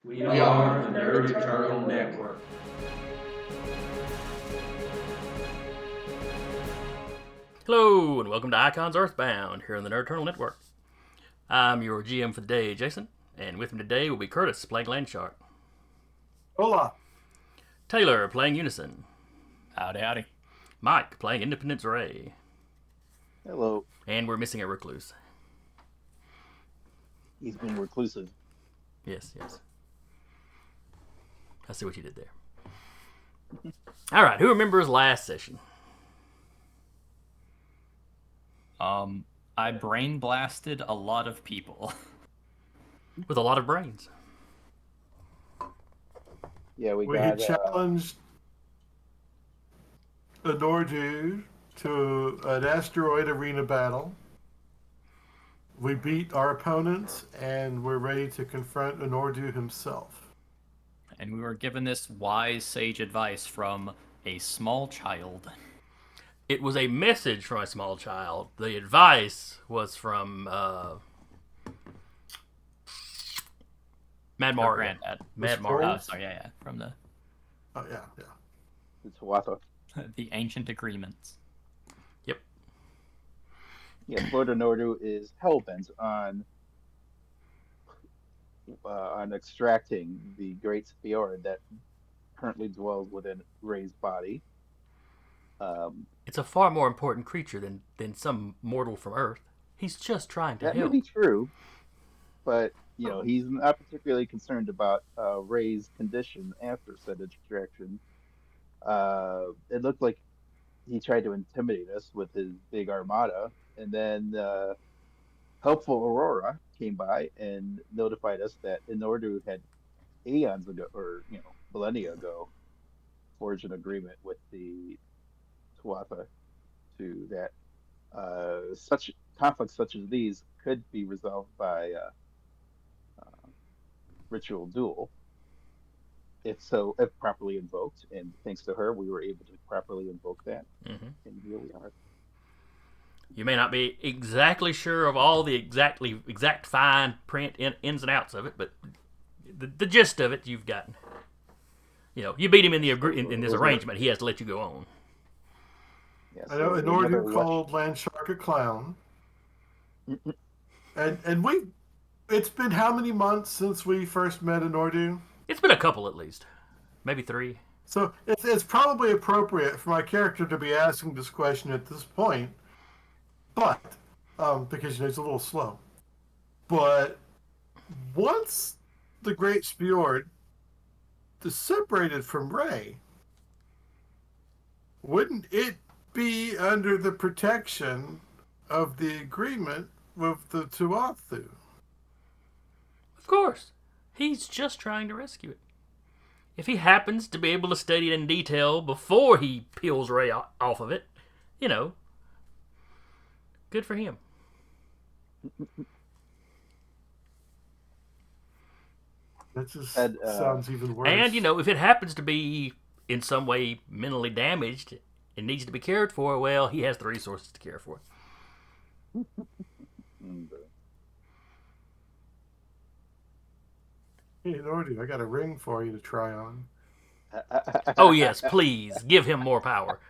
We are the Nerd Eternal Network. Hello, and welcome to Icon's Earthbound here on the Nerd Eternal Network. I'm your GM for the day, Jason, and with me today will be Curtis playing Landshark, Hola. Taylor playing Unison, Howdy, howdy. Mike playing Independence Ray, Hello. and we're missing a recluse. He's been reclusive. Yes. I see what you did there. All right, who remembers last session? I brain blasted a lot of people. With a lot of brains. Yeah, we had got challenged Anordu to an asteroid arena battle. We beat our opponents, and we're ready to confront Anordu himself. And we were given this wise sage advice from a small child. It was a message from a small child. The advice was from Mad Mario. Granddad. Mad Mario. Mario. Oh, sorry, yeah. From the Oh, yeah. it's Tuatha. the ancient agreements. Yep. Yeah, Lord Anordu is hellbent on extracting the great S.P.E.A.R that currently dwells within Ray's body. It's a far more important creature than some mortal from Earth. He's just trying to That may help. be true, but he's not particularly concerned about Ray's condition after said extraction. It looked like he tried to intimidate us with his big armada, and then helpful Aurora came by and notified us that Anordu had aeons ago, or millennia ago, forged an agreement with the Tuatha to that such conflicts such as these could be resolved by ritual duel, if properly invoked. And thanks to her, we were able to properly invoke that, and here we are. You may not be exactly sure of all the exact fine print ins and outs of it, but the gist of it you've gotten. You beat him in this arrangement. He has to let you go on. Yeah, I know Anordu called Landshark a clown. and it's been how many months since we first met Anordu? It's been a couple at least. Maybe 3. So it's probably appropriate for my character to be asking this question at this point, but because he's a little slow. But once the Great S.P.E.A.R is separated from Ray, wouldn't it be under the protection of the agreement with the Tuatha? Of course. He's just trying to rescue it. If he happens to be able to study it in detail before he peels Ray off of it, good for him. That just sounds even worse. And, if it happens to be in some way mentally damaged and needs to be cared for, well, he has the resources to care for it. Hey, Anordu, I got a ring for you to try on. Oh, yes, please, give him more power.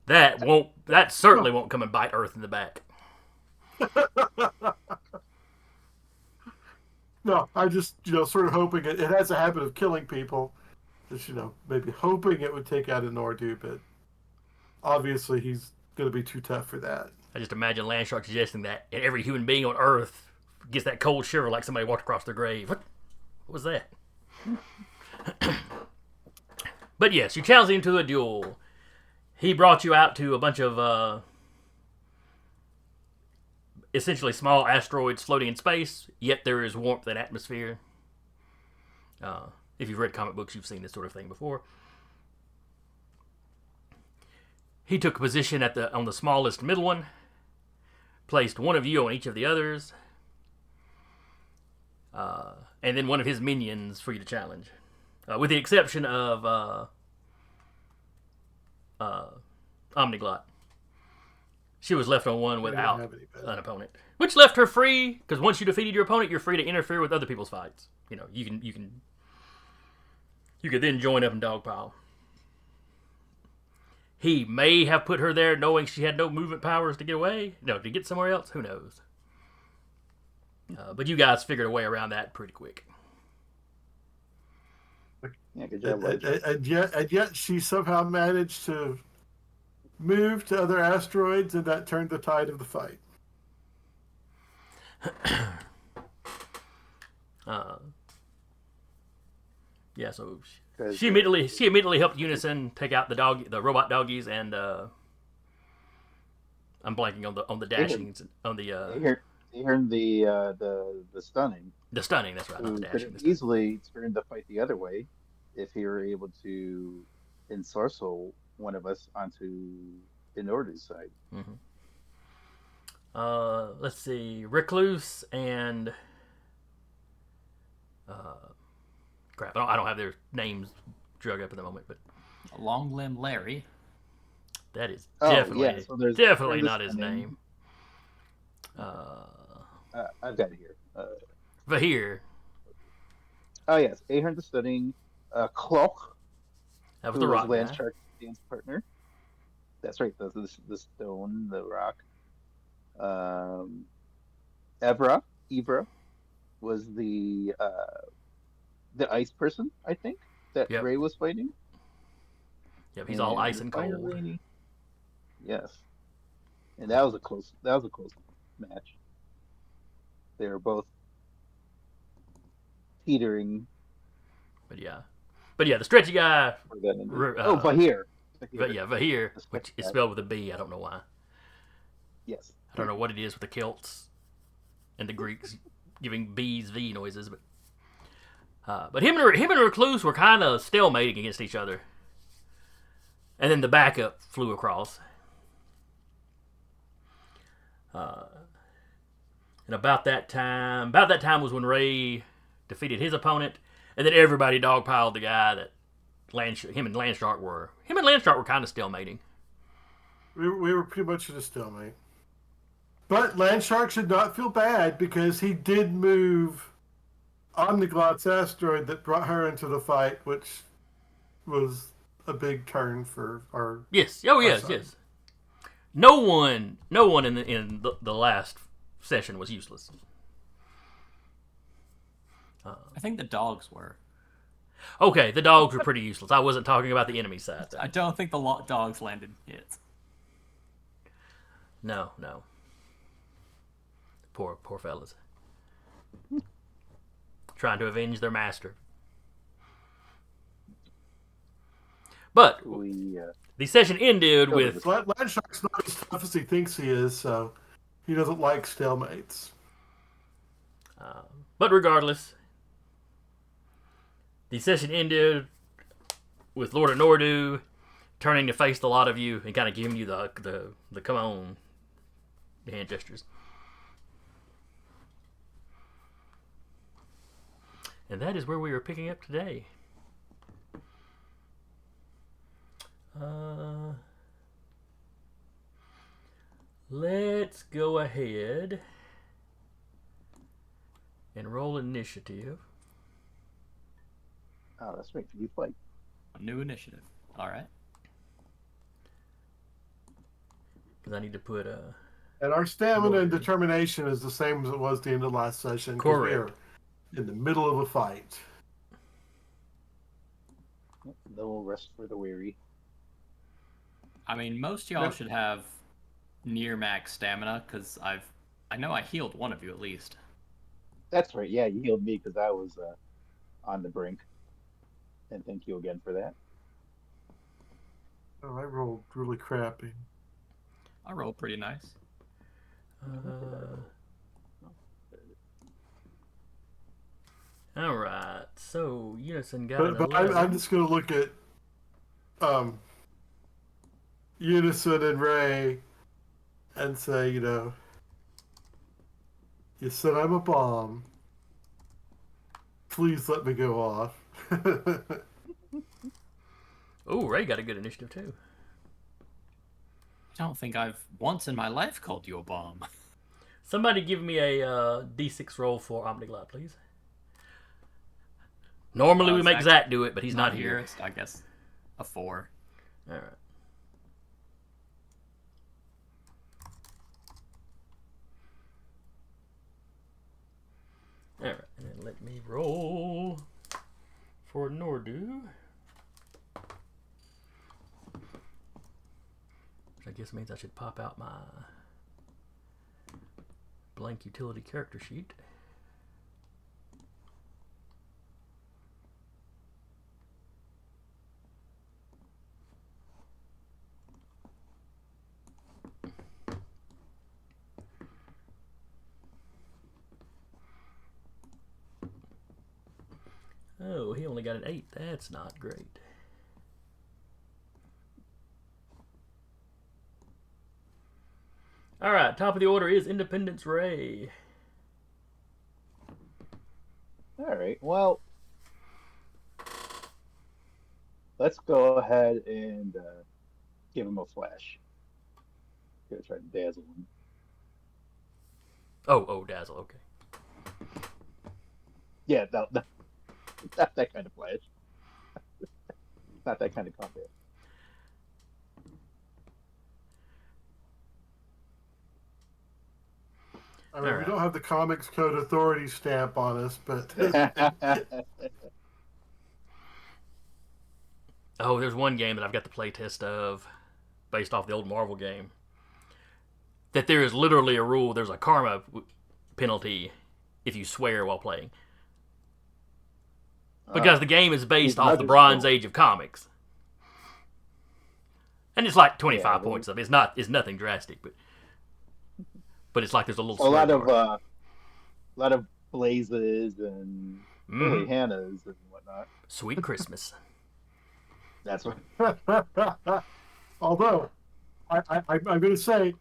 That certainly won't come and bite Earth in the back. No, I just, sort of hoping it has a habit of killing people. Just, maybe hoping it would take out Anordu, but obviously he's going to be too tough for that. I just imagine Landshark suggesting that, and every human being on Earth gets that cold shiver like somebody walked across their grave. What was that? But yes, you challenged him to a duel. He brought you out to a bunch of essentially small asteroids floating in space, yet there is warmth and atmosphere. If you've read comic books, you've seen this sort of thing before. He took a position on the smallest middle one, placed one of you on each of the others, and then one of his minions for you to challenge. With the exception of Omniglot. She was left on one They didn't without have any better. an opponent, which left her free. Because once you defeated your opponent, you're free to interfere with other people's fights. You know, you could then join up and dogpile. He may have put her there knowing she had no movement powers to get away. No, to get somewhere else. Who knows? But you guys figured a way around that pretty quick. Yeah, good job, Ledge. And yet she somehow managed to move to other asteroids, and that turned the tide of the fight. Yeah, so 'Cause, she immediately helped Unison take out the robot doggies, and I'm blanking on the dashings on the They heard the stunning, stunning. That's right, not who the could dashing. have easily turned the fight the other way if he were able to ensorcel one of us onto Anordu's side. Mm-hmm. Let's see, Recluse and crap. I don't have their names drug up at the moment, but Long Limb Larry. that is Oh, definitely yeah, so there's definitely Curtis not his Cunning. name. I've got it here. Vahir. Oh yes, Ahern the Stunning, Clock, That was who the was rock Lance guy. Shark's dance partner. That's right, the stone, the rock. Evra was the ice person, I think, that Yep. Ray was fighting. Yep, he's all ice the and Fire cold. Lady. Yes, and that was a close match. They were both teetering But yeah, the stretchy guy. for that. Vahir, Vahir. Vahir, The which stretchy is guy. spelled with a B. I don't know why. Yes. I don't know what it is with the Celts and the Greeks giving B's V noises, but him and Recluse were kind of stalemating against each other, and then the backup flew across. And about that time was when Ray defeated his opponent, and then everybody dogpiled the guy that him and Landshark were. Him and Landshark were kind of stalemating. We were pretty much at a stalemate. But Landshark should not feel bad because he did move Omniglot's asteroid that brought her into the fight, which was a big turn for our. Yes. Oh, yes, side. yes. No one in the last session was useless. I think the dogs were. Okay, the dogs were pretty useless. I wasn't talking about the enemy side, though. I don't think the dogs landed hits. No. Poor fellas. Trying to avenge their master. But the session ended with Landshark's not as tough as he thinks he is, so he doesn't like stalemates. But regardless, the session ended with Lord Anordu turning to face the lot of you and kind of giving you the come on hand gestures. And that is where we are picking up today. Let's go ahead and roll initiative. Oh, that's right. You fight. New initiative. All right. Because I need to put And our stamina and determination is the same as it was the end of last session. 'Cause we are in the middle of a fight. No rest for the weary. I mean, most y'all should have near max stamina because I know I healed one of you at least. That's right. Yeah, you healed me because I was on the brink. And thank you again for that. Oh, I rolled really crappy. I rolled pretty nice. All right. So Unison got an But 11. I'm just going to look at Unison and Ray and say, you said I'm a bomb. Please let me go off. Oh, Ray got a good initiative too. don't think I've once in my life called you a bomb. Somebody give me a D6 roll for Omniglot, please. Normally we make Zach do it, but he's not here. It's, I guess, a 4. All right. All right, and then let me roll for Nordu. Which I guess means I should pop out my blank utility character sheet. Oh, he only got an 8. That's not great. All right, top of the order is Independence Ray. All right. Well, let's go ahead and give him a flash. Gonna try to dazzle him. Oh, Dazzle. Okay. Yeah, no, not that kind of flash. Not that kind of combat. I mean, All we right. don't have the Comics Code Authority stamp on us, but Oh, there's one game that I've got the playtest of, based off the old Marvel game. That there is literally a rule. There's a karma penalty if you swear while playing. Because the game is based off the Bronze Age of comics. And it's like 25 points of it. It's nothing drastic, but it's like there's a little a lot swear jar. of lot of blazes and holy Hannahs and whatnot. Sweet Christmas. That's what. although I'm going to say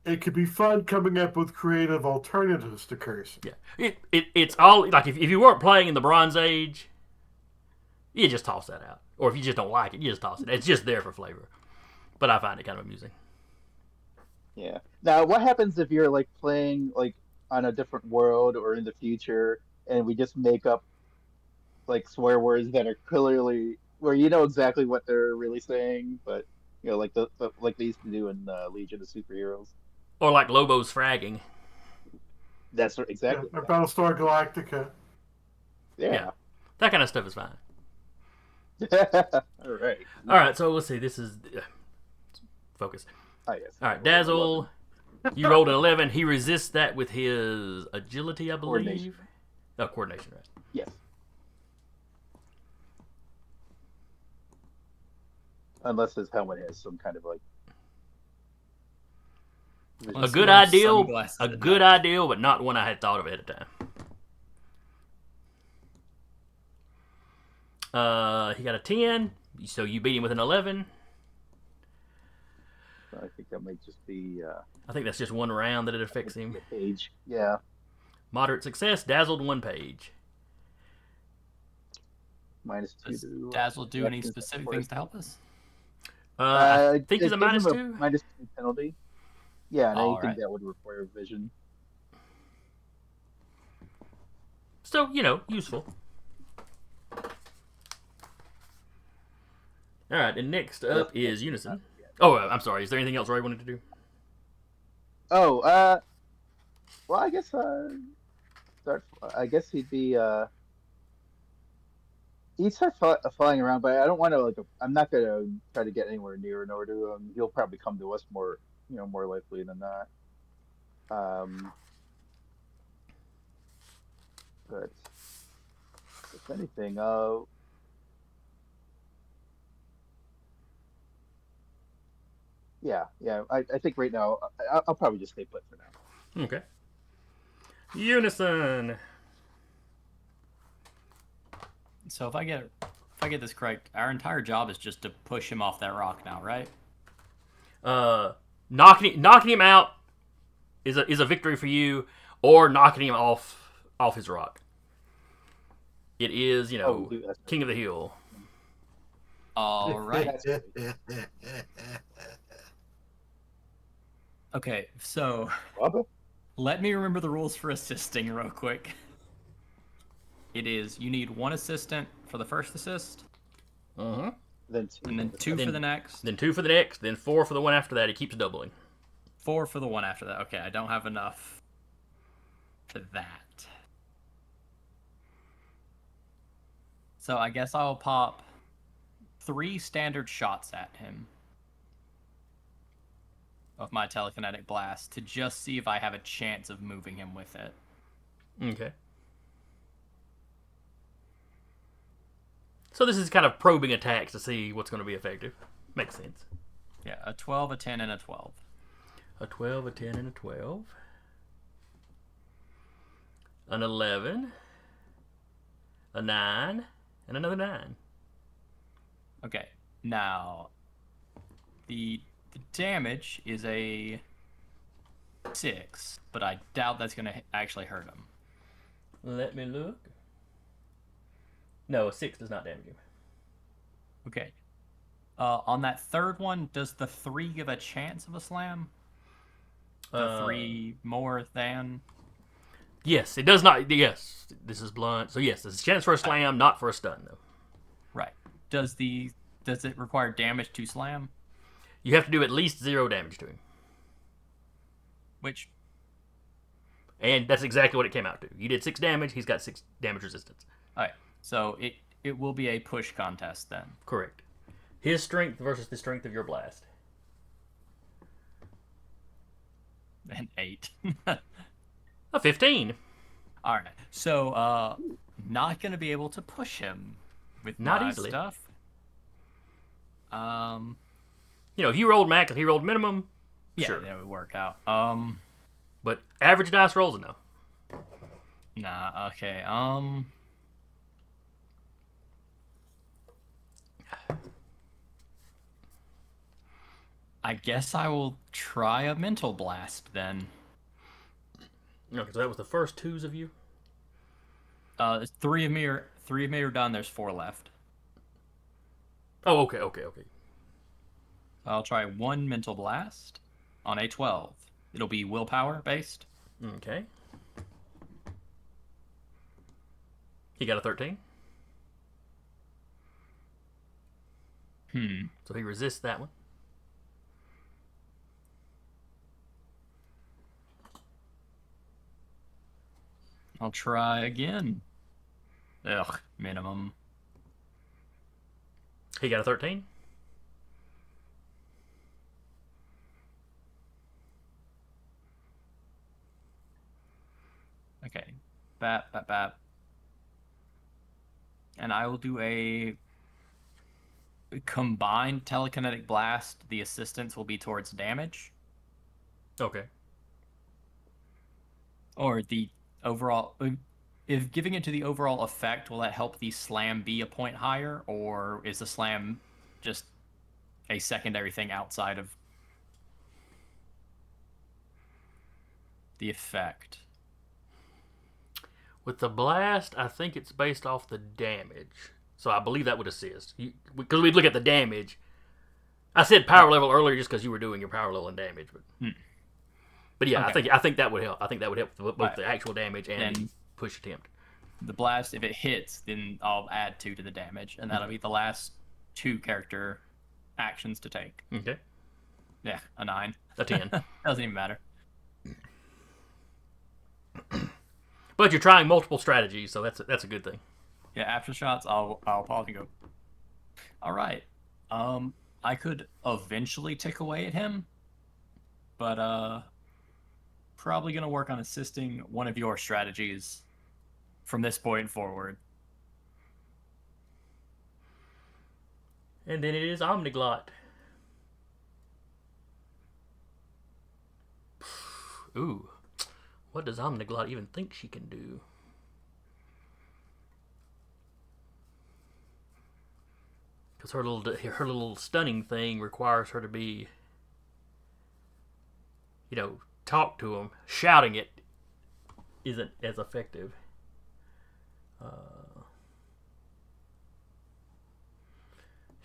it could be fun coming up with creative alternatives to cursing. Yeah, it's all like if you weren't playing in the Bronze Age, you just toss that out. Or if you just don't like it, you just toss it. It's just there for flavor. But I find it kind of amusing. Yeah. Now, what happens if you're like playing like on a different world or in the future, and we just make up like swear words that are clearly where you know exactly what they're really saying, but you know, like like they used to do in Legion of Superheroes. Or like Lobo's fragging. That's exactly. Or Battlestar Galactica. Yeah. That kind of stuff is fine. All right. All right, so let's see. This is focus. Oh, yes. All right, Dazzle. You rolled an 11. He resists that with his agility, I believe. Coordination. Oh, coordination, right? Yes. Unless his helmet has some kind of like A good idea, but not one I had thought of ahead of time. He got a 10, so you beat him with an 11. I think that might just be. I think that's just one round that it affects him. Page. Yeah. Moderate success, dazzled 1 page. -2. Does Dazzle do any specific things to help us? I think he's a -2. -2 penalty. Yeah, and anything right. that would require vision. So, useful. All right, and next up is Unison. Oh, I'm sorry. Is there anything else Ray wanted to do? Oh, well, I guess I guess he'd start flying around, but I don't want to I'm not gonna try to get anywhere near Anordu. He'll probably come to us more likely than not. But if anything, yeah. I think right now I'll probably just stay put for now. Okay. Unison. So if I get this correct, our entire job is just to push him off that rock now, right? Knocking him out is a victory for you, or knocking him off his rock. It is, King of the Hill. All right. Okay, so Bubba? let me remember the rules for assisting real quick. It is you need 1 assistant for the first assist, Uh-huh. Then 2. and then for the 2 for second. the next, Then 2 for the next, then 4 for the one after that. It keeps doubling. 4 for the one after that. Okay, I don't have enough for that. So I guess I'll pop 3 standard shots at him of my telekinetic blast to just see if I have a chance of moving him with it. Okay. So this is kind of probing attacks to see what's going to be effective. Makes sense. Yeah, a 12, a 10, and a 12. A 12, a 10, and a 12. An 11. A 9. And another 9. Okay, now the damage is a 6, but I doubt that's going to actually hurt him. Let me look. No, a 6 does not damage him. Okay. On that third one, does the 3 give a chance of a slam? The 3 more than? Yes, it does not. Yes, this is blunt. So yes, there's a chance for a slam, not for a stun though. Right. Does it require damage to slam? You have to do at least 0 damage to him. Which, And that's exactly what it came out to. You did 6 damage, he's got 6 damage resistance. alright. So it will be a push contest then. Correct. His strength versus the strength of your blast. An 8. A 15. Alright. So not gonna be able to push him with Not my easily. stuff. You know, if you rolled max and he rolled minimum, Yeah, sure. that would work out. But average dice rolls a no. Nah, okay. I guess I will try a mental blast then. Okay, so that was the first 2s of you. 3 of me are done. There's 4 left. Oh, okay. I'll try 1 mental blast on a 12. It'll be willpower based. Okay. He got a 13. So he resists that one. I'll try again. Ugh, minimum. He got a 13. Okay. Bap. And I will do a combined telekinetic blast. The assistance will be towards damage. Okay. Or the overall. If giving it to the overall effect, will that help the slam be a point higher? Or is the slam just a secondary thing outside of the effect? With the blast, I think it's based off the damage. So I believe that would assist. Because we'd look at the damage. I said power level earlier just because you were doing your power level and damage. But yeah, Okay. I think that would help. I think that would help with both Right. the actual damage and the Then- push attempt. The blast, if it hits, then I'll add 2 to the damage, and that'll be the last 2 character actions to take. Okay. Yeah, a 9. A 10. Doesn't even matter. But you're trying multiple strategies, so that's a good thing. Yeah, after shots, I'll pause and go. All right. I could eventually tick away at him, but probably gonna work on assisting one of your strategies from this point forward. And then it is Omniglot. Ooh. What does Omniglot even think she can do? Because her little stunning thing requires her to be, talk to him. Shouting it isn't as effective.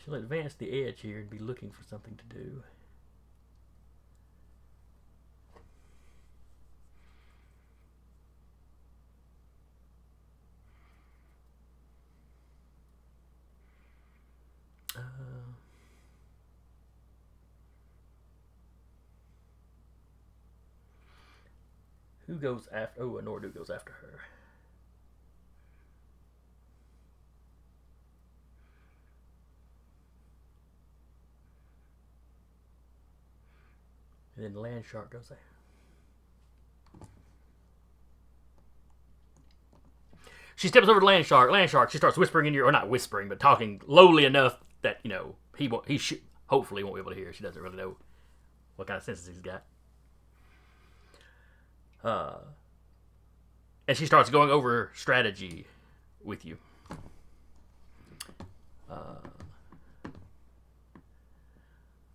She'll advance the edge here and be looking for something to do. Who goes after? Oh, Anordu goes after her. And then the land shark goes there. She steps over to land shark. Land shark. She starts whispering in your, or not whispering, but talking lowly enough that he should hopefully won't be able to hear. She doesn't really know what kind of senses he's got. And she starts going over strategy with you.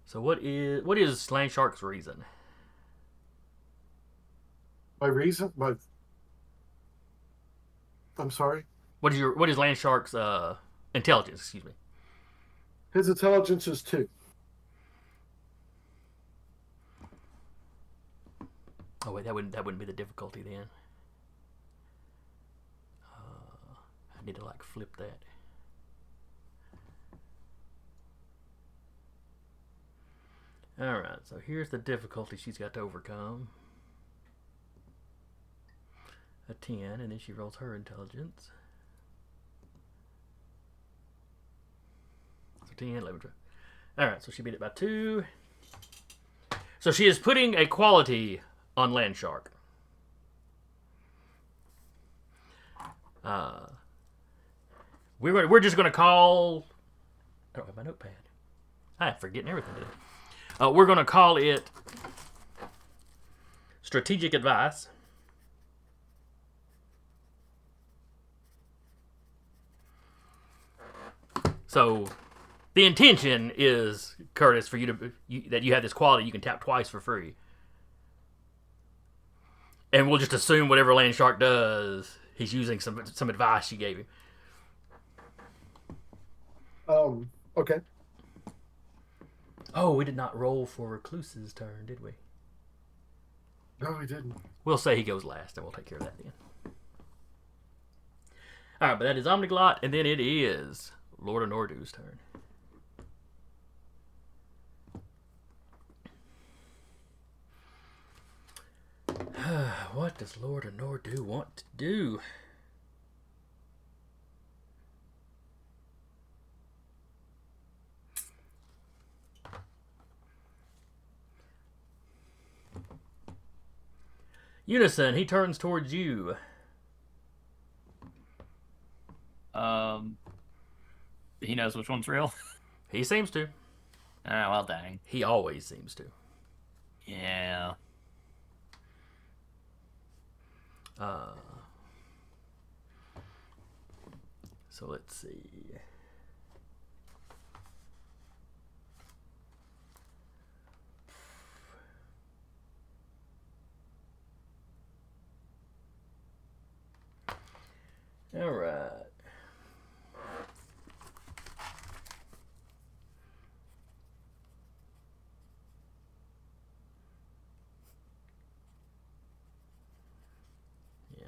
So what is land shark's reason? My reason? I'm sorry? What is land shark's intelligence, excuse me? His intelligence is 2. Oh wait, that wouldn't be the difficulty then. I need to flip that. Alright, so here's the difficulty she's got to overcome. A 10, and then she rolls her intelligence. So 10, 11, 12. Alright, so she beat it by 2. So she is putting a quality on land shark. We're just going to call... I don't have my notepad. I'm forgetting everything today. We're going to call it strategic advice. So the intention is, Curtis, for that you have this quality you can tap twice for free. And we'll just assume whatever land shark does, he's using some advice you gave him. Okay. Oh, we did not roll for Recluse's turn, did we? No, we didn't. We'll say he goes last, and we'll take care of that then. Alright, but that is Omniglot, and then it is Lord Anordu's turn. What does Lord Anordu want to do? Unison, he turns towards you. He knows which one's real. He seems to. Ah, well, dang. He always seems to. Yeah. So let's see. All right. Yeah.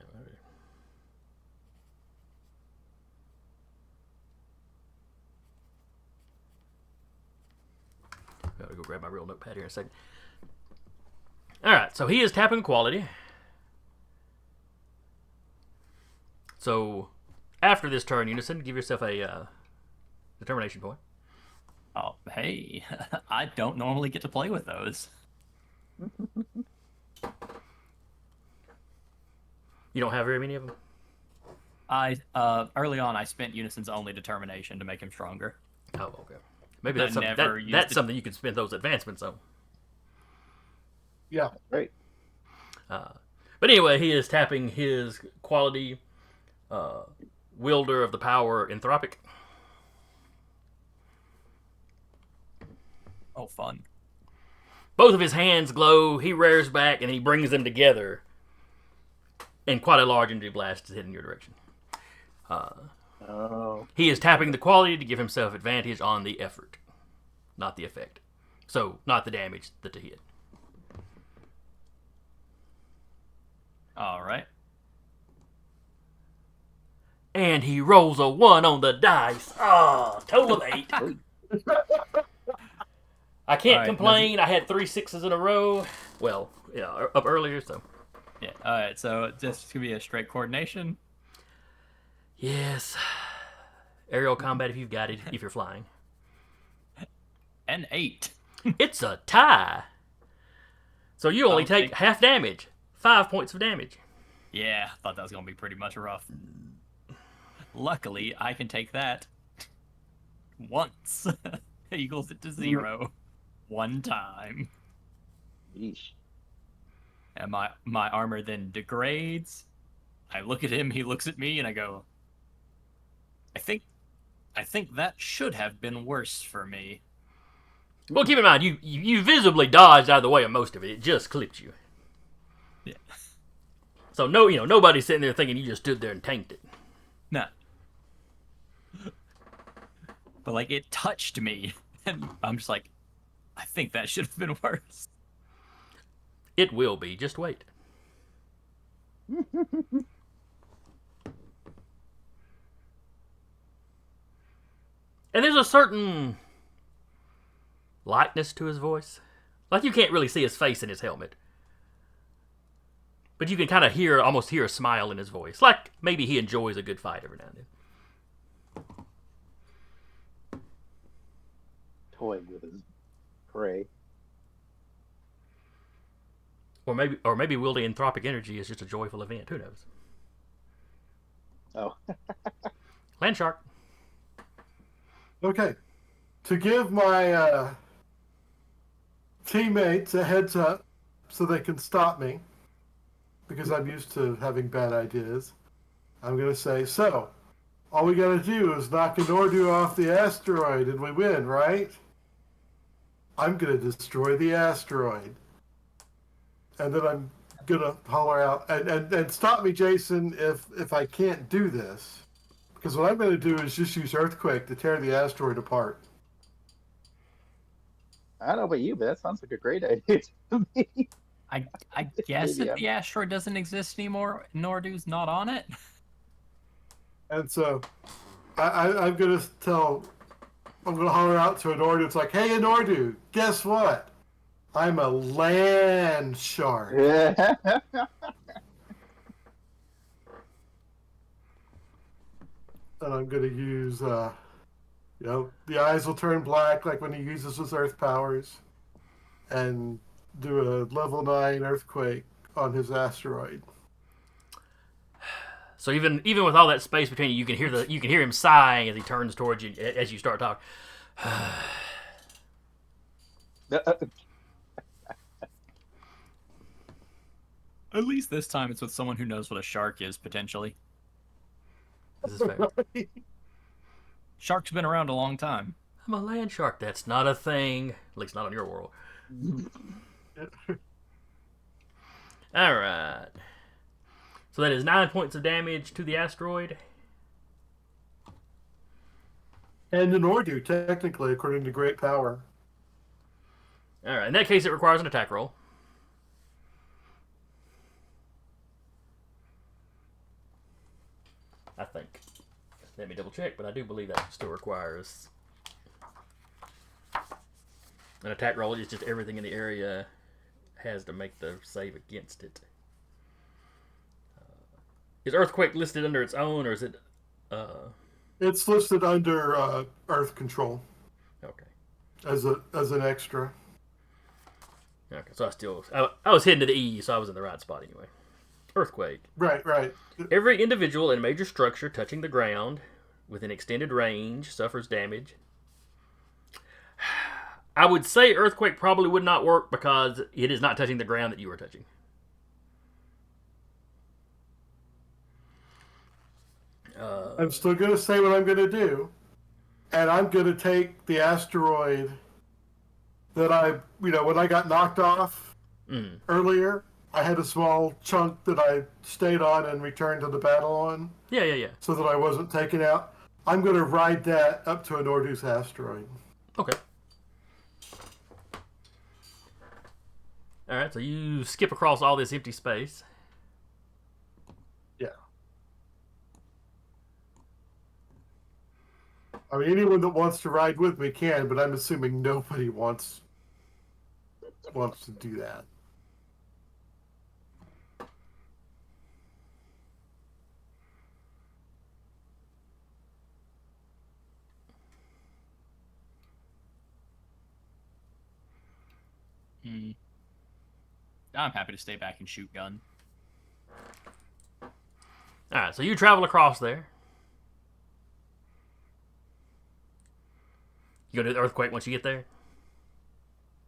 Gotta go grab my real notepad here in a second. All right. So he is tapping quality. So, after this turn, Unison, give yourself a determination point. Oh, hey. I don't normally get to play with those. You don't have very many of them? Early on, I spent Unison's only determination to make him stronger. Oh, okay. Maybe I that's something, never used that's it. something you could spend those advancements on. Yeah. Right. But anyway, he is tapping his quality... wielder of the power Anthropic. Oh, fun. Both of his hands glow. He rears back and he brings them together. And quite a large energy blast is heading your direction. He is tapping the quality to give himself advantage on the effort, not the effect. So, not the damage, the hit. All right. And he rolls a 1 on the dice. Total of 8. I can't All right, complain. I had 3 6s in a row. Well, yeah, up earlier, so. Yeah. All right. So just gonna be a straight coordination. Yes. Aerial combat if you've got it, if you're flying. An 8. It's a tie. So you only I'll take take- half damage. 5 points of damage. Yeah, I thought that was gonna be pretty much rough. Luckily, I can take that once. Equals it to 0. One time. Yeesh. And my armor then degrades. I look at him, he looks at me, and I go, I think that should have been worse for me. Well, keep in mind, you visibly dodged out of the way of most of it. It just clipped you. Yeah. So nobody's sitting there thinking you just stood there and tanked it. Nah. But like it touched me, and I'm just like, I think that should have been worse. It will be. Just wait. And there's a certain lightness to his voice. Like you can't really see his face in his helmet. But you can kind of almost hear a smile in his voice. Like maybe he enjoys a good fight every now and then. Toying with his prey. Or maybe wielding anthropic energy is just a joyful event. Who knows? Oh. Land shark. Okay. To give my teammates a heads up so they can stop me, because I'm used to having bad ideas, I'm going to say, so, all we got to do is knock Anordu off the asteroid and we win, right? I'm going to destroy the asteroid. And then I'm going to holler out, and stop me, Jason, if I can't do this. Because what I'm going to do is just use Earthquake to tear the asteroid apart. I don't know about you, but that sounds like a great idea to me. I guess Maybe if the asteroid doesn't exist anymore, Nordu's not on it. And so I'm going to holler out to Anordu. It's like, hey, Anordu, guess what? I'm a land shark. And I'm going to use, the eyes will turn black like when he uses his earth powers, and do a level 9 earthquake on his asteroid. So even with all that space between you, you can hear him sighing as he turns towards you as you start talking. At least this time it's with someone who knows what a shark is, potentially. This is fair. Shark's been around a long time. I'm a land shark. That's not a thing. At least not on your world. All right. So that is 9 points of damage to the asteroid. And Anordu, technically, according to Great Power. All right. In that case, it requires an attack roll. I think. Let me double check, but I do believe that still requires an attack roll. It's just everything in the area has to make the save against it. Is Earthquake listed under its own, or is it? It's listed under Earth Control. Okay. As an extra. Okay. So I was heading to the E, so I was in the right spot anyway. Earthquake. Right. Every individual in a major structure touching the ground within extended range suffers damage. I would say Earthquake probably would not work because it is not touching the ground that you are touching. I'm still going to say what I'm going to do. And I'm going to take the asteroid that when I got knocked off earlier, I had a small chunk that I stayed on and returned to the battle on. Yeah. So that I wasn't taken out. I'm going to ride that up to Anordu's asteroid. Okay. All right, so you skip across all this empty space. Yeah. I mean, anyone that wants to ride with me can, but I'm assuming nobody wants to do that. Mm. I'm happy to stay back and shoot gun. All right, so you travel across there. You gonna do the earthquake once you get there?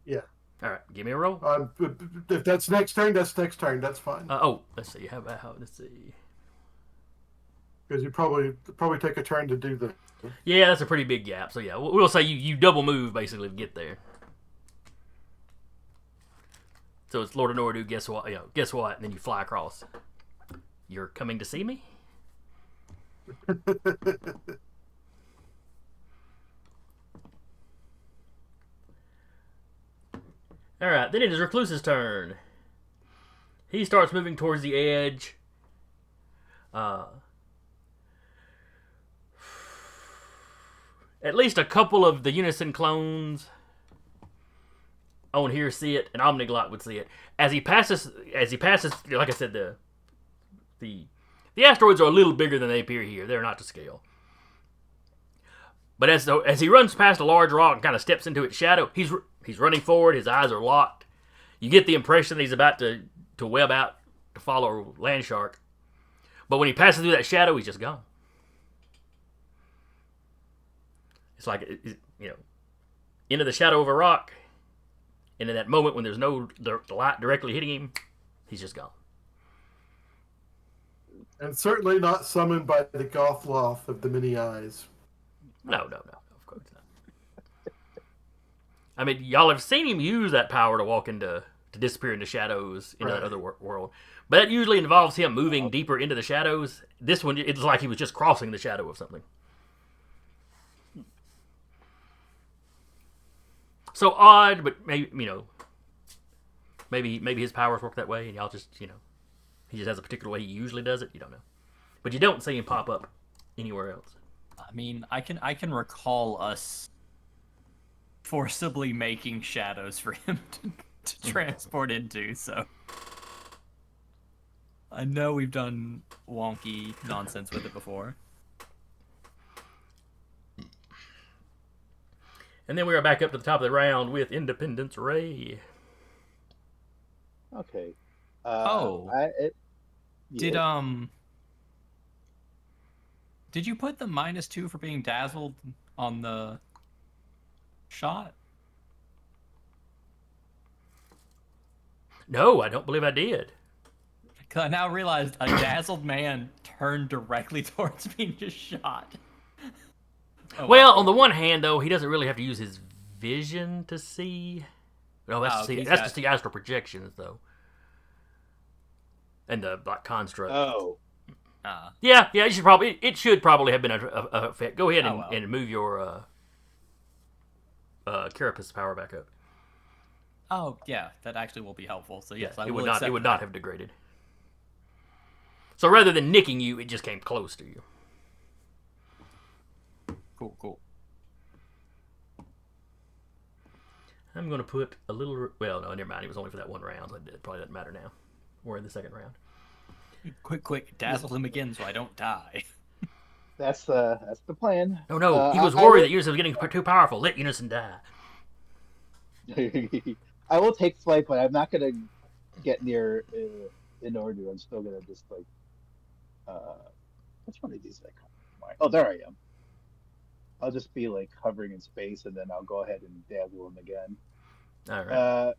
Yeah. All right, give me a roll. If that's next turn, that's next turn. That's fine. Let's see. How about let's see. Because you probably take a turn to do the. Yeah, that's a pretty big gap. So yeah, we'll say you double move basically to get there. So it's Lord Anordu. Guess what? Guess what? And then you fly across. You're coming to see me? All right. Then it is Recluse's turn. He starts moving towards the edge. At least a couple of the Unison clones on here see it, and Omniglot would see it. As he passes, like I said, the asteroids are a little bigger than they appear here. They're not to scale. But as he runs past a large rock and kind of steps into its shadow, he's running forward. His eyes are locked. You get the impression that he's about to web out to follow Landshark. But when he passes through that shadow, he's just gone. It's like, into the shadow of a rock. And in that moment when there's no the light directly hitting him, he's just gone. And certainly not summoned by the Gothloth of the many eyes. No, of course not. I mean, y'all have seen him use that power to disappear into shadows into that other world. But that usually involves him moving deeper into the shadows. This one, it's like he was just crossing the shadow of something. So odd, but maybe maybe his powers work that way, and y'all just he just has a particular way he usually does it. You don't know, but you don't see him pop up anywhere else. I mean, I can recall us forcibly making shadows for him to transport into, so I know we've done wonky nonsense with it before. And then we are back up to the top of the round with Independence Ray. Okay. Did you put the -2 for being dazzled on the shot? No, I don't believe I did. Because I now realized a dazzled man turned directly towards me and just shot. Oh, well, on the one hand, though, he doesn't really have to use his vision to see. No, that's to see astral projections, though, and the construct. Oh, yeah. It should probably have been a effect. Go ahead and move your Carapace power back up. Oh yeah, that actually will be helpful. So yes, it would not have degraded. So rather than nicking you, it just came close to you. Cool. I'm going to put a little... Well, no, never mind. It was only for that one round, so it probably doesn't matter now. We're in the second round. Quick, dazzle him again so I don't die. that's the plan. Oh, no, he was worried that Unison was getting too powerful. Let Unison die. I will take flight, but I'm not going to get near Anordu. I'm still going to just, which one of these did I come? Oh, there I am. I'll just be hovering in space, and then I'll go ahead and dazzle him again. All right.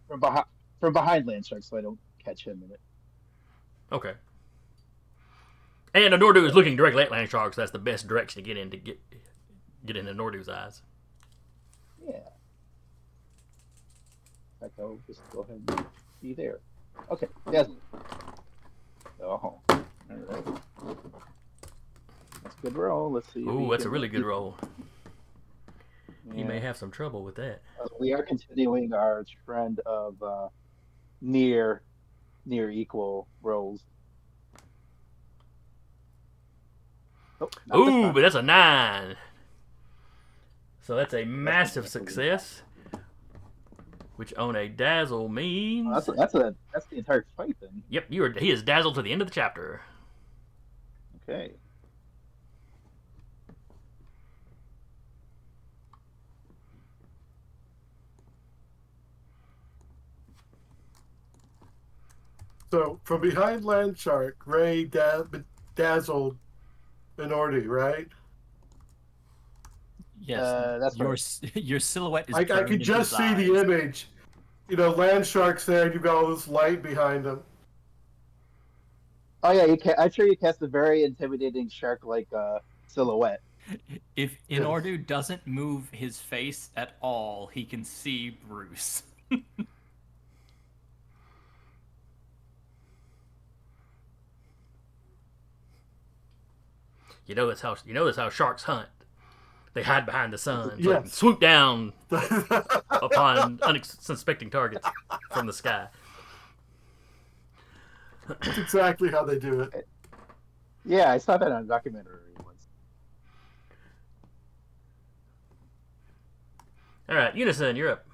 From behind Landshark, so I don't catch him in it. Okay. And Anordu is looking directly at Landshark, so that's the best direction to get in in Anordu's eyes. Yeah. In fact, I'll just go ahead and be there. Okay, dazzle. Oh, all right. That's a good roll. Let's see. Ooh, that's a really good roll. Yeah. He may have some trouble with that. We are continuing our trend of near equal rolls. Ooh, but that's a 9. So that's a massive success. Which on a dazzle means... That's the entire fight then. Yep, he is dazzled to the end of the chapter. Okay. So from behind Land Shark, Ray dazzled Anordu, right? Yes, That's your right. your silhouette is I turned could into just his see the eyes. image. Land Shark's there, and you've got all this light behind him. Oh yeah, I'm sure you cast a very intimidating shark-like silhouette. If Yes. Inordu doesn't move his face at all, he can see Bruce. That's how sharks hunt. They hide behind the sun so they can Yes. swoop down That's upon unsuspecting targets from the sky. exactly how they do it. Yeah, I saw that on a documentary once. All right, Unison, you're up.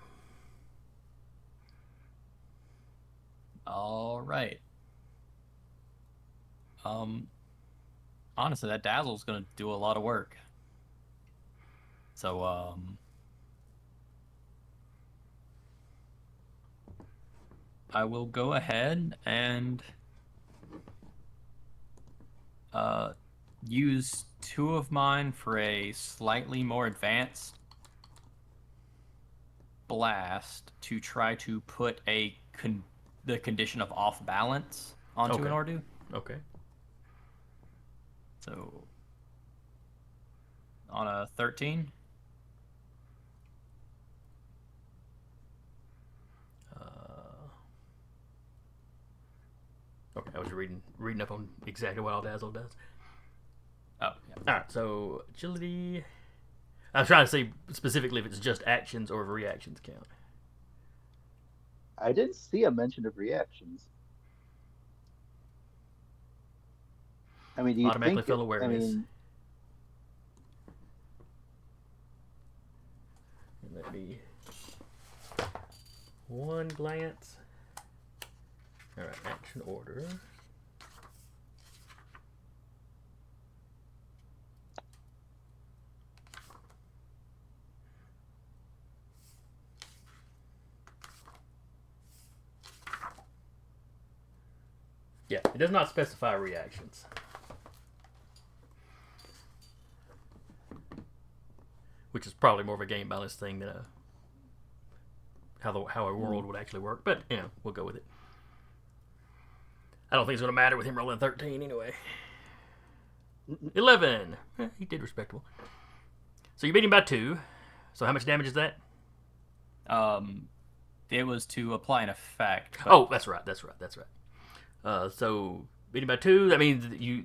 All right. Honestly, that dazzle's gonna do a lot of work. So, I will go ahead and use 2 of mine for a slightly more advanced blast to try to put the condition of off balance onto Okay. an Ordu. Okay. So on a 13. Okay, I was reading up on exactly what all dazzle does. Oh, yeah. All right, so agility. I'm trying to see specifically if it's just actions or if reactions count. I didn't see a mention of reactions. I mean, do you Automatically think? feel I awareness. mean, And let me one glance. All right, action order. Yeah, it does not specify reactions. Which is probably more of a game balance thing than how a world would actually work. But, we'll go with it. I don't think it's going to matter with him rolling 13 anyway. 11. He did respectable. So you beat him by 2. So how much damage is that? It was to apply an effect. But... Oh, that's right. So beat him by 2. That means that you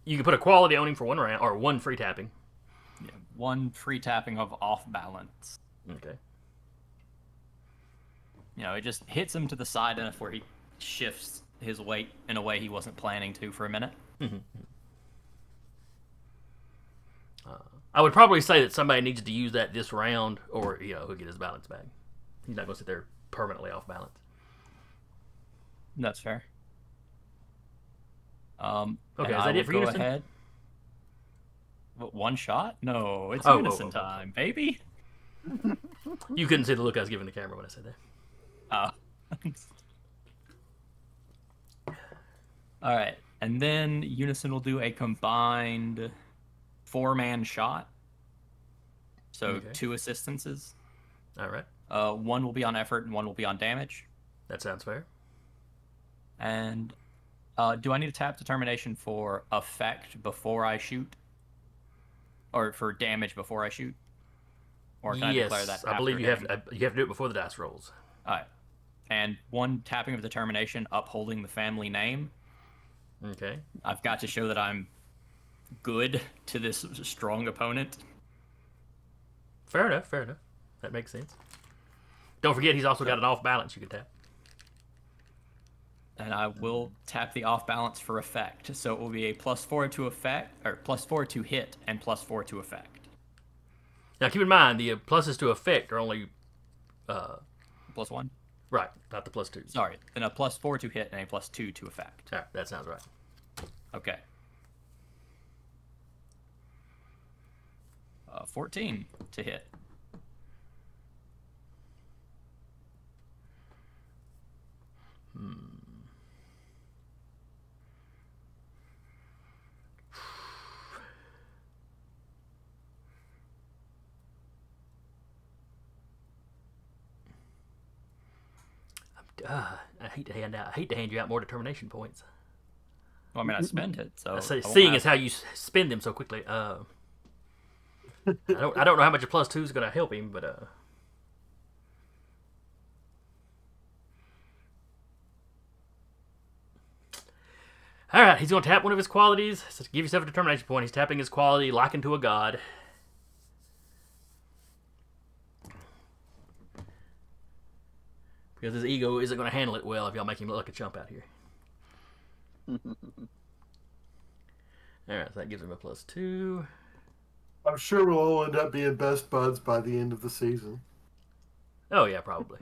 can put a quality on him for 1 round or 1 free tapping. Yeah, 1 free tapping of off balance. Okay. It just hits him to the side enough where he shifts his weight in a way he wasn't planning to for a minute. Mm-hmm. I would probably say that somebody needs to use that this round, or he'll get his balance back. He's not going to sit there permanently off balance. That's fair. Okay, is I that it for will go Unison? ahead. What, 1 shot? No, it's Oh, Unison time, baby. You couldn't see the look I was giving the camera when I said that. All right, and then Unison will do a combined 4-man shot. So Okay. 2 assistances. All right. 1 will be on effort and 1 will be on damage. That sounds fair. And do I need to tap determination for effect before I shoot? Or for damage before I shoot? Or can I declare that I believe after you have to do it before the dice rolls. All right. And 1 tapping of determination upholding the family name. Okay. I've got to show that I'm good to this strong opponent. Fair enough. That makes sense. Don't forget he's also got an off balance you can tap. And I will tap the off balance for effect. So it will be a +4 to effect, or +4 to hit, and +4 to effect. Now keep in mind the pluses to effect are only +1? right, not the +2. Sorry, then a +4 to hit and a +2 to effect. All right, that sounds right. Okay. 14 to hit. Hmm. I hate to hand you out more determination points. Well, I mean, I spend it, so I won't Seeing have- as how you spend them so quickly, I don't know how much a +2 is going to help him, but all right, he's going to tap one of his qualities. So give yourself a determination point. He's tapping his quality, likened to a god. Because his ego isn't going to handle it well if y'all make him look like a chump out here. Alright, so that gives him a +2. I'm sure we'll all end up being best buds by the end of the season. Oh, yeah, probably.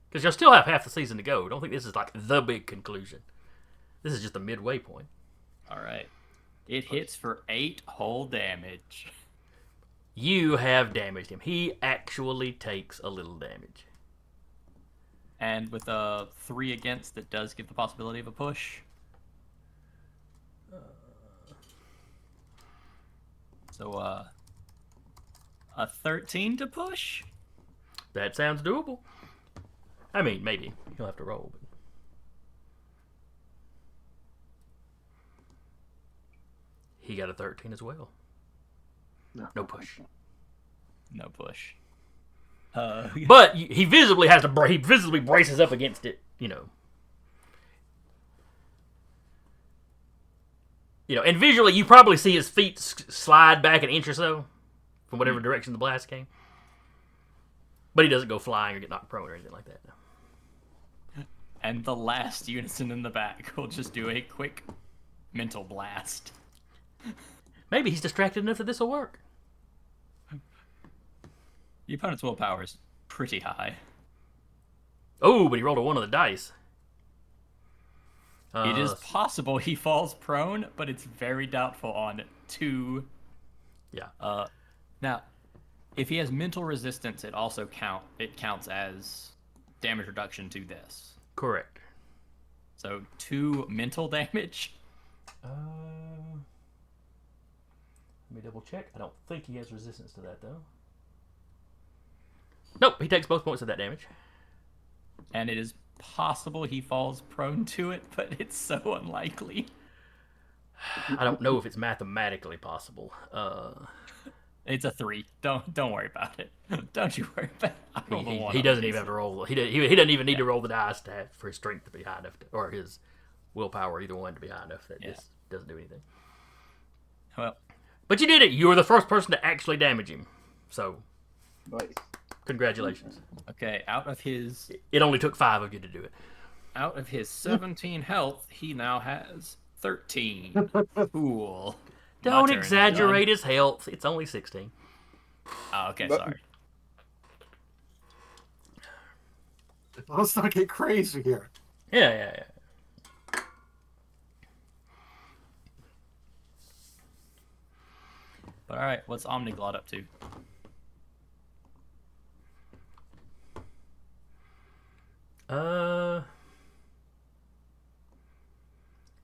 Because you'll still have half the season to go. Don't think this is like the big conclusion. This is just a midway point. All right. It hits for 8 whole damage. You have damaged him. He actually takes a little damage. And with a 3 against, that does give the possibility of a push. So, a 13 to push? That sounds doable. I mean, maybe. He'll have to roll. But... He got a 13 as well. No push. No push. But he visibly has to. He visibly braces up against it. You know, and visually you probably see his feet slide back an inch or so from whatever direction the blast came. But he doesn't go flying or get knocked prone or anything like that. And the last unison in the back will just do a quick mental blast. Maybe he's distracted enough that this will work. The opponent's willpower is pretty high. Oh, but he rolled a 1 on the dice. It is possible he falls prone, but it's very doubtful on 2. Yeah. Now, if he has mental resistance, it also counts as damage reduction to this. Correct. So 2 mental damage. Let me double check. I don't think he has resistance to that though. Nope, he takes both points of that damage. And it is possible he falls prone to it, but it's so unlikely. I don't know if it's mathematically possible. It's a 3. Don't worry about it. Don't you worry about it. He doesn't even have to roll. He doesn't even need to roll the dice for his strength to be high enough, or his willpower, either one, to be high enough that this doesn't do anything. Well, but you did it. You were the first person to actually damage him. So, Nice. congratulations. okay, out of his It only took 5 of you to do it. 17 health, he now has 13. Cool. My Don't turn is exaggerate done. his health. It's only 16. Oh, okay, But- sorry. Let's not get crazy here. Yeah. But all right, what's Omniglot up to?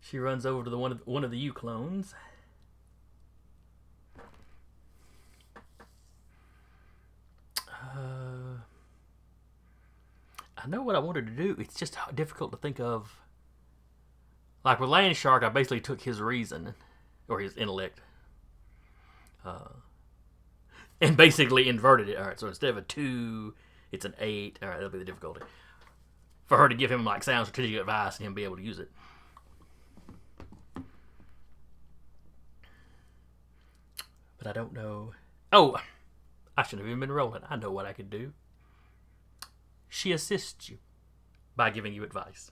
She runs over to the one of the U clones. I know what I wanted to do. It's just difficult to think of. Like with Land Shark, I basically took his reason, or his intellect, and basically inverted it. All right, so instead of a 2, it's an 8. All right, that'll be the difficulty. For her to give him like sound strategic advice and him be able to use it. But I don't know. Oh, I shouldn't have even been rolling. I know what I could do. She assists you by giving you advice.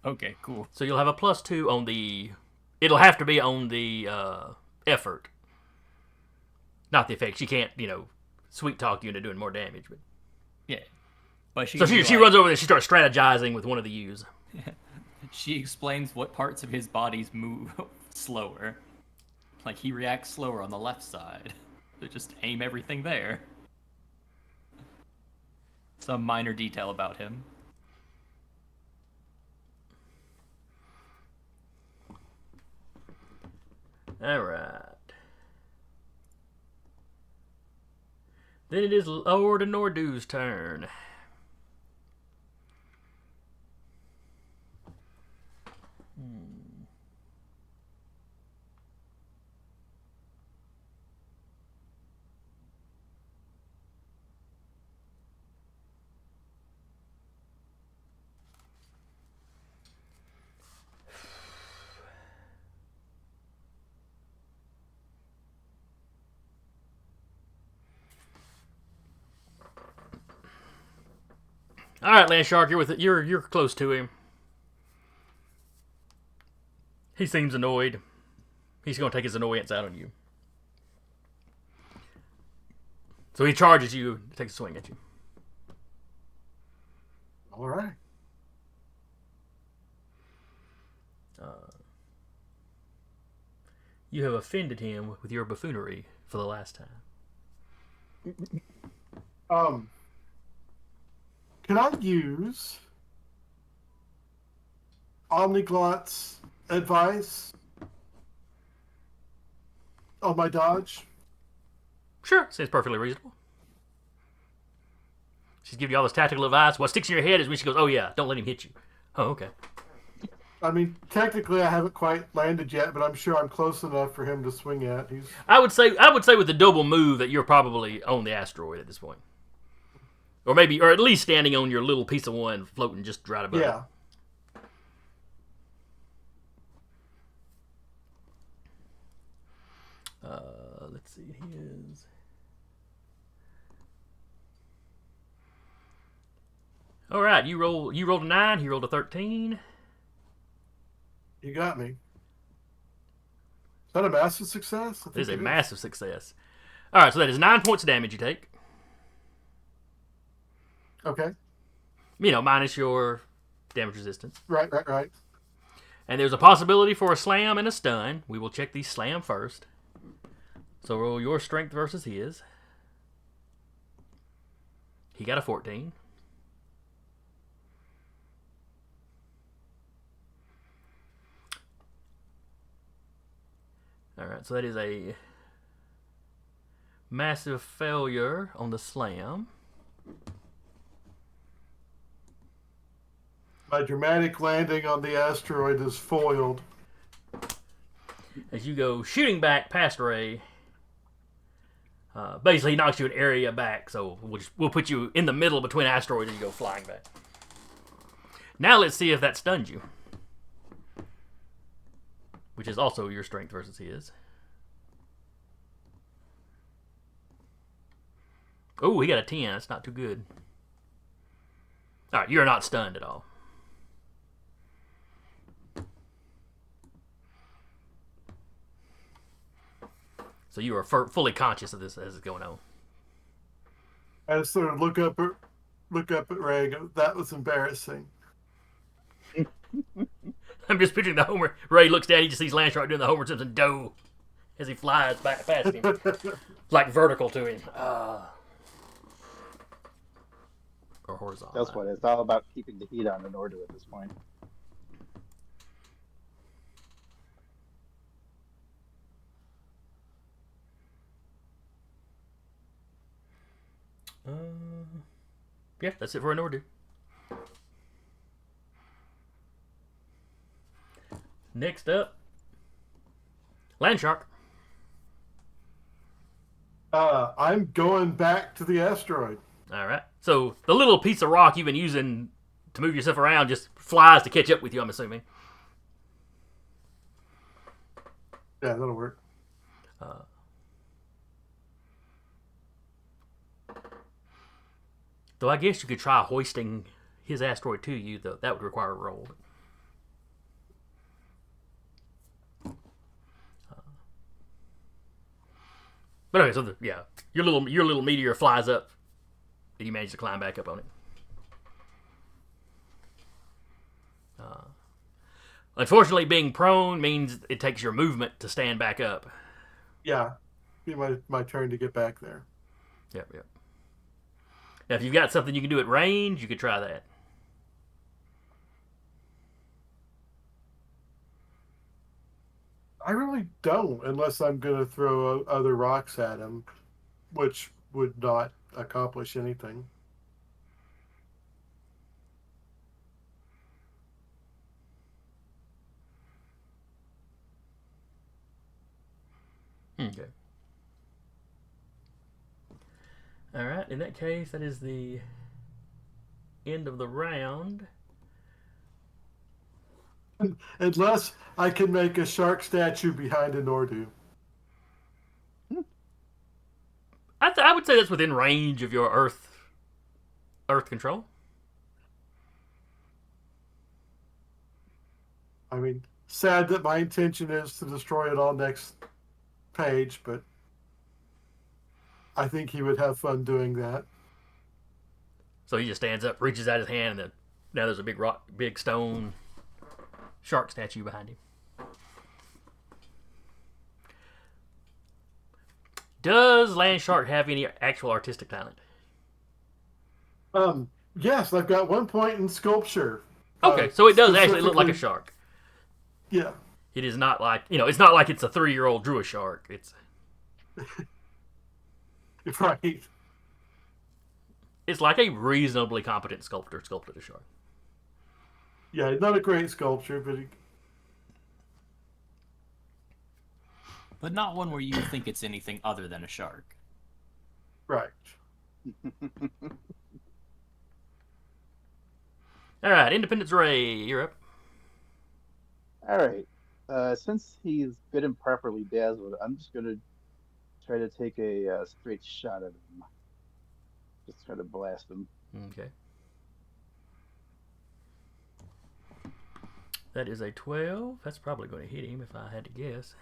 Okay, cool. So you'll have a +2 on the... It'll have to be on the effort. Not the effect. She can't, sweet talk you into doing more damage. But... Yeah. But So she runs over there and she starts strategizing with one of the U's. She explains what parts of his bodies move slower. Like, he reacts slower on the left side. So just aim everything there. Some minor detail about him. Alright. Then it is Lord Anordu's turn. All right, Land Shark, you're with it. You're close to him. He seems annoyed. He's going to take his annoyance out on you. So he charges you, takes a swing at you. All right. You have offended him with your buffoonery for the last time. Can I use Omniglot's advice on my dodge? Sure, seems perfectly reasonable. She's giving you all this tactical advice. What sticks in your head is when she goes, "Oh yeah, don't let him hit you." Oh, okay. I mean, technically, I haven't quite landed yet, but I'm sure I'm close enough for him to swing at. I would say with the double move that you're probably on the asteroid at this point, or at least standing on your little piece of one floating just right above. Yeah. Let's see his. All right, you rolled a 9. He rolled a 13. You got me. Is that a massive success? It is a massive success. All right, so that is 9 points of damage you take. Okay. Minus your damage resistance. Right. And there's a possibility for a slam and a stun. We will check the slam first. So roll your strength versus his. He got a 14. All right, so that is a massive failure on the slam. My dramatic landing on the asteroid is foiled. As you go shooting back past Ray, basically he knocks you an area back, so we'll put you in the middle between asteroids and you go flying back. Now let's see if that stuns you. Which is also your strength versus his. Oh, he got a 10. That's not too good. All right, you're not stunned at all. So you are fully conscious of this as it's going on. I just sort of look up at Ray and go, "That was embarrassing." I'm just picturing the Homer. Ray looks down, he just sees Lance Shark doing the Homer Simpson dough as he flies back past him. Like vertical to him. Or horizontal. That's what it's all about, keeping the heat on Anordu at this point. Yeah, that's it for Anordu. Next up, Land Shark. I'm going back to the asteroid. All right. So the little piece of rock you've been using to move yourself around just flies to catch up with you, I'm assuming. Yeah, that'll work. Though I guess you could try hoisting his asteroid to you, though that would require a roll. But okay, so your little meteor flies up, and you manage to climb back up on it. Unfortunately, being prone means it takes your movement to stand back up. Yeah, be my turn to get back there. Yep. Now, if you've got something you can do at range, you could try that. I really don't, unless I'm going to throw other rocks at him, which would not accomplish anything. Okay. All right. In that case, that is the end of the round. Unless I can make a shark statue behind Anordu. I would say that's within range of your Earth control. I mean, sad that my intention is to destroy it all next page, but I think he would have fun doing that. So he just stands up, reaches out his hand, and then now there's a big stone shark statue behind him. Does Land Shark have any actual artistic talent? Yes, I've got 1 point in sculpture. Okay, so it does actually look like a shark. Yeah. It is not like, it's not like it's a 3-year-old drew a shark. It's Right. it's like a reasonably competent sculptor sculpted a shark. Yeah, not a great sculpture, but But not one where you think it's anything other than a shark. right. All right, Independence Ray, you're up. All right. Since he's good and properly dazzled, I'm just gonna try to take a straight shot at him. Just try to blast him. Okay. That is a 12. That's probably going to hit him if I had to guess.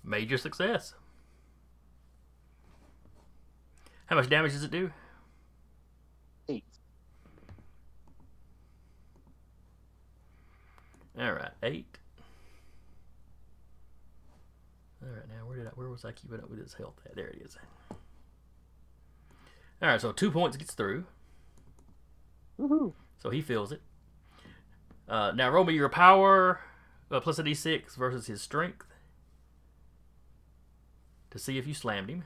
Major success. How much damage does it do? 8. All right, 8. All right, now where was I keeping up with his health at? There it is. All right, so 2 points gets through. Woohoo! So he feels it. Now roll me your power plus a d6 versus his strength to see if you slammed him.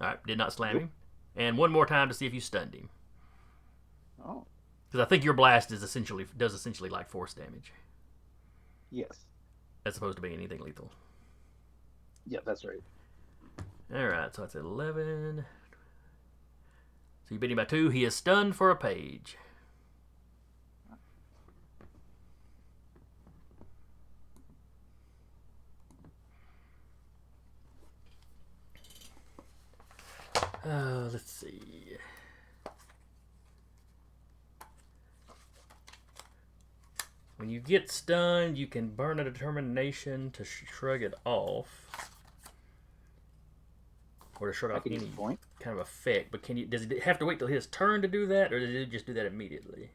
All right, did not slam him. And one more time to see if you stunned him. Oh, Because I think your blast does essentially like force damage, yes. as opposed to being anything lethal. Yeah, that's right. All right, so that's 11. So you beat him by 2. He is stunned for a page. Let's see. When you get stunned, you can burn a determination to shrug it off. Or to shrug off any point. kind of effect. But does it have to wait till his turn to do that, or does it just do that immediately?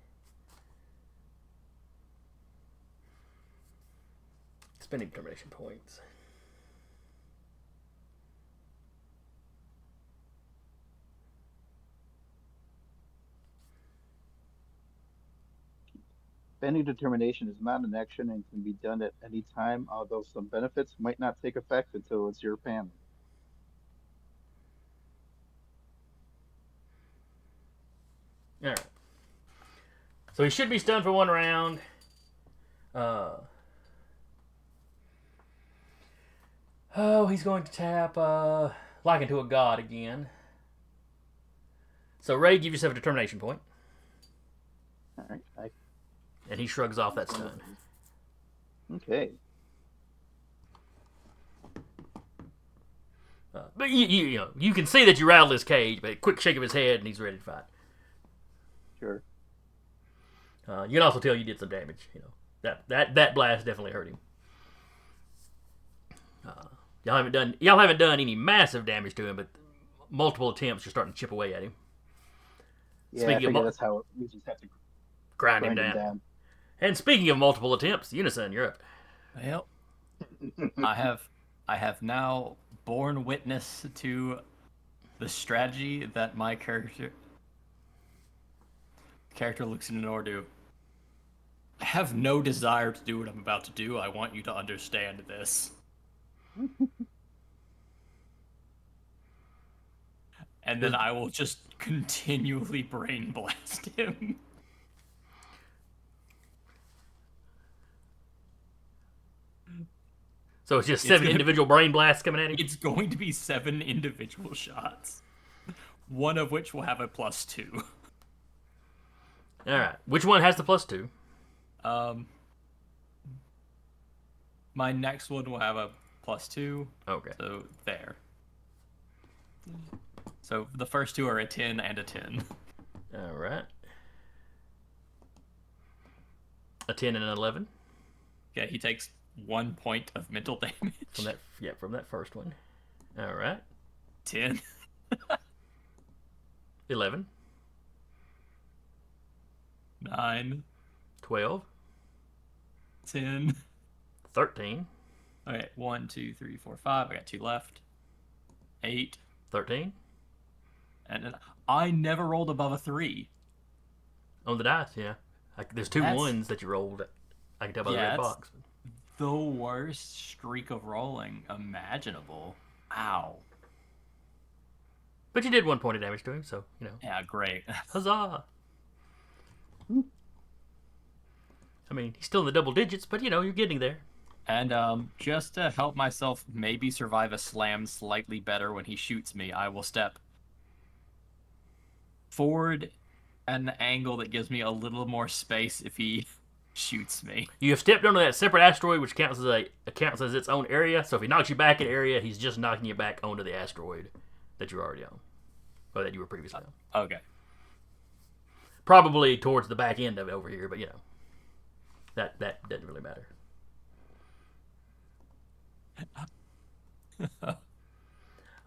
Spending determination points. Spending determination is not an action and can be done at any time, although some benefits might not take effect until it's your panel. Alright. So he should be stunned for 1 round. He's going to tap Liken to a God again. So Ray, give yourself a determination point. All right. And he shrugs off that stun. Okay. But you can see that you rattled his cage, but a quick shake of his head and he's ready to fight. Sure. You can also tell you did some damage. That blast definitely hurt him. Y'all haven't done any massive damage to him, but multiple attempts are starting to chip away at him. Yeah, I figure that's how we just have to grind him down. And speaking of multiple attempts, Unison, you're up. Well, I have now borne witness to the strategy that my character looks in Anordu. I have no desire to do what I'm about to do. I want you to understand this. And then I will just continually brain blast him. So it's just 7 individual brain blasts coming at him? It's going to be 7 individual shots. One of which will have a +2. Alright. Which one has the +2? My next one will have a +2. Okay. So there. So the first two are a 10 and a 10. All right. A 10 and an 11 Okay, he takes 1 point of mental damage. from that. Yeah, from that first one. All right. 10. 11, 9. 12, 10. 13, Okay, 1, 2, 3, 4, 5. I got 2 left. 8. 13 And then I never rolled above a 3. on the dice. Yeah, there's two That's- ones that you rolled. I can tell by the Yeah, red that's- box. The worst streak of rolling imaginable. Ow. But you did 1 point of damage to him, so you know. Yeah, great. Huzzah! I mean, he's still in the double digits, but you know, you're getting there. And just to help myself maybe survive a slam slightly better when he shoots me, I will step forward at an angle that gives me a little more space if he shoots me. You have stepped onto that separate asteroid, which counts as its own area. So if he knocks you back in area, he's just knocking you back onto the asteroid that you're already on, or that you were previously on. Okay. Probably towards the back end of it over here, but you know, that doesn't really matter.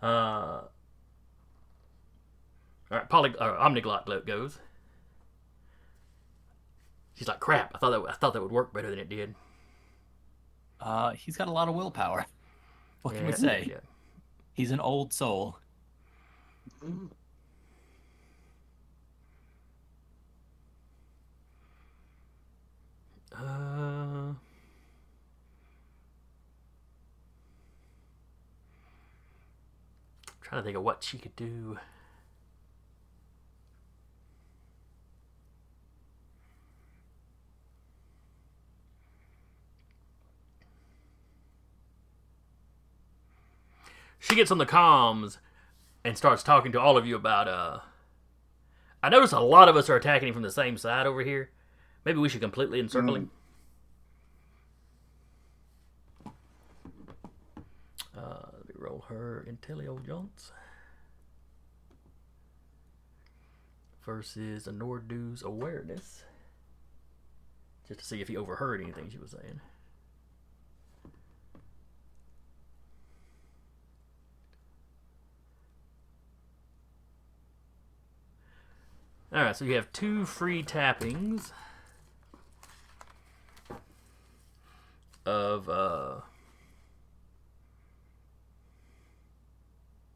All right, Omniglot goes. She's like, crap. I thought that would work better than it did. He's got a lot of willpower. What can we Yeah, say? yeah. He's an old soul. Trying to think of what she could do. She gets on the comms and starts talking to all of you about, I notice a lot of us are attacking him from the same side over here. Maybe we should completely encircle him. Let me roll her intelligence. Versus Anordu's awareness. Just to see if he overheard anything she was saying. Alright, so you have 2 free tappings of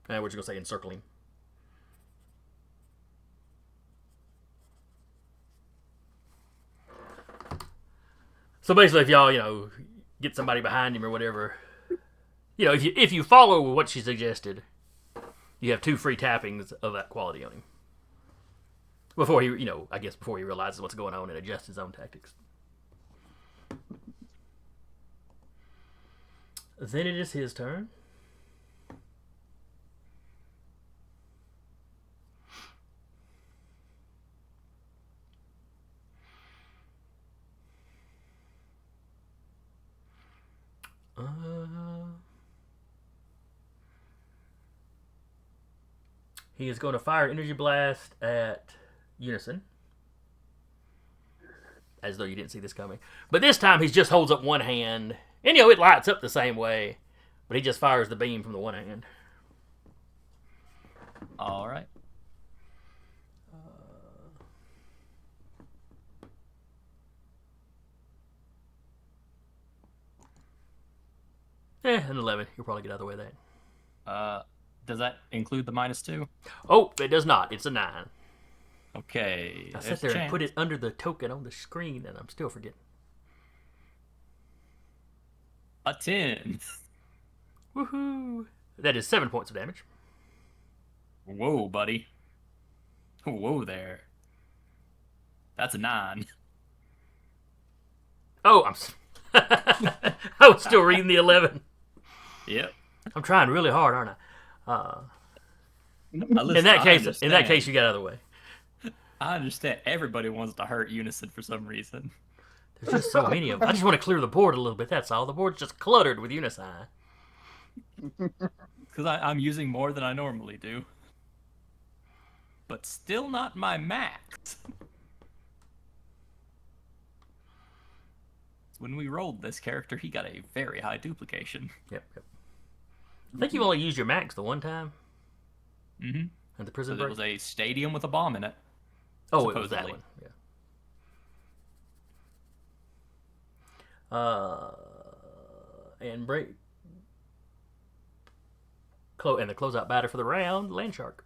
we're just gonna say encircling. So basically, if y'all, you know, get somebody behind him or whatever, you know, if you follow what she suggested, you have 2 free tappings of that quality on him. Before he, you know, I guess before he realizes what's going on and adjusts his own tactics. Then it is his turn. He is going to fire an energy blast at Unison. As though you didn't see this coming. But this time he just holds up one hand. And you know, it lights up the same way. But he just fires the beam from the one hand. All right. An 11. You'll probably get out of the way of that. Does that include the -2? Oh, it does not. It's a 9. Okay. I sat there and put it under the token on the screen, and I'm still forgetting. A 10. Woohoo! That is 7 points of damage. Whoa, buddy. Whoa there. That's a 9. Oh, I was still reading the 11. Yep. I'm trying really hard, aren't I? In that case, you got out of the way. I understand. Everybody wants to hurt Unison for some reason. There's just so many of them. I just want to clear the board a little bit. That's all. The board's just cluttered with Unison. Because I'm using more than I normally do. but still not my max. When we rolled this character, he got a very high duplication. Yep. I think you only used your max the one time Mm-hmm. at the prison So there break. was a stadium with a bomb in it. Oh, it was that supposedly. one. Yeah. And break. And the closeout batter for the round, Land Shark.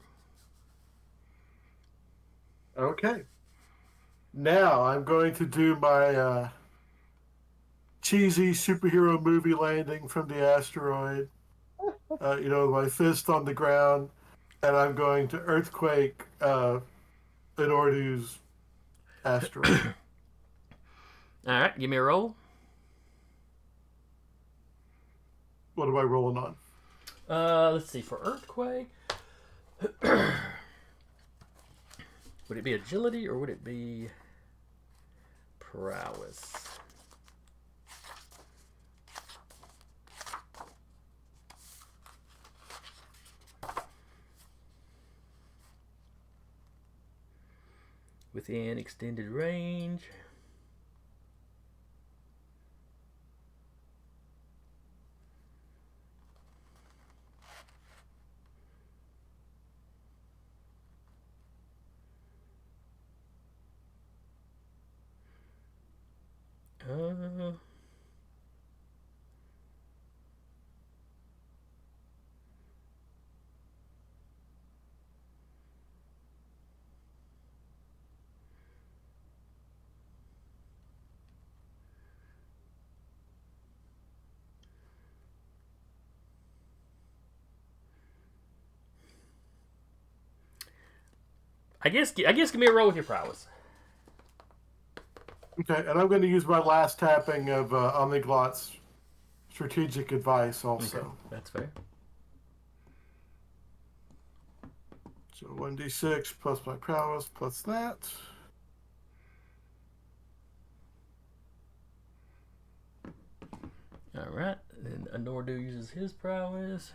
Okay. Now I'm going to do my cheesy superhero movie landing from the asteroid. My fist on the ground, and I'm going to earthquake Anordu's asteroid. All right, give me a roll. What am I rolling on? Let's see, for earthquake. Would it be agility or would it be prowess? Within extended range. I guess give me a roll with your prowess. Okay, and I'm going to use my last tapping of Omniglot's strategic advice also. Okay, that's fair. So 1d6 plus my prowess plus that. All right, then Anordu uses his prowess.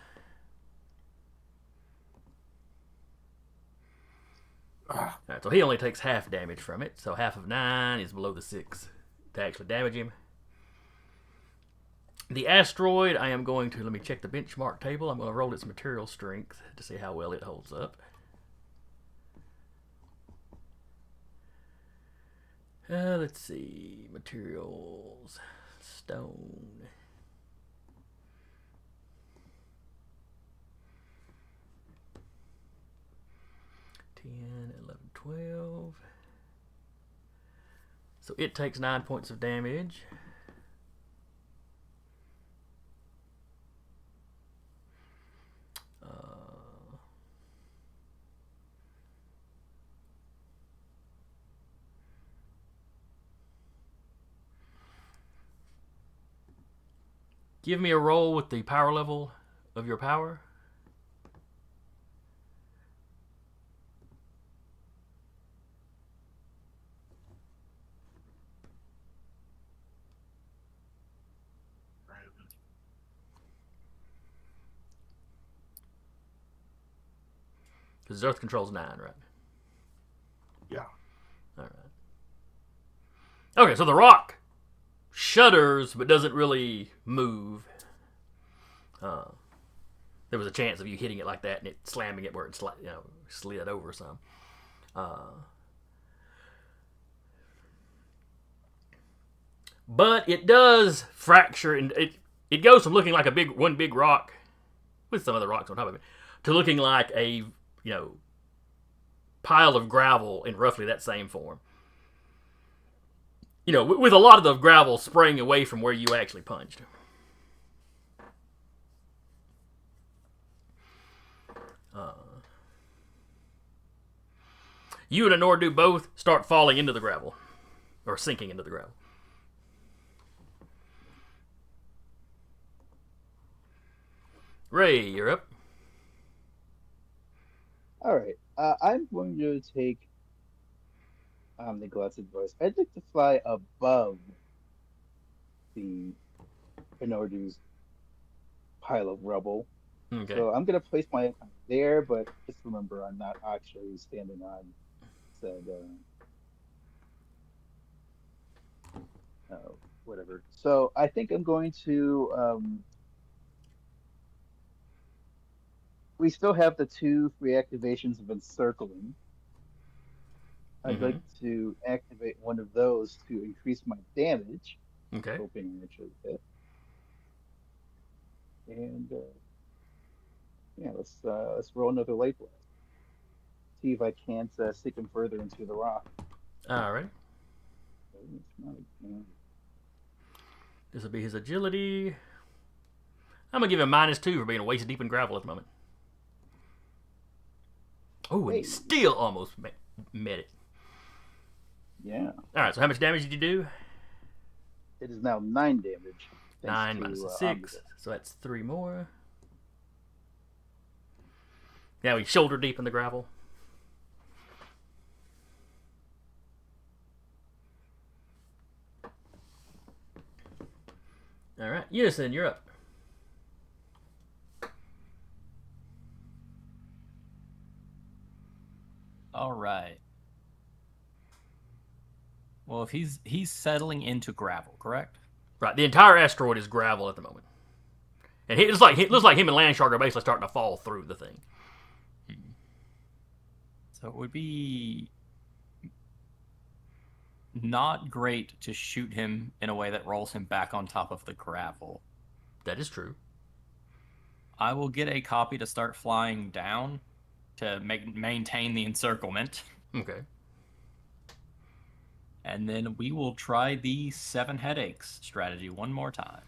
All right, so he only takes half damage from it, so half of 9 is below the 6 to actually damage him. The asteroid, I am going to, let me check the benchmark table. I'm going to roll its material strength to see how well it holds up. Let's see, materials, stone. 10, 11, 12. So it takes 9 points of damage. Give me a roll with the power level of your power. Because Earth controls 9, right? Yeah. All right. Okay, so the rock shudders but doesn't really move. There was a chance of you hitting it like that and it slamming it where it slid over some. But it does fracture, and it goes from looking like one big rock with some other rocks on top of it to looking like a pile of gravel in roughly that same form. With a lot of the gravel spraying away from where you actually punched. You and Anordu both start falling into the gravel, or sinking into the gravel. Ray, you're up. All right. I'm going to take the Glut's advice. I'd like to fly above the Anordu's pile of rubble Okay. So I'm gonna place my icon there, but just remember I'm not actually standing on said whatever. So I think I'm going to we still have the two free activations of encircling. I'd Mm-hmm. like to activate one of those to increase my damage, Okay. hoping I actually hit. And yeah, let's roll another light blast. See if I can't stick him further into the rock. All right. It's not This will be his agility. I'm gonna give him -2 for being waist deep in gravel at the moment. Oh, and he Hey. still almost met it. Yeah. All right. So how much damage did you do? It is now 9 damage. Thanks 9 to minus a 6, Omnibus. so that's 3 more. Now he's shoulder deep in the gravel. All right, Unison, you're up. All right. Well, if he's settling into gravel, correct? Right, the entire asteroid is gravel at the moment, and it looks like him and Landshark are basically starting to fall through the thing. So it would be not great to shoot him in a way that rolls him back on top of the gravel. That is true. I will get a copy to start flying down to maintain the encirclement. Okay. And then we will try the 7 headaches strategy one more time.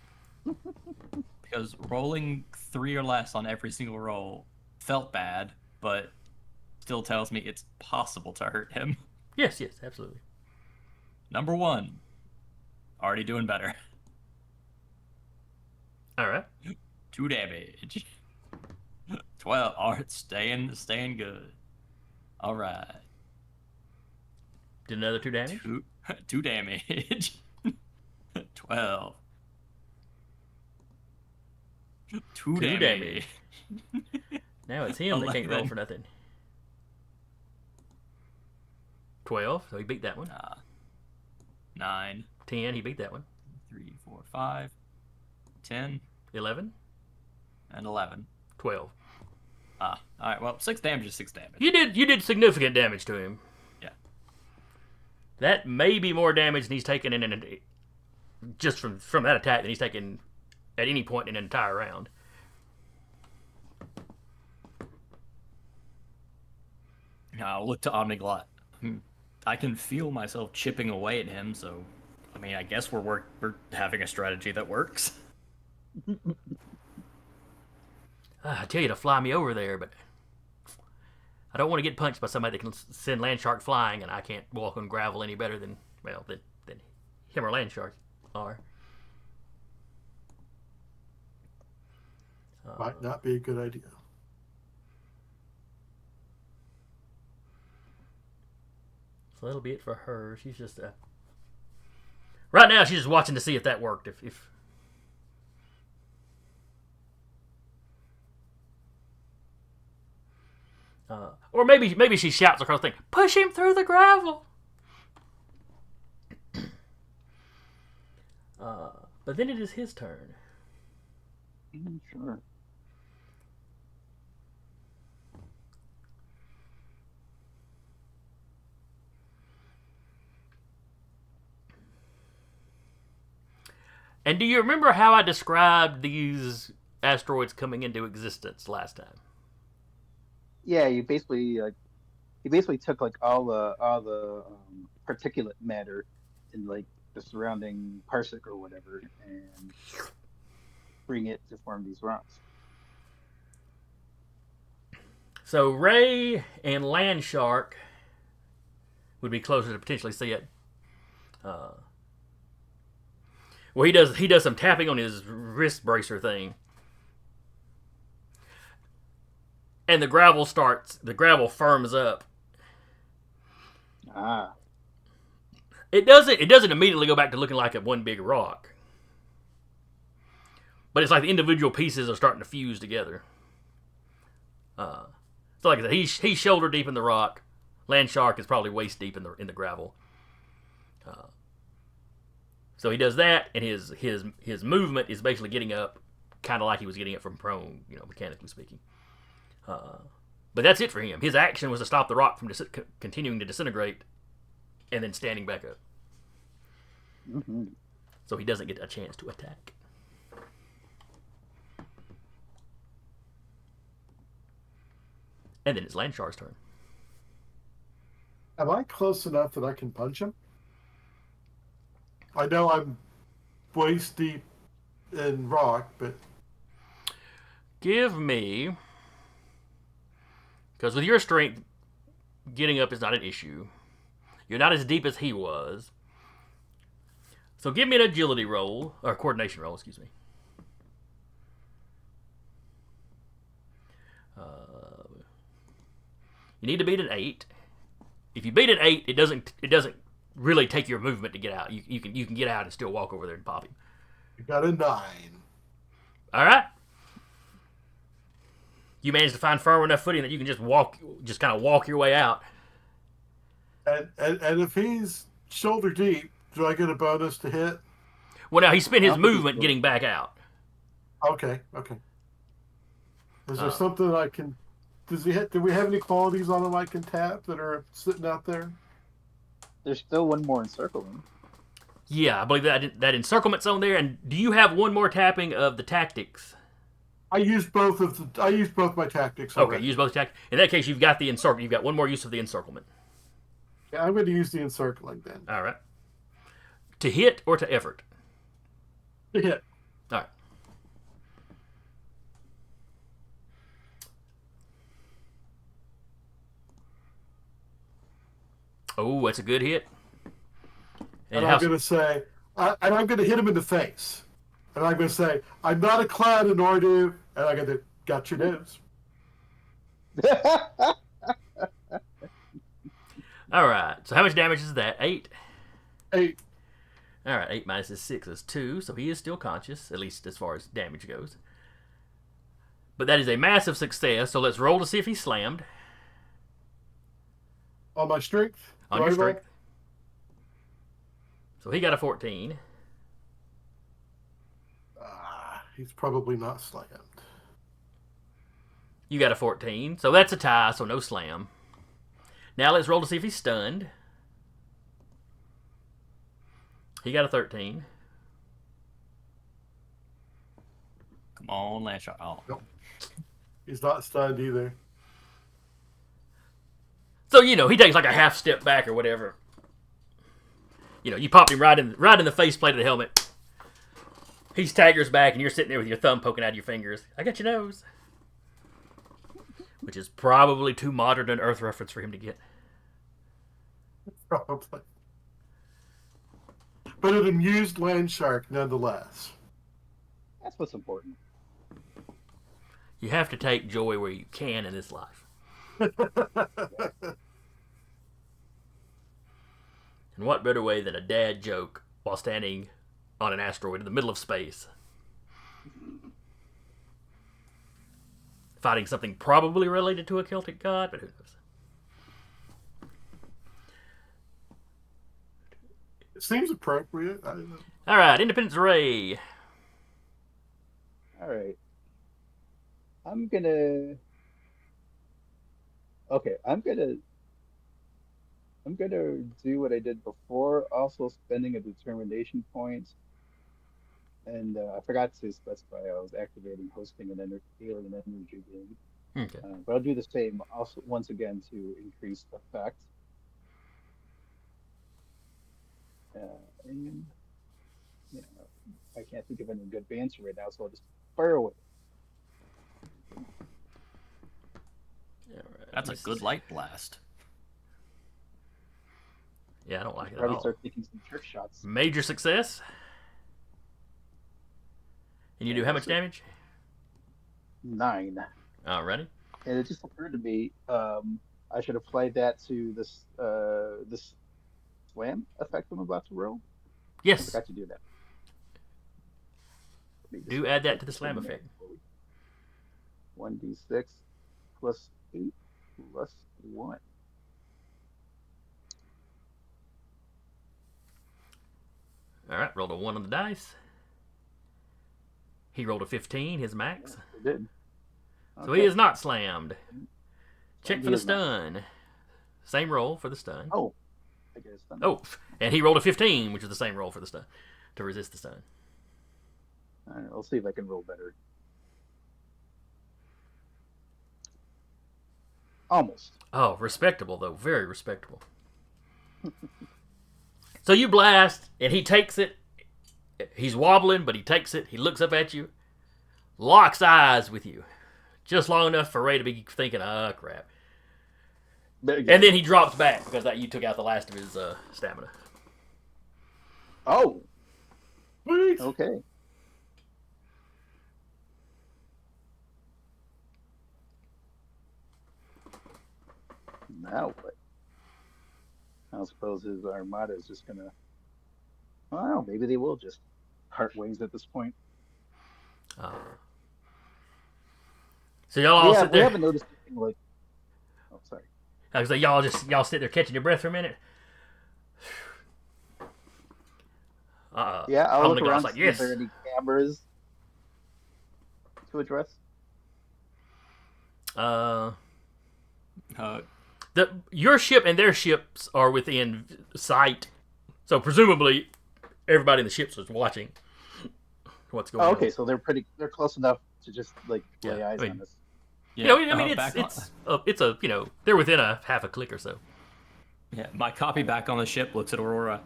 Because rolling 3 or less on every single roll felt bad, but still tells me it's possible to hurt him. Yes, absolutely. Number 1. Already doing better. All right. 2 damage. 12. Alright, staying good. Alright. Did another 2 damage? 2 damage. 12. 2 damage. Now it's him that can't roll 11. for nothing. 12, so he beat that one. 9. 10, he beat that one. 3, 4, 5. 10. 11. And 11. 12. Alright, well, 6 damage is 6 damage. You did significant damage to him. Yeah. That may be more damage than he's taken just from that attack than he's taken at any point in an entire round. I'll look to Omniglot. I can feel myself chipping away at him, so I mean, I guess we're having a strategy that works. I tell you to fly me over there, but I don't want to get punched by somebody that can send Landshark flying, and I can't walk on gravel any better than him or Landshark are. Might not be a good idea. So that'll be it for her. She's just right now. She's just watching to see if that worked. If or maybe she shouts across the thing, "Push him through the gravel." But then it is his turn. Sure. And do you remember how I described these asteroids coming into existence last time? Yeah, you basically took like all the particulate matter in like the surrounding parsec or whatever and bring it to form these rocks. So Ray and Landshark would be closer to potentially see it. Well, he does some tapping on his wrist bracer thing, and the gravel firms up. Ah. It doesn't immediately go back to looking like a one big rock, but it's like the individual pieces are starting to fuse together. So like I said, he's shoulder deep in the rock. Land Shark is probably waist deep in the gravel. So he does that, and his movement is basically getting up, kind of like he was getting it from prone, mechanically speaking. But that's it for him. His action was to stop the rock from continuing to disintegrate, and then standing back up. Mm-hmm. So he doesn't get a chance to attack. And then it's Land Shark's turn. Am I close enough that I can punch him? I know I'm waist deep in rock, but Give me, because with your strength, getting up is not an issue. You're not as deep as he was. So give me an agility roll, or coordination roll, excuse me. You need to beat an 8. If you beat an 8, it doesn't really take your movement to get out. You can get out and still walk over there and pop him. you got a 9. All right. You managed to find firm enough footing that you can just kind of walk your way out. And if he's shoulder deep, do I get a bonus to hit? Well, now he spent his movement getting back out. Okay. Is there something I can? Do we have any qualities on him I can tap that are sitting out there? There's still one more encircling. Yeah, I believe that encirclement's on there. And do you have one more tapping of the tactics? I used both my tactics already. Okay, use both tactics. In that case, you've got the encircle. You've got one more use of the encirclement. Yeah, I'm going to use the encircling then. All right. To hit or to effort? To hit. All right. Oh, that's a good hit. And I'm going to say, and I'm going to hit him in the face. And I'm going to say, I'm not a Lord Anordu, and I'm going to got your nose. All right. So how much damage is that? 8? 8. All right. 8 minus his 6 is 2, so he is still conscious, at least as far as damage goes. But that is a massive success, so let's roll to see if he's slammed. On my strength? On your strength. So he got a 14. He's probably not slammed. You got a 14, so that's a tie, so no slam. Now let's roll to see if he's stunned. He got a 13. Come on, Land Shark. Oh. Nope. He's not stunned either. So, he takes like a half step back or whatever. You popped him right in the faceplate of the helmet. He staggers back, and you're sitting there with your thumb poking out of your fingers. I got your nose. Which is probably too modern an Earth reference for him to get. Probably. But an amused land shark nonetheless. That's what's important. You have to take joy where you can in this life. And what better way than a dad joke while standing on an asteroid in the middle of space? Fighting something probably related to a Celtic god, but who knows? It seems appropriate. I don't know. All right, Independence Ray. All right. I'm gonna do what I did before, also spending a determination point. And I forgot to specify I was activating hosting an alien energy beam. Okay. But I'll do the same also once again to increase effect. And I can't think of any good banter right now, so I'll just fire away. That's a good light blast. Yeah, I don't like it at Probably all. start taking some trick shots. Major success. And you do how much damage? 9. Alrighty. And it just occurred to me, I should apply that to this slam effect I'm about to roll. I Yes. forgot to do that. Do add that to the slam effect. 1d6 plus 8 plus 1. All right, rolled a 1 on the dice. He rolled a 15, his max. It did. So he is not slammed. Check He for the is not. stun. Same roll for the stun. Oh, I guess. Oh, and he rolled a 15, which is the same roll for the stun, to resist the stun. All right, I'll see if I can roll better. Almost. Oh, respectable, though. Very respectable. So you blast, and he takes it. He's wobbling, but he takes it. He looks up at you, locks eyes with you, just long enough for Ray to be thinking, "Oh, crap." And then he drops back because you took out the last of his stamina. Oh. Sweet. Okay. Now what? I suppose his armada is just gonna. Well, maybe they will just part ways at this point. So y'all all sit We there. haven't noticed anything like. Oh, sorry. I was like, y'all sit there catching your breath for a minute. Yeah, I'll look Omnigod's around. like, See yes. if there are any cameras to address. Your ship and their ships are within sight, so presumably everybody in the ships was watching what's going on. Okay, so they're close enough to just like lay eyes on us. Yeah, they're within a half a click or so. Yeah, my copy back on the ship looks at Aurora.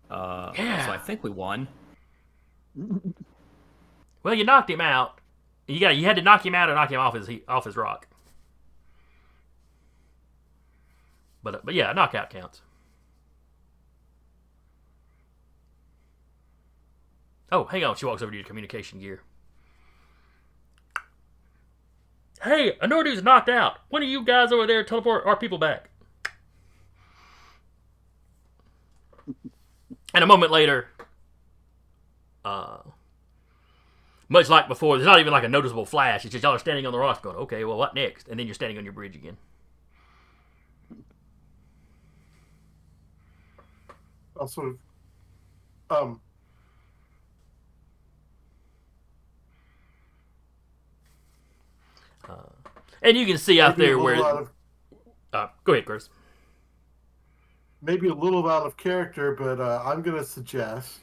So I think we won. Well, you knocked him out. You had to knock him out or knock him off his rock. But yeah, knockout counts. Oh, hang on. She walks over to your communication gear. Hey, Anordu's knocked out. When are you guys over there teleport our people back? And a moment later, much like before, there's not even like a noticeable flash. It's just y'all are standing on the rocks going, okay, well, what next? And then you're standing on your bridge again. I'll sort of, and you can see out maybe there where... go ahead, Chris. Maybe a little out of character, but I'm going to suggest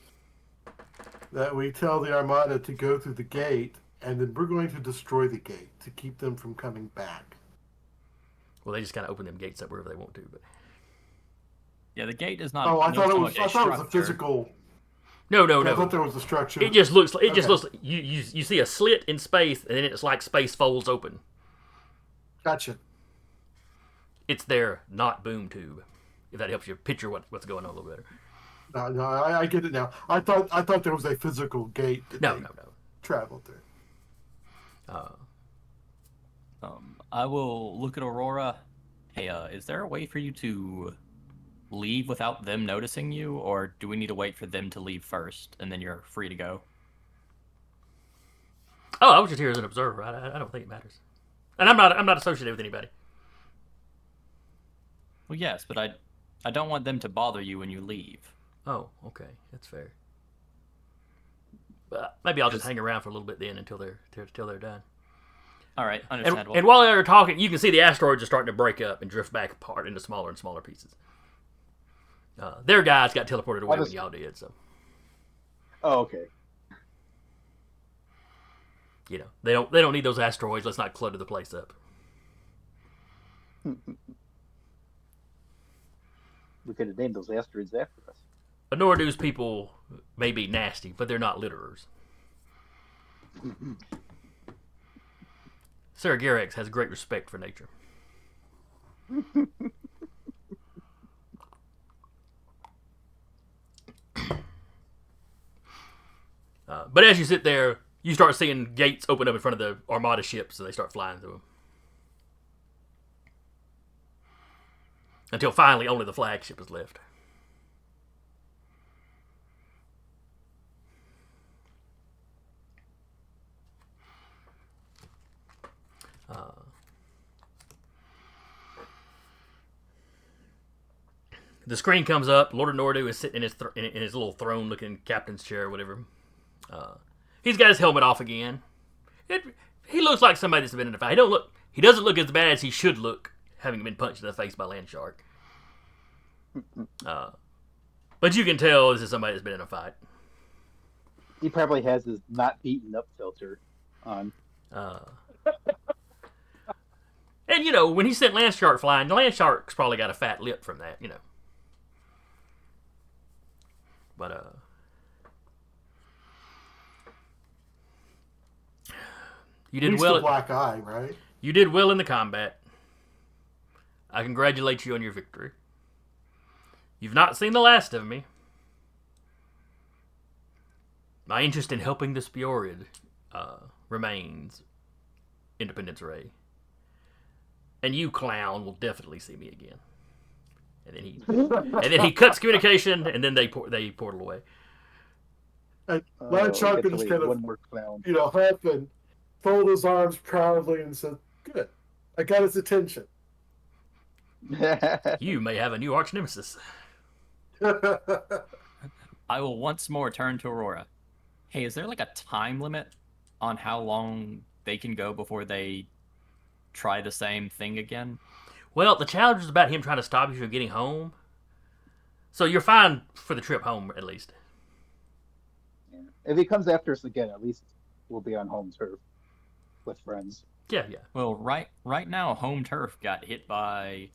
that we tell the Armada to go through the gate, and then we're going to destroy the gate to keep them from coming back. Well, they just kind of open them gates up wherever they want to, but... Yeah, the gate does not... Oh, I thought it was a structure. physical... No. I thought there was a structure. It just looks like you see a slit in space, and then it's like space folds open. Gotcha. It's their not boom tube. If that helps you picture what's going on a little better. No, I get it now. I thought there was a physical gate that No. traveled through. I will look at Aurora. Hey, is there a way for you to leave without them noticing you, or do we need to wait for them to leave first and then you're free to go? Oh, I was just here as an observer. I don't think it matters, and I'm not associated with anybody. Well, yes, but I don't want them to bother you when you leave. Oh, okay, that's fair. But maybe I'll just hang around for a little bit then until they're done. All right, understandable. And while they're talking, you can see the asteroids are starting to break up and drift back apart into smaller and smaller pieces. Their guys got teleported away when y'all did, so. Oh, okay. You know, they don't need those asteroids. Let's not clutter the place up. We could have named those asteroids after us. Anordu's people may be nasty, but they're not litterers. Sarah Garex has great respect for nature. But as you sit there, you start seeing gates open up in front of the Armada ships, and they start flying through them. Until finally, only the flagship is left. The screen comes up. Lord Anordu is sitting in his little throne-looking captain's chair or whatever. He's got his helmet off again. He looks like somebody that's been in a fight. He doesn't look as bad as he should look, having been punched in the face by Land Shark. But you can tell this is somebody that's been in a fight. He probably has his not beaten up filter on. And, you know, when he sent Land Shark flying, the Land Shark's probably got a fat lip from that, you know. But, you did He's well. the black eye, right? You did well in the combat. I congratulate you on your victory. You've not seen the last of me. My interest in helping the S.P.E.A.R remains, Independence Ray. And you, clown, will definitely see me again. And then he cuts communication, and then they portal away. And Land Shark gets just away kind of, one more clown. hop and fold his arms proudly and said, "Good, I got his attention." You may have a new arch nemesis. I will once more turn to Aurora. Hey, is there like a time limit on how long they can go before they try the same thing again? Well, the challenge is about him trying to stop you from getting home. So you're fine for the trip home, at least. If he comes after us again, at least we'll be on home turf with friends. Yeah. Well, right now, home turf got hit by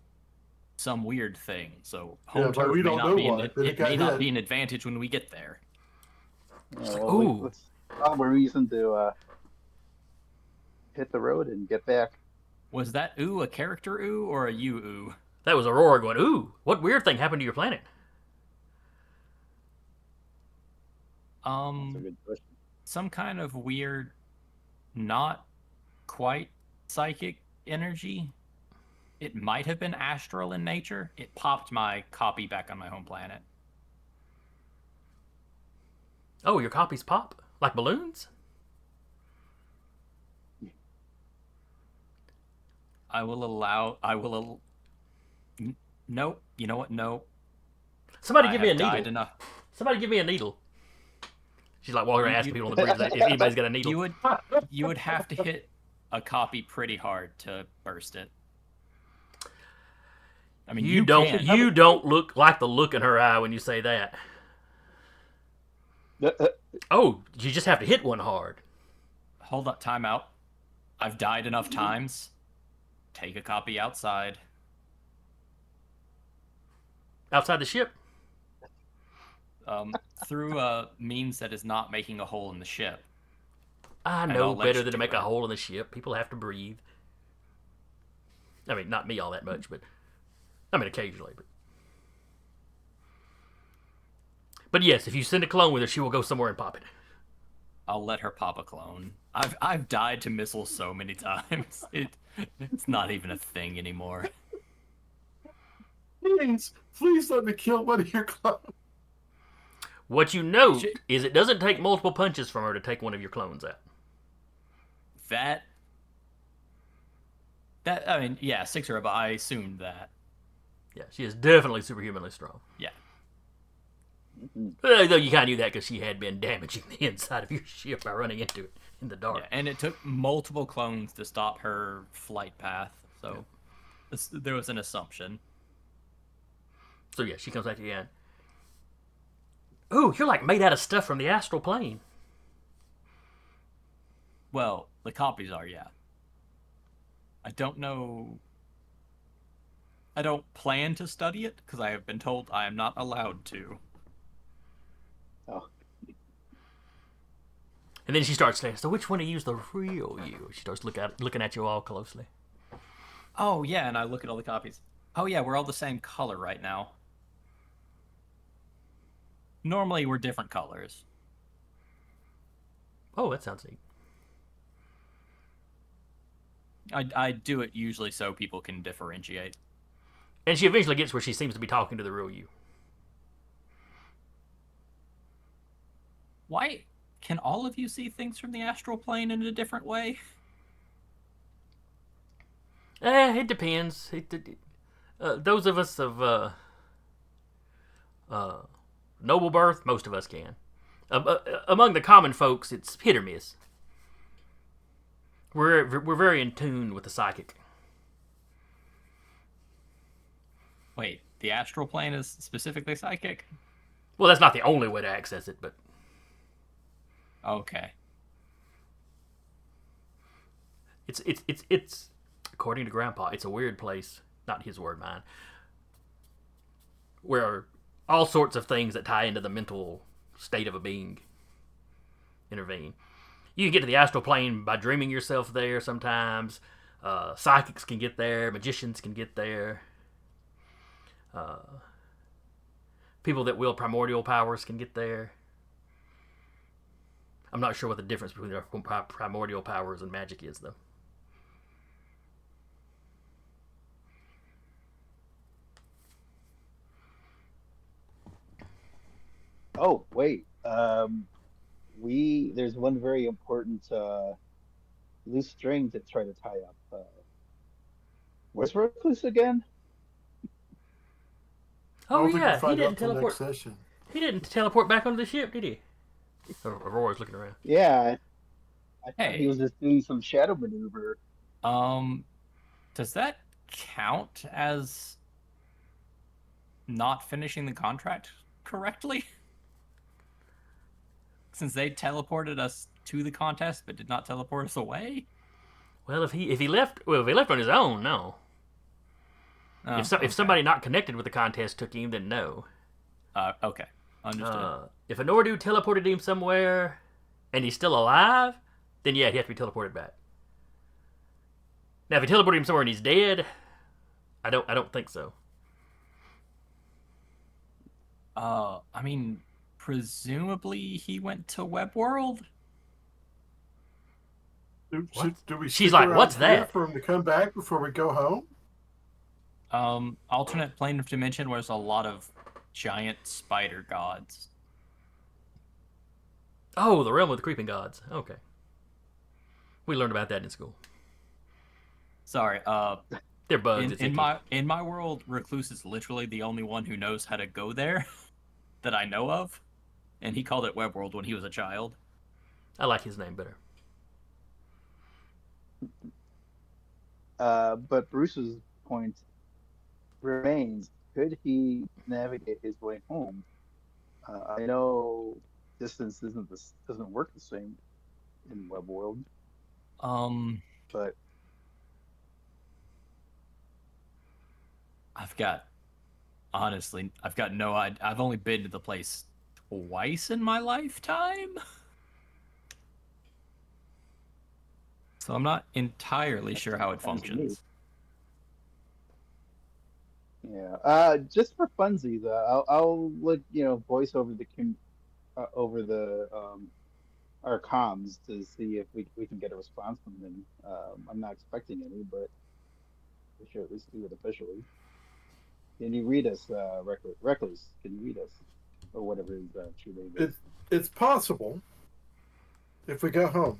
some weird thing, so home but turf we may don't not know be what, but it got may not hit. be an advantage when we get there. Ooh. Let's find a reason to hit the road and get back. Was that ooh a character ooh or a you ooh? That was Aurora going, ooh, what weird thing happened to your planet? That's a good question. Some kind of weird, not quite psychic energy. It might have been astral in nature. It popped my copy back on my home planet. Oh, your copies pop? Like balloons? Nope. You know what? No. Somebody I give me a have died needle. enough. Somebody give me a needle. She's like walking around asking people on the bridge if anybody's got a needle. You would have to hit a copy pretty hard to burst it. I mean, You can. don't look like the look in her eye when you say that. Oh, you just have to hit one hard. Hold up, time out. I've died enough times. Take a copy outside. Outside the ship? Through a means that is not making a hole in the ship. I And know I'll let better you than to do make it. a hole in the ship. People have to breathe. I mean, not me all that much, but I mean occasionally. But yes, if you send a clone with her, she will go somewhere and pop it. I'll let her pop a clone. I've died to missiles so many times. It's not even a thing anymore. Please let me kill one of your clones. What you note is it doesn't take multiple punches from her to take one of your clones out. That I mean, yeah, 6 but I assumed that. Yeah, she is definitely superhumanly strong. Yeah. Though you kind of knew that because she had been damaging the inside of your ship by running into it in the dark. Yeah, and it took multiple clones to stop her flight path, so there was an assumption. So yeah, she comes back again. Ooh, you're like made out of stuff from the astral plane. Well, the copies are, yeah. I don't know. I don't plan to study it because I have been told I am not allowed to. Oh. And then she starts saying, so which one of you is the real you? She starts looking at you all closely. Oh, yeah, and I look at all the copies. Oh, yeah, we're all the same color right now. Normally, we're different colors. Oh, that sounds neat. I do it usually so people can differentiate. And she eventually gets where she seems to be talking to the real you. Why can all of you see things from the astral plane in a different way? It depends. Those of us of Noble birth, most of us can. Among the common folks, it's hit or miss. We're very in tune with the psychic. Wait, the astral plane is specifically psychic? Well, that's not the only way to access it, but Okay. it's according to Grandpa, it's a weird place. Not his word, mine. Where all sorts of things that tie into the mental state of a being intervene. You can get to the astral plane by dreaming yourself there sometimes. Psychics can get there. Magicians can get there. People that wield primordial powers can get there. I'm not sure what the difference between their primordial powers and magic is, though. Oh, wait. There's one very important loose string to try to tie up. Where's Recluse again? I Oh don't think we'll yeah, he find didn't out till teleport. next session. He didn't teleport back onto the ship, did he? Aurora's looking around. Yeah, I thought Hey. he was just doing some shadow maneuver. Does that count as not finishing the contract correctly? Since they teleported us to the contest but did not teleport us away? Well, if he left on his own, no. Oh, If okay. somebody not connected with the contest took him, then no. Okay. Understood. If Anordu teleported him somewhere and he's still alive, then yeah, he has to be teleported back. Now, if he teleported him somewhere and he's dead, I don't think so. I mean, presumably he went to Web World? Do we She's stick like, around "What's here that?" for him to come back before we go home? Alternate plane of dimension where there's a lot of giant spider gods. Oh, the realm of the creeping gods. Okay. We learned about that in school. Sorry, They're bugs. in my world, Recluse is literally the only one who knows how to go there that I know of, and he called it Web World when he was a child. I like his name better. But Bruce's point remains: could he navigate his way home? I know distance doesn't work the same in Web World, but I've got no idea. I've only been to the place twice in my lifetime, so I'm not entirely sure how it sounds to me. functions. Yeah. Just for funsies, I'll voice over our comms to see if we can get a response from them. I'm not expecting any, but we should at least do it officially. Can you read us, Recluse? Can you read us, or whatever his true name is? It's possible, if we go home,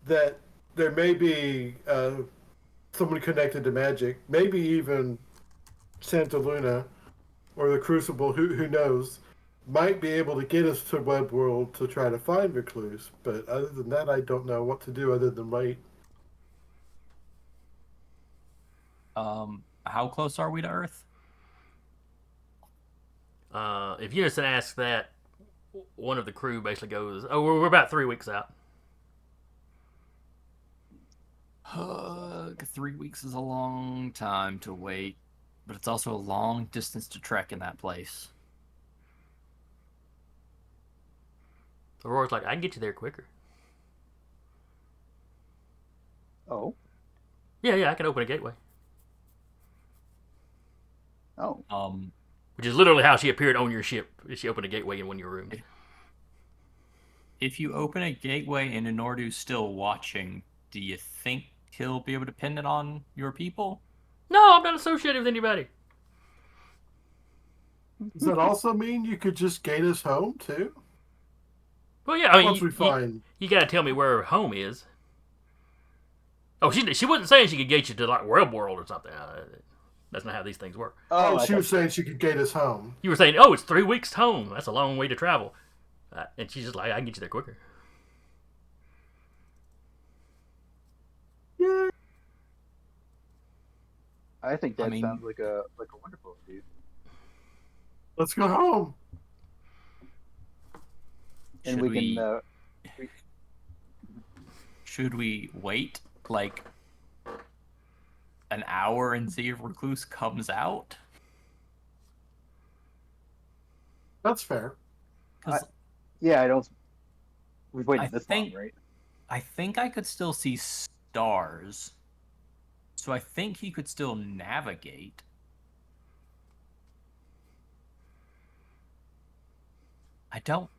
that there may be someone connected to magic, maybe even Santa Luna or the Crucible, who knows, might be able to get us to Web World to try to find Recluse. But other than that, I don't know what to do other than wait. How close are we to Earth? If Unison asks that, one of the crew basically goes, "Oh, we're about 3 weeks out." 3 weeks is a long time to wait, but it's also a long distance to trek in that place. Aurora's like, "I can get you there quicker." Oh, Yeah, I can open a gateway. oh, Which is literally how she appeared on your ship. She opened a gateway in one of your rooms. If you open a gateway and Anordu's still watching, do you think he'll be able to pin it on your people? No, I'm not associated with anybody. Does that also mean you could just gate us home too? Well, yeah, I mean, Once we find. you got to tell me where her home is. Oh, she wasn't saying she could get you to like Web World or something. That's not how these things work. Oh, I she thought- was saying she could gate us home. You were saying, oh, it's 3 weeks home. That's a long way to travel. And she's just like, I can get you there quicker. Yeah. I think that I mean- sounds like a wonderful idea. Let's go home. And Should we we- can Should we wait like an hour and see if Recluse comes out? That's fair. 'Cause yeah, I don't. We've waited I this think- long, right? I think I could still see stars. So I think he could still navigate. I don't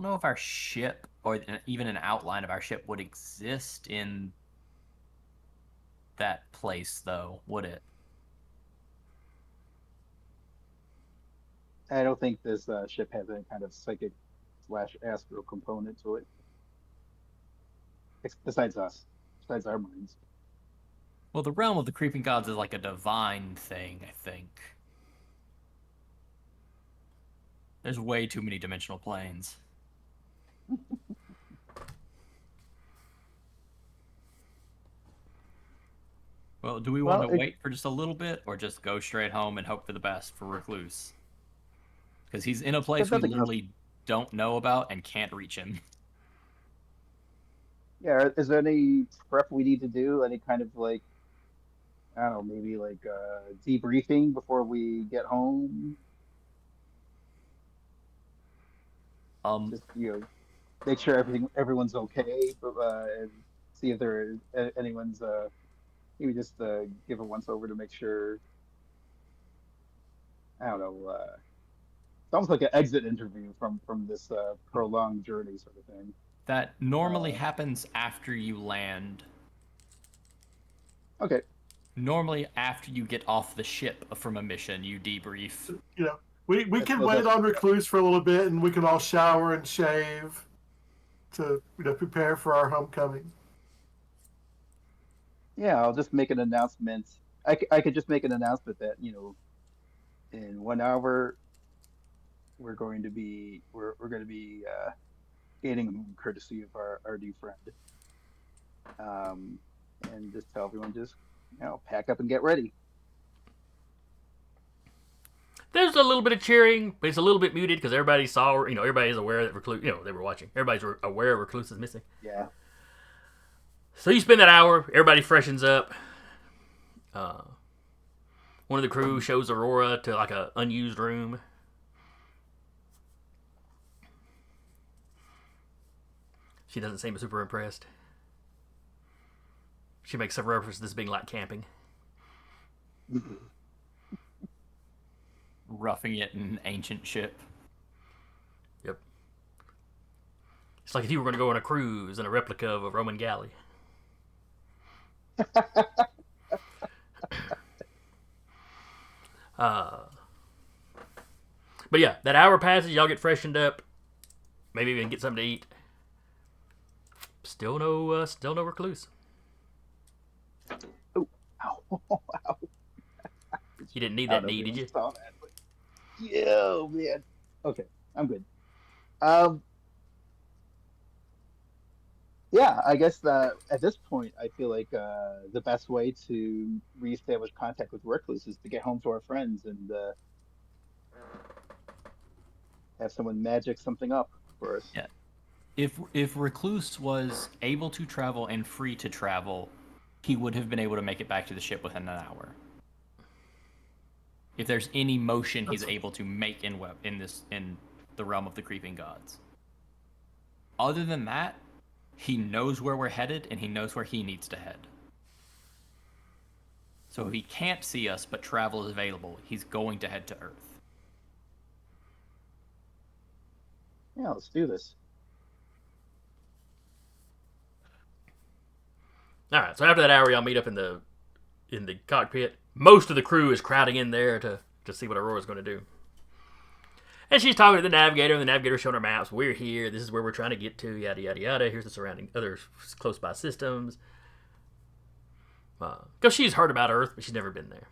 know if our ship or even an outline of our ship would exist in that place though, would it? I don't think this ship has any kind of psychic / astral component to it. Besides us, besides our minds. Well, the realm of the creeping gods is like a divine thing, I think. There's way too many dimensional planes. Well, do we want Well, to wait for just a little bit or just go straight home and hope for the best for Recluse? Because he's in a place we nothing else. literally don't know about and can't reach him. Yeah, is there any prep we need to do? Any kind of like, I don't know, maybe like debriefing before we get home? Just make sure everyone's okay, and see if there is anyone's maybe just give a once over to make sure. I don't know. It's almost like an exit interview from this prolonged journey sort of thing. That normally happens after you land. Okay. Normally, after you get off the ship from a mission, you debrief. You know, we can That's- wait on Recluse for a little bit, and we can all shower and shave to prepare for our homecoming. Yeah, I'll just make an announcement. I could just make an announcement that in 1 hour we're going to be gaining home courtesy of our new friend. And just tell everyone just pack up and get ready. There's a little bit of cheering, but it's a little bit muted because everybody saw, everybody's aware that Recluse, they were watching. Everybody's aware Recluse is missing. Yeah. So you spend that hour, everybody freshens up. One of the crew shows Aurora to like a unused room. She doesn't seem super impressed. She makes some reference to this being like camping. Roughing it in an ancient ship. Yep. It's like if you were going to go on a cruise in a replica of a Roman galley. But yeah, that hour passes, y'all get freshened up, maybe even get something to eat. Still no Recluse. Ow. Ow. You didn't need I that don't know if knee, did anyone you? saw that, but... Yeah, man. Okay, I'm good. Yeah, I guess at this point, I feel like the best way to reestablish contact with Recluse is to get home to our friends and have someone magic something up for us. Yeah. If Recluse was able to travel and free to travel, he would have been able to make it back to the ship within an hour. If there's any motion he's able to make in the realm of the creeping gods. Other than that, he knows where we're headed and he knows where he needs to head. So if he can't see us but travel is available, he's going to head to Earth. Yeah, let's do this. All right, so after that hour, y'all meet up in the cockpit. Most of the crew is crowding in there to see what Aurora's going to do. And she's talking to the navigator, and the navigator's showing her maps. We're here. This is where we're trying to get to. Yada, yada, yada. Here's the surrounding other close-by systems. Because she's heard about Earth, but she's never been there.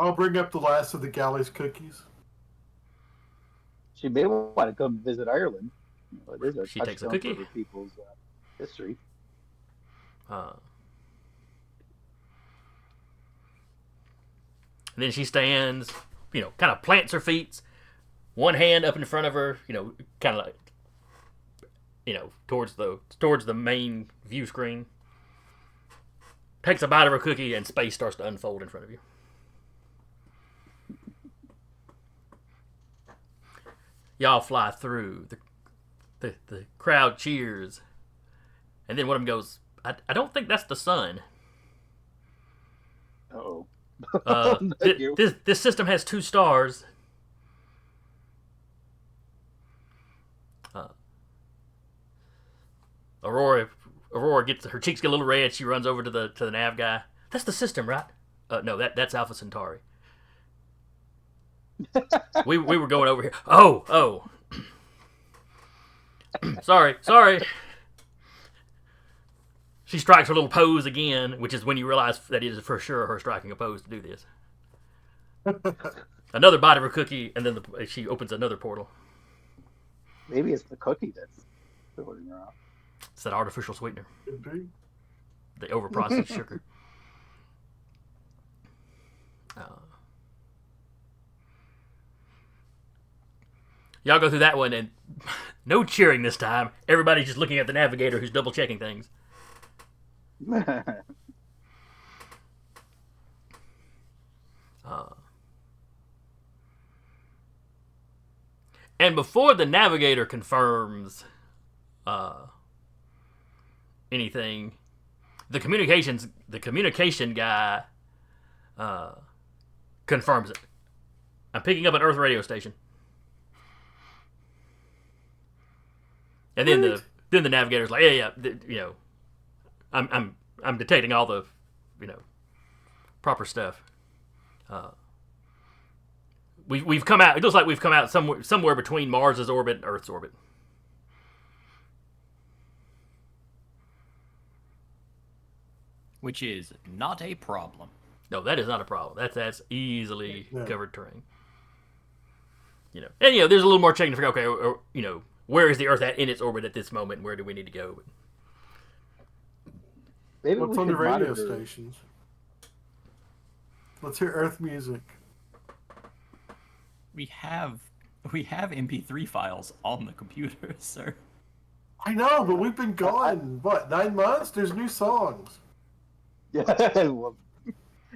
I'll bring up the last of the galley's cookies. She may want to come visit Ireland. It is a She takes a touchstone cookie. for people's history. And then she stands, kind of plants her feet, one hand up in front of her, kind of like, towards the main view screen. Takes a bite of her cookie, and space starts to unfold in front of you. Y'all fly through. The crowd cheers. And then one of them goes, I don't think that's the sun. Uh-oh. This system has 2 stars. Aurora gets her cheeks get a little red. She runs over to the nav guy. That's the system, right? No, that's Alpha Centauri. we were going over here. Oh. sorry. She strikes her little pose again, which is when you realize that it is for sure her striking a pose to do this. Another bite of her cookie, and then she opens another portal. Maybe it's the cookie that's floating around. It's that artificial sweetener. Could be. The overprocessed sugar. Y'all go through that one, and no cheering this time. Everybody's just looking at the navigator who's double checking things. And before the navigator confirms anything, the communication guy confirms it. I'm picking up an Earth radio station. And then the navigator's like, yeah, I'm detecting all the, proper stuff. We've come out. It looks like we've come out somewhere between Mars's orbit and Earth's orbit. Which is not a problem. No, that is not a problem. That's easily Yeah. covered terrain. And there's a little more checking to figure. Okay, where is the Earth at in its orbit at this moment? Where do we need to go? Maybe What's we on the should radio monitor. stations? Let's hear Earth music. We have MP3 files on the computer, sir. I know, but we've been gone, 9 months? There's new songs. Yeah, well,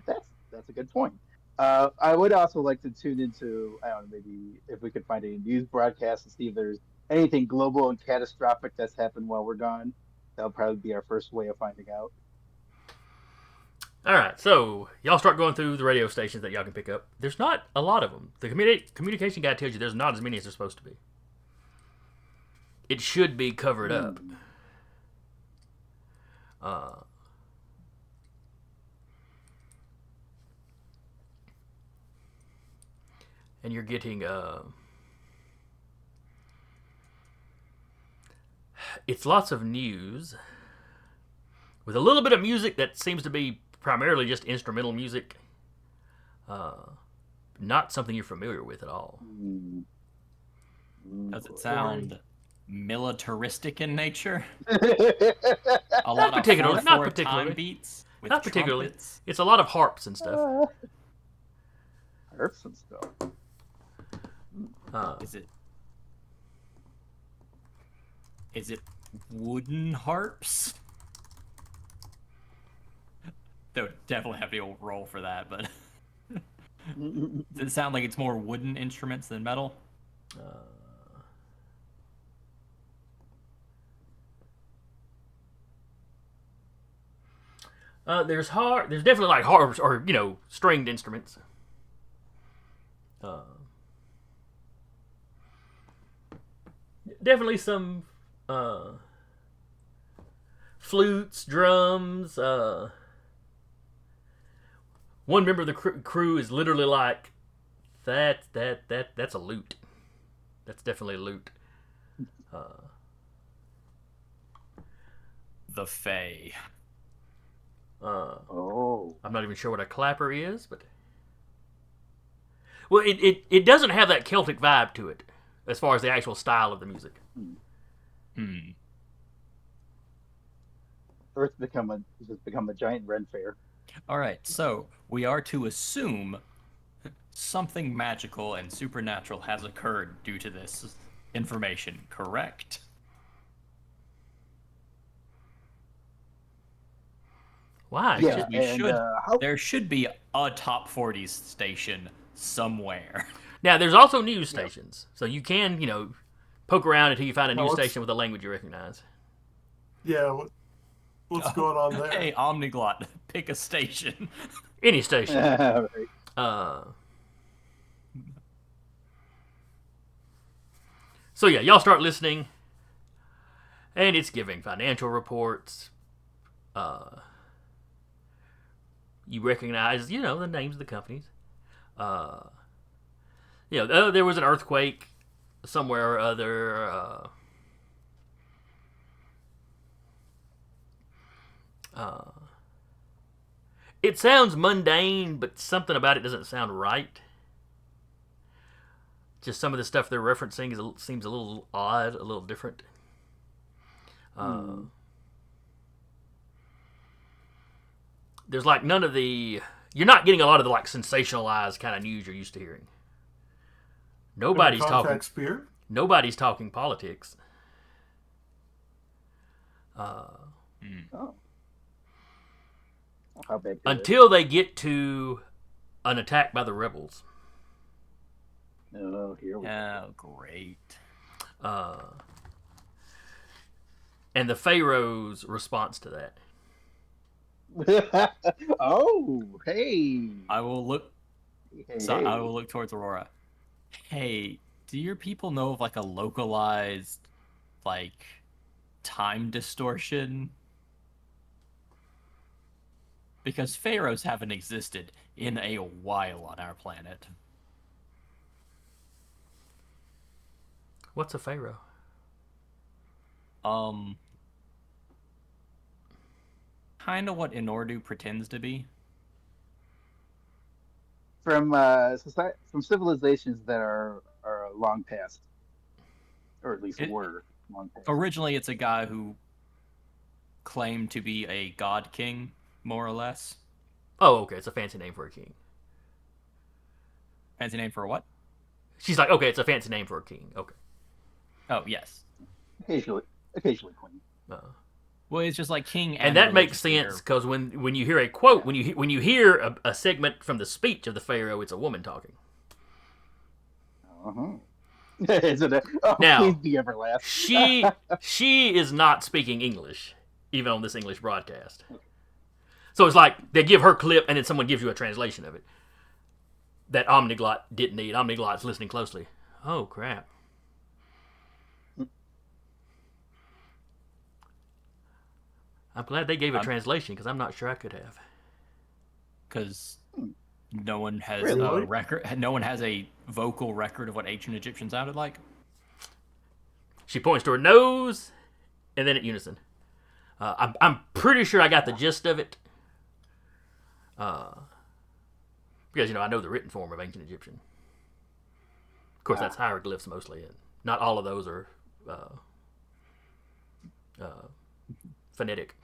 that's a good point. I would also like to tune into, I don't know, maybe if we could find any news broadcasts and see if there's anything global and catastrophic that's happened while we're gone. That'll probably be our first way of finding out. All right, so y'all start going through the radio stations that y'all can pick up. There's not a lot of them. The communication guy tells you there's not as many as there's supposed to be. It should be covered up. And you're getting it's lots of news with a little bit of music that seems to be primarily just instrumental music. Not something you're familiar with at all. Does it sound militaristic in nature? Mm. A lot particularly, of not 4/4 particularly. time beats with Not particularly. trumpets. It's a lot of harps and stuff. Herbs and stuff. Is it wooden harps? They would definitely have to roll for that, but does it sound like it's more wooden instruments than metal? There's definitely like harps or stringed instruments. Definitely some flutes, drums. One member of the crew is literally like, that's a lute. That's definitely a lute. The Fae. Oh. I'm not even sure what a clapper is, but Well, it doesn't have that Celtic vibe to it, as far as the actual style of the music. Hmm. Earth has become a giant Ren fair. All right, so we are to assume something magical and supernatural has occurred due to this information, correct? Why? Yeah, Because and how? there should be a top 40s station somewhere. Now, there's also news Yeah. stations, so you can, poke around until you find a Now, news what's- station with a language you recognize. Yeah, what's going on there? Hey, Omniglot, pick a station. Any station. Right. So yeah, y'all start listening, and it's giving financial reports. You recognize, the names of the companies. There was an earthquake somewhere or other. It sounds mundane, but something about it doesn't sound right. Just some of the stuff they're referencing seems a little odd, a little different. There's like none of the. You're not getting a lot of the like sensationalized kind of news you're used to hearing. Nobody's talking. S.P.E.A.R? Nobody's talking politics. Oh. How bad? Until they get to an attack by the rebels. Oh, here we go. Oh, great. And the Pharaoh's response to that. Oh, hey. I will look. Hey, So hey. I will look towards Aurora. Hey, do your people know of like a localized, like, time distortion? Because pharaohs haven't existed in a while on our planet. What's a Pharaoh? Kind of what Anordu pretends to be. From from civilizations that are long past, or at least It- were long past. Originally, it's a guy who claimed to be a god king, more or less. Oh, okay. It's a fancy name for a king. Fancy name for what? She's like, okay, it's a fancy name for a king. Okay. Oh, yes. Occasionally queen. Well, it's just like king And that makes religious sense leader. because when you hear a quote, when you hear a segment from the speech of the Pharaoh, it's a woman talking. Is it Now, please be everlasting. she is not speaking English, even on this English broadcast. So it's like they give her clip and then someone gives you a translation of it. That Omniglot didn't need. Omniglot's listening closely. Oh crap. I'm glad they gave a translation because I'm not sure I could have. Because no one has Really? a record. No one has a vocal record of what ancient Egyptian sounded like. She points to her nose, and then at unison. I'm pretty sure I got the gist of it. Because I know the written form of ancient Egyptian. Of course, that's hieroglyphs mostly, and not all of those are phonetic.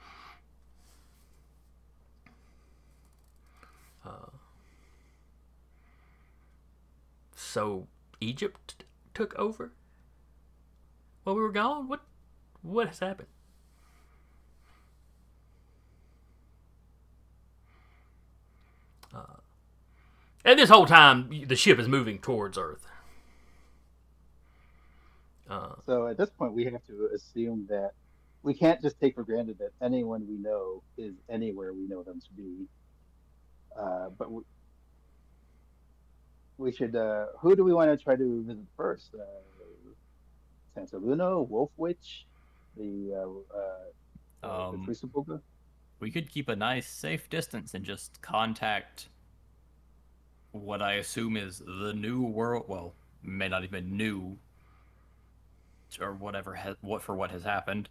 So Egypt took over while we were gone. What has happened? And this whole time, the ship is moving towards Earth. So at this point, we have to assume that we can't just take for granted that anyone we know is anywhere we know them to be. But we should. Who do we want to try to visit first? Santa Luna, Wolf Witch, the Crucible. We could keep a nice, safe distance and just contact what I assume is the new world. Well, may not even new, or whatever. What has happened?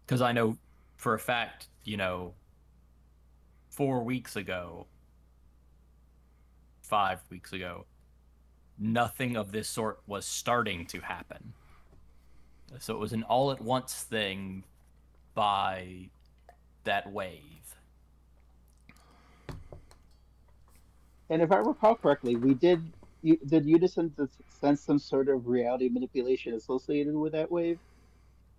Because I know for a fact, 4 weeks ago, 5 weeks ago, nothing of this sort was starting to happen. So it was an all-at-once thing by that wave. And if I recall correctly, we did. Did Unison sense some sort of reality manipulation associated with that wave?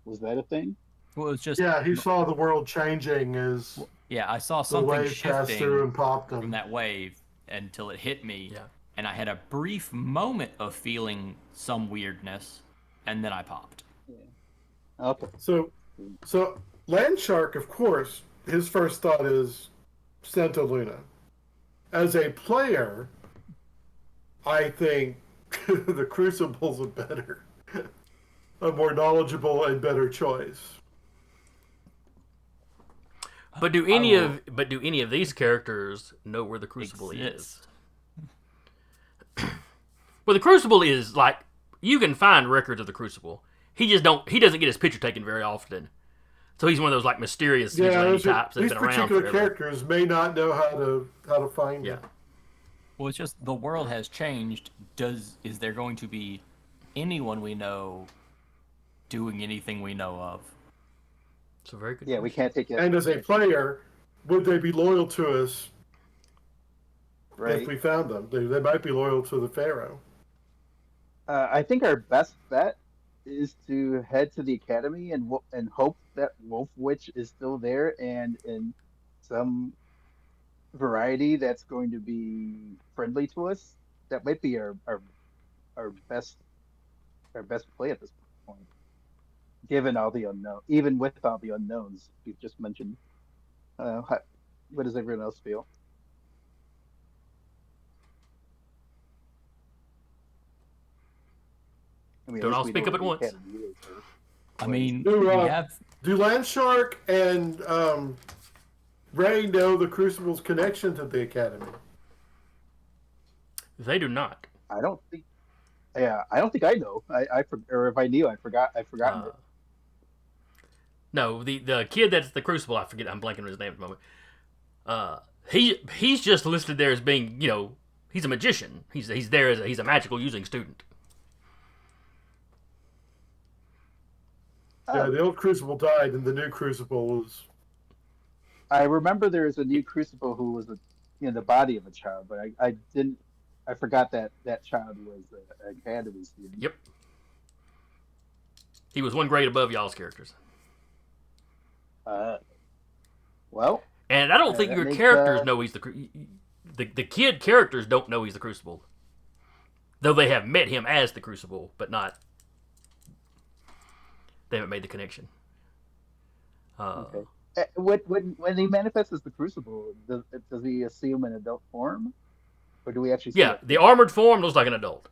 Was that a thing? Well, it was just Yeah, he saw the world changing as yeah, I saw the something wave passed through shifting and popped from him. that wave until it hit me, Yeah. and I had a brief moment of feeling some weirdness, and then I popped. Yeah. Okay. So Landshark, of course, his first thought is Santa Luna. As a player, I think the Crucible's a more knowledgeable and better choice. But do any of these characters know where the Crucible Exist. is? Well, the Crucible is like you can find records of the Crucible. He doesn't get his picture taken very often. So he's one of those like mysterious vigilante types that these have been around particular forever. characters may not know how to find Yeah. it. Well, it's just the world has changed. Is there going to be anyone we know doing anything we know of? It's a very good Yeah, question. we can't take it. And as a player, would they be loyal to us Right. if we found them? They might be loyal to the Pharaoh. I think our best bet is to head to the academy and hope that Wolf Witch is still there and in some variety that's going to be friendly to us. That might be our best play at this point, given all the unknown, even with all the unknowns we've just mentioned. What does everyone else feel? I mean, Don't all we speak know up where at the once. academy is, or I mean, Do, we have Do Landshark and Ray know the Crucible's connection to the Academy? They do not. I don't think. Yeah, I don't think I know. Or if I knew, I forgot. I've forgotten it. No, the kid that's the Crucible, I forget. I'm blanking on his name at the moment. He's just listed there as being, he's a magician. He's there as he's a magical using student. Yeah, Oh, the old Crucible died, and the new Crucible is. I remember there is a new Crucible who was the body of a child, but I didn't. I forgot that child was an academy student. Yep. He was one grade above y'all's characters. Well, And I don't think that your makes, characters know he's the kid characters don't know he's the Crucible. Though they have met him as the Crucible, but not. They haven't made the connection. okay. When he manifests as the Crucible, does he assume an adult form, or do we actually see Yeah, it? the armored form looks like an adult.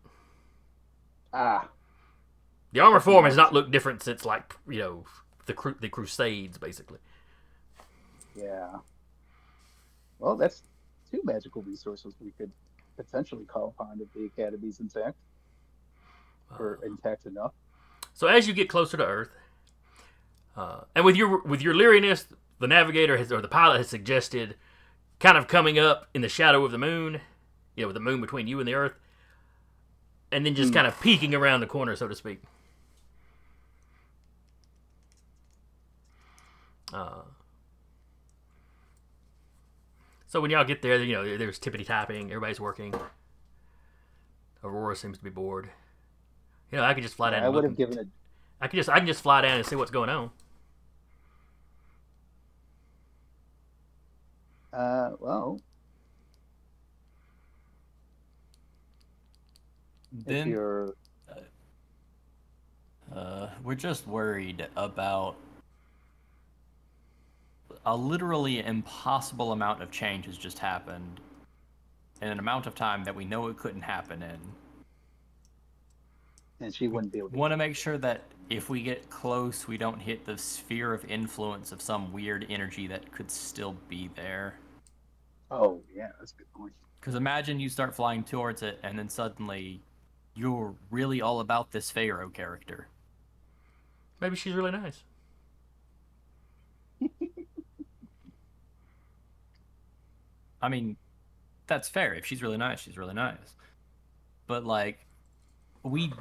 Ah, The armored form has nice. not looked different since, like, the Crusades, basically. yeah. Well, that's two magical resources we could potentially call upon if the academy's intact, or intact enough. So as you get closer to Earth, and with your leeriness, the navigator or the pilot has suggested kind of coming up in the shadow of the moon, with the moon between you and the Earth, and then just kind of peeking around the corner, so to speak. So when y'all get there, there's tippity tapping, everybody's working. Aurora seems to be bored. I could just fly down. I would have given it. I can just fly down and see what's going on. Well, if then you're we're just worried about a literally impossible amount of change has just happened in an amount of time that we know it couldn't happen in. and she wouldn't be able to. Want to make sure that if we get close, we don't hit the sphere of influence of some weird energy that could still be there. Oh yeah, that's a good point. Because imagine you start flying towards it, and then suddenly you're really all about this Pharaoh character. Maybe she's really nice. I mean, that's fair. If she's really nice, she's really nice. But like, we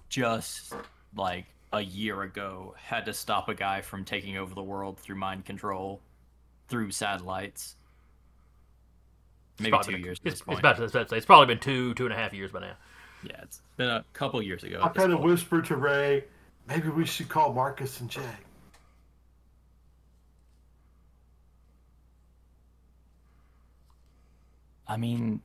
just like a year ago had to stop a guy from taking over the world through mind control, through satellites. Maybe 2 years at this point. It's probably been 2.5 years by now. Yeah, it's been a couple years ago. I kind of whispered to Ray, maybe we should call Marcus and Jay. I mean,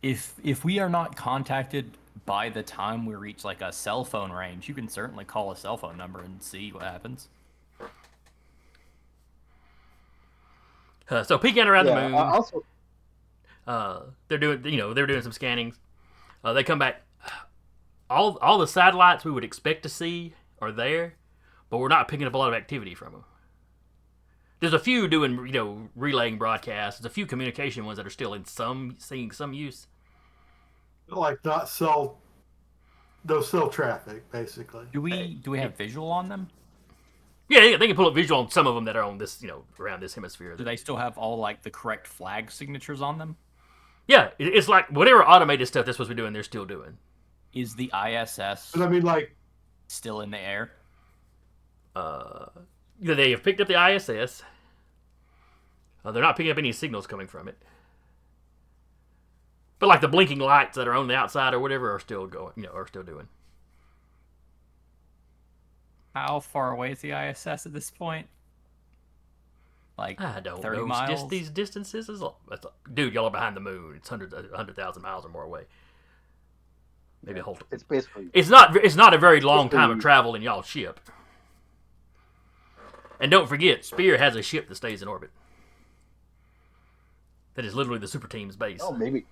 if we are not contacted by the time we reach like a cell phone range, you can certainly call a cell phone number and see what happens. So peeking around the moon. Also, they're doing some scannings. They come back. All the satellites we would expect to see are there, but we're not picking up a lot of activity from them. There's a few doing relaying broadcasts. There's a few communication ones that are still seeing some use. Like no cell traffic, basically. Do we have visual on them? Yeah, they can pull up visual on some of them that are on this, around this hemisphere. Do they still have all like the correct flag signatures on them? Yeah, it's like whatever automated stuff they're supposed to be doing, they're still doing. Is the ISS But I mean, like, still in the air? They have picked up the ISS. They're not picking up any signals coming from it. But like the blinking lights that are on the outside or whatever are still going, are still doing. How far away is the ISS at this point? Like I don't 30 know. miles? Just these distances dude, y'all are behind the moon. It's 100,000 miles or more away. Maybe a whole. it's basically. It's not a very long time of travel in y'all's ship. And don't forget, S.P.E.A.R has a ship that stays in orbit. That is literally the super team's base. Oh, maybe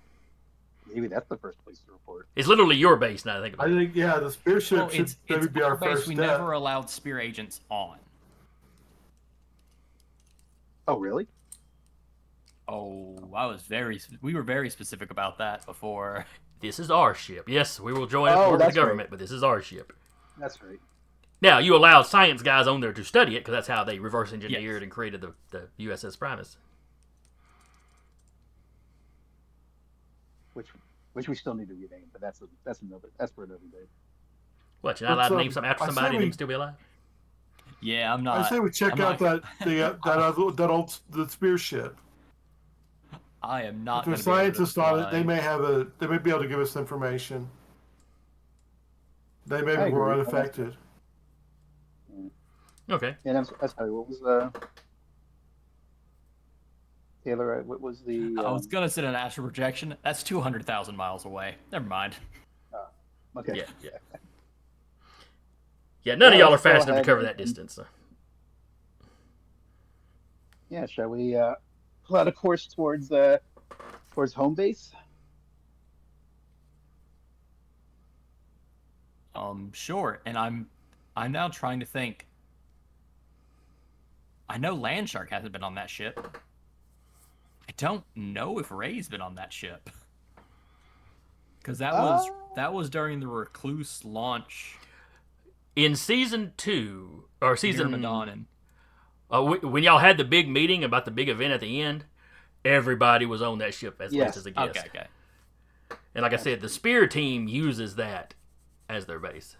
that's the first place to report. It's literally your base now. I think about it. I think the Spear ship Well, should maybe be our base. first We step. never allowed Spear agents on. Oh, really? Oh, we were very specific about that before. This is our ship. Yes, we will join up with the government, but this is our ship. That's right. Now, you allowed science guys on there to study it, because that's how they reverse engineered and created the USS Primus. Which we still need to rename, but that's for another day. What, you're not allowed to name something after somebody and them still be alive? Yeah, I'm not. I say we check out that old Spear ship. I am not. If there's scientists on it, they may be able to give us information. They maybe were unaffected. Okay. And I'm sorry, what was Taylor? What was the? I was gonna send an astral projection. That's 200,000 miles away. Never mind. Okay. Yeah. Yeah, none of y'all are fast enough to cover that distance. So. Yeah, shall we plot a course towards home base? Sure. And I'm now trying to think. I know Landshark hasn't been on that ship. I don't know if Ray's been on that ship. Because that was during the Recluse launch. In season 2, or season Myrmidon, when y'all had the big meeting about the big event at the end, everybody was on that ship as least as a guest. Okay. And like I said, the Spear team uses that as their base.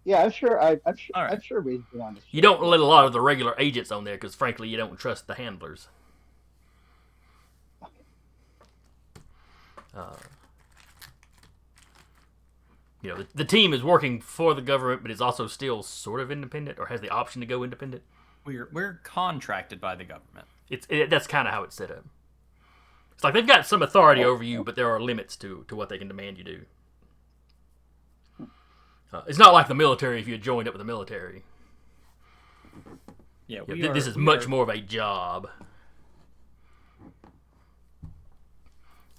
Yeah, I'm sure. I'm sure. All right. I'm sure Ray's been on the ship. You don't let a lot of the regular agents on there because, frankly, you don't trust the handlers. The team is working for the government, but is also still sort of independent, or has the option to go independent. We're contracted by the government. That's kind of how it's set up. It's like they've got some authority over you, but there are limits to what they can demand you do. It's not like the military if you had joined up with the military. Yeah, this is much more of a job.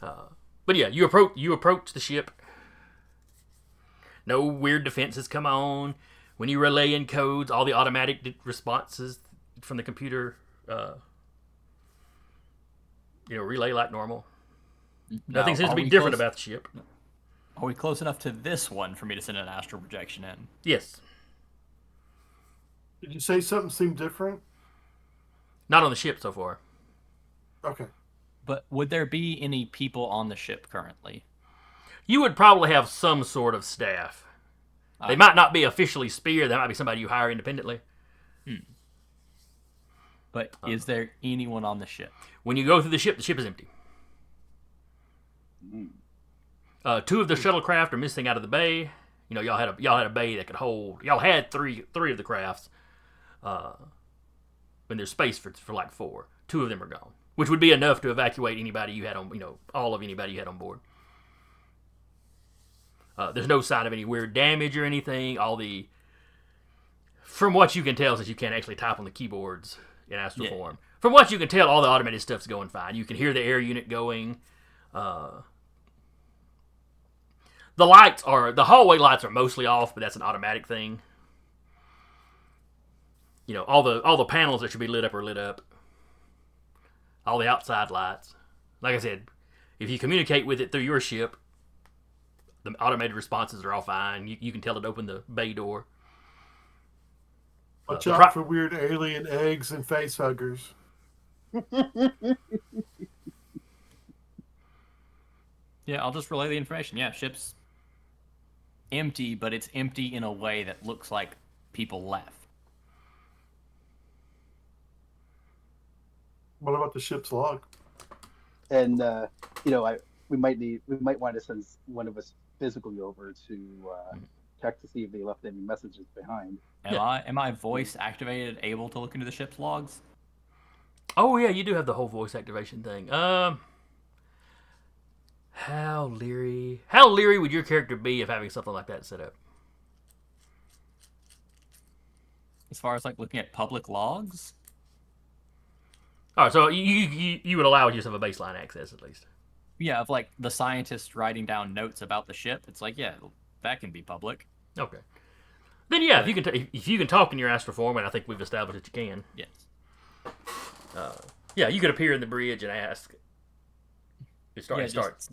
But yeah, you approach the ship. No weird defenses come on. When you relay in codes, all the automatic responses from the computer, relay like normal. Nothing seems to be different about the ship. Are we close enough to this one for me to send an astral projection in? Yes. Did you say something seemed different? Not on the ship so far. Okay. But would there be any people on the ship currently? You would probably have some sort of staff. They might not be officially S.P.E.A.R. They might be somebody you hire independently. But is there anyone on the ship? When you go through the ship is empty. Two of the shuttlecraft are missing out of the bay. You know, y'all had a bay that could hold. Y'all had three of the crafts. When there's space for like 4. 2 of them are gone, which would be enough to evacuate anybody you had on. You know, all of anybody you had on board. There's no sign of any weird damage or anything. From what you can tell, since you can't actually type on the keyboards in astral form, from what you can tell, all the automated stuff's going fine. You can hear the air unit going. The hallway lights are mostly off, but that's an automatic thing. You know, all the panels that should be lit up are lit up. All the outside lights. Like I said, if you communicate with it through your ship, the automated responses are all fine. You can tell it to open the bay door. Watch out for weird alien eggs and face huggers. Yeah, I'll just relay the information. Yeah, ship's empty, but it's empty in a way that looks like people left. What about the ship's log? And we might want to send one of us physically over to check to see if they left any messages behind. Am I voice activated, able to look into the ship's logs? Oh yeah, you do have the whole voice activation thing. How leery would your character be of having something like that set up? As far as like looking at public logs? All right, so you would allow yourself a baseline access at least. Yeah, of like the scientist writing down notes about the ship. It's like, yeah, that can be public. Okay. Then yeah, if you can talk in your astral form, and I think we've established that you can. Yes. Yeah, you could appear in the bridge and ask. Start.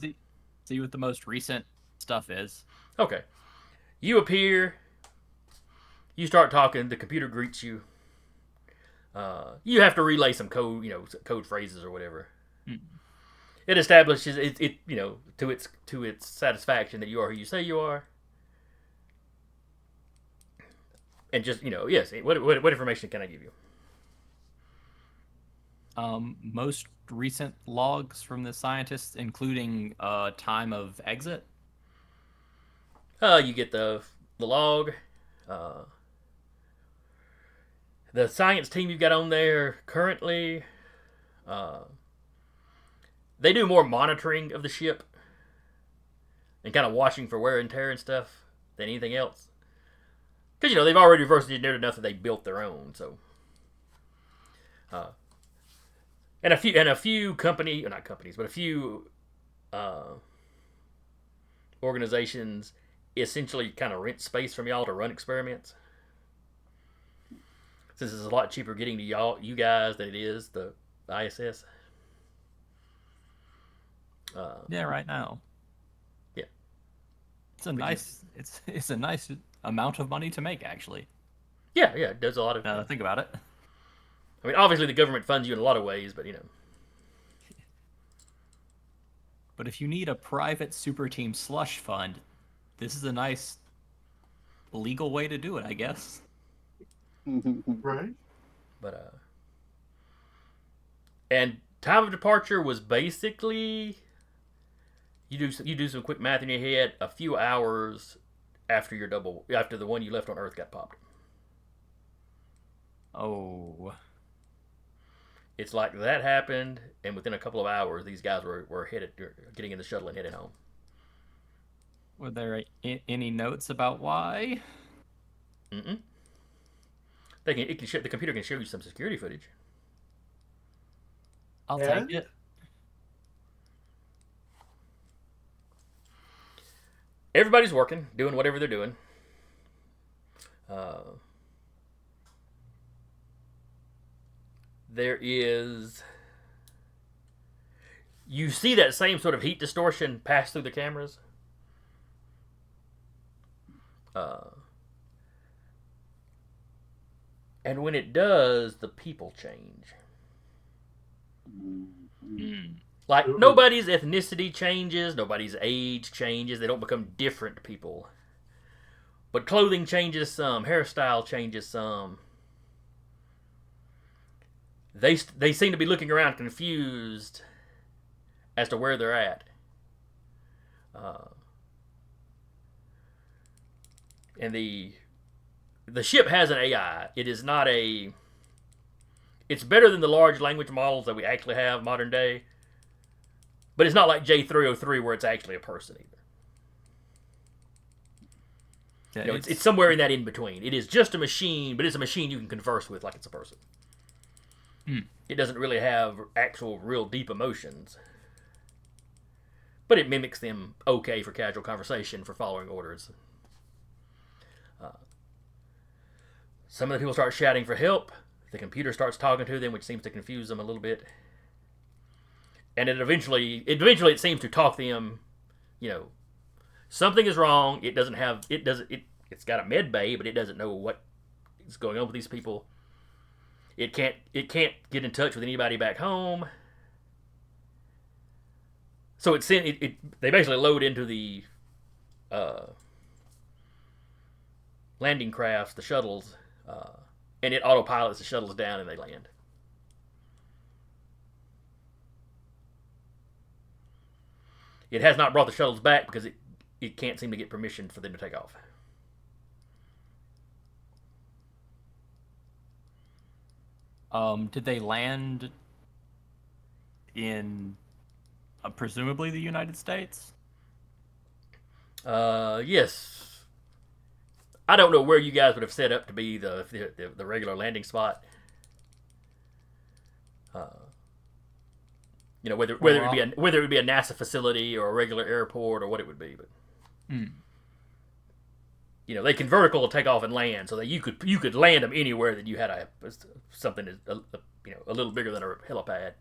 See what the most recent stuff is. Okay. You appear. You start talking. The computer greets you. You have to relay some code, code phrases or whatever. It establishes it, to its satisfaction that you are who you say you are. And just, yes. What information can I give you? Most recent logs from the scientists, including time of exit. You get the log. The science team you've got on there currently, they do more monitoring of the ship and kind of watching for wear and tear and stuff than anything else. Because, they've already reverse engineered enough that they built their own, so. And a few organizations essentially kind of rent space from y'all to run experiments. Since it's a lot cheaper getting to you guys than it is the ISS. Yeah, right now. Yeah. It's a nice amount of money to make, actually. Yeah, it does a lot of. Now that I think about it. I mean, obviously the government funds you in a lot of ways, but But if you need a private super team slush fund, this is a nice legal way to do it, I guess. Right. But and time of departure was basically you do some quick math in your head, a few hours after the one you left on Earth got popped. Oh. It's like that happened, and within a couple of hours, these guys were getting in the shuttle and headed home. Were there any notes about why? Mm-mm. The computer can show you some security footage. I'll take it. Everybody's working, doing whatever they're doing. There is. You see that same sort of heat distortion pass through the cameras. And when it does, the people change. Like, Ooh. nobody's ethnicity changes, nobody's age changes, they don't become different people. But clothing changes some, hairstyle changes some. They seem to be looking around confused as to where they're at. And the ship has an AI. It is not a. It's better than the large language models that we actually have modern day. But it's not like J303 where it's actually a person either. Yeah, You know, it's somewhere in that in between. It is just a machine, but it's a machine you can converse with like it's a person. It doesn't really have actual, real deep emotions. But it mimics them okay for casual conversation, for following orders. Some of the people start shouting for help. The computer starts talking to them, which seems to confuse them a little bit. And it seems to talk them, you know, something is wrong. It's got a med bay, but it doesn't know what is going on with these people. It can't get in touch with anybody back home. So they basically load into the landing crafts, the shuttles, and it autopilots the shuttles down and they land. It has not brought the shuttles back because it can't seem to get permission for them to take off. Did they land in presumably the United States? Yes. I don't know where you guys would have set up to be the regular landing spot. You know, whether it would be a NASA facility or a regular airport or what it would be, but you know, they can vertical take off and land, so that you could land them anywhere that you had something a little bigger than a helipad.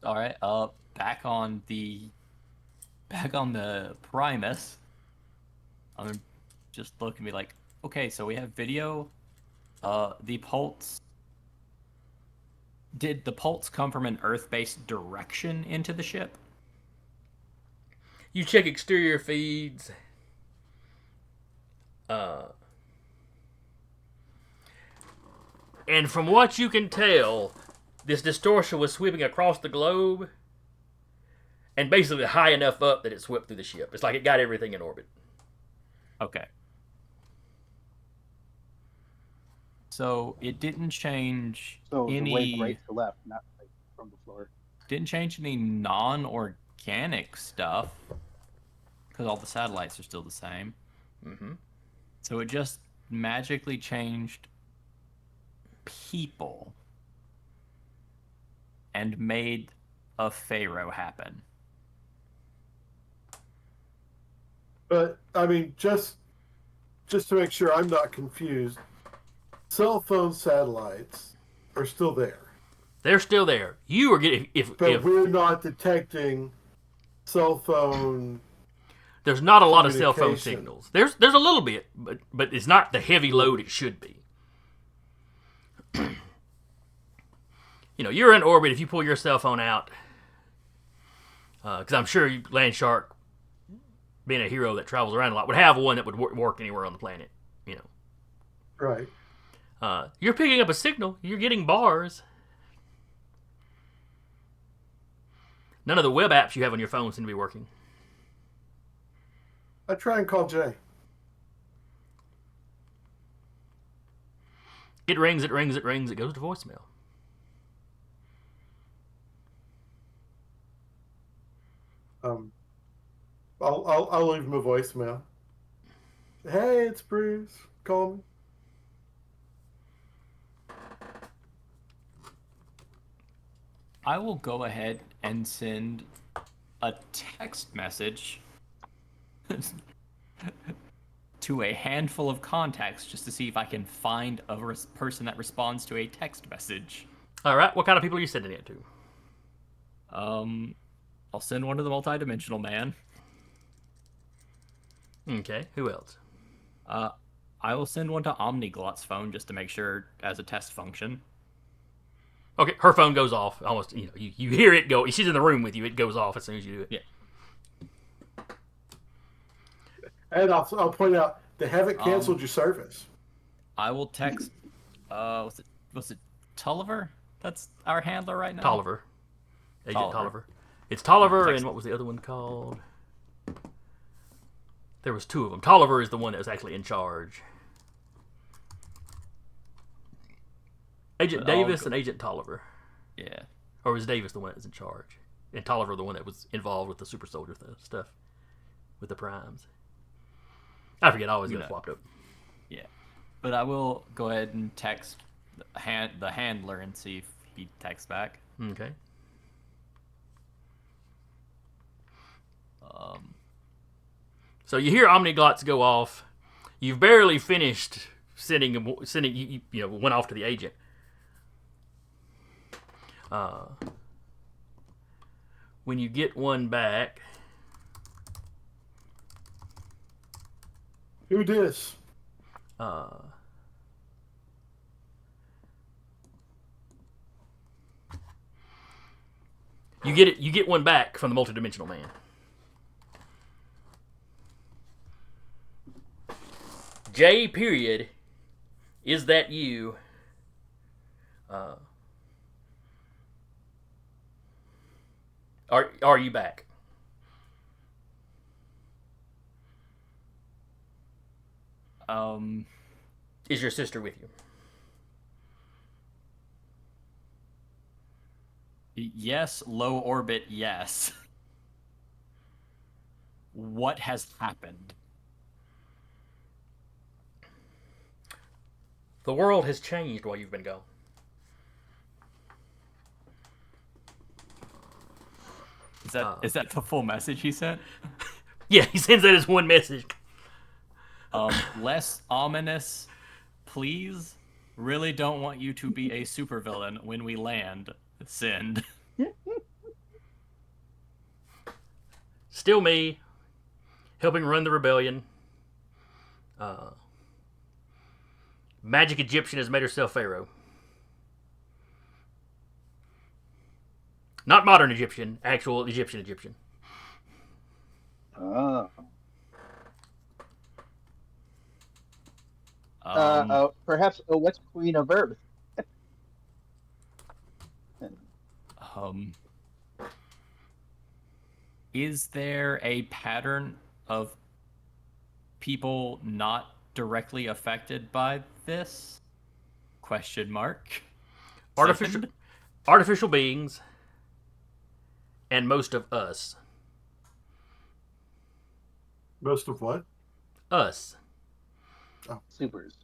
All right. Back on the Primus. I'm just looking at me like, okay, so we have video. The pulse. Did the pulse come from an Earth-based direction into the ship? You check exterior feeds. And from what you can tell, this distortion was sweeping across the globe and basically high enough up that it swept through the ship. It's like it got everything in orbit. Okay. So it didn't change So any. the wave right to left, not like from the floor. Didn't change any non-organic stuff because all the satellites are still the same. Mm-hmm. So it just magically changed people and made a pharaoh happen. But I mean, just to make sure I'm not confused, cell phone satellites are still there. They're still there. You are getting But we're not detecting cell phone. There's not a lot of cell phone communication. signals. There's a little bit, but it's not the heavy load it should be. You know, you're in orbit. If you pull your cell phone out, because I'm sure Landshark, being a hero that travels around a lot, would have one that would work anywhere on the planet. You know, Right. You're picking up a signal. You're getting bars. None of the web apps you have on your phone seem to be working. I try and call Jay. It rings, it rings, it rings, it goes to voicemail. I'll leave him a voicemail. Hey, it's Bruce. Call me. I will go ahead and send a text message to a handful of contacts just to see if I can find a person that responds to a text message. All right, what kind of people are you sending it to? I'll send one to the multidimensional man. Okay, who else? I will send one to Omniglot's phone just to make sure as a test function. Okay, her phone goes off. Almost, you hear it go. She's in the room with you. It goes off as soon as you do it. Yeah. And I'll point out they haven't canceled your service. I will text. Was it Tulliver? That's our handler right now. Tolliver, Agent Tolliver. Tolliver. It's Tolliver, Text. and what was the other one called? There was two of them. Tolliver is the one that was actually in charge. Agent Davis and Agent Tolliver. Yeah. Or was Davis the one that was in charge? And Tolliver the one that was involved with the super soldier stuff. With the primes. I forget, I always get swapped up. Yeah. But I will go ahead and text the handler and see if he texts back. Okay. So you hear Omniglots go off. You've barely finished sending went off to the agent. When you get one back, Who dis? you get one back from the multidimensional man. J. Period. Is that you? Are you back? Is your sister with you? Yes, low orbit, yes. What has happened? The world has changed while you've been gone. Is that the full message he sent? Yeah, he sends that as one message. Less ominous, please. Really don't want you to be a supervillain when we land. Send. Still me, helping run the rebellion. Magic Egyptian has made herself Pharaoh. Not modern Egyptian, actual Egyptian. Oh. Perhaps what's Queen of Earth? Is there a pattern of people not directly affected by this? Question mark. Artificial beings, and most of us. Most of what? Us. Oh, supers.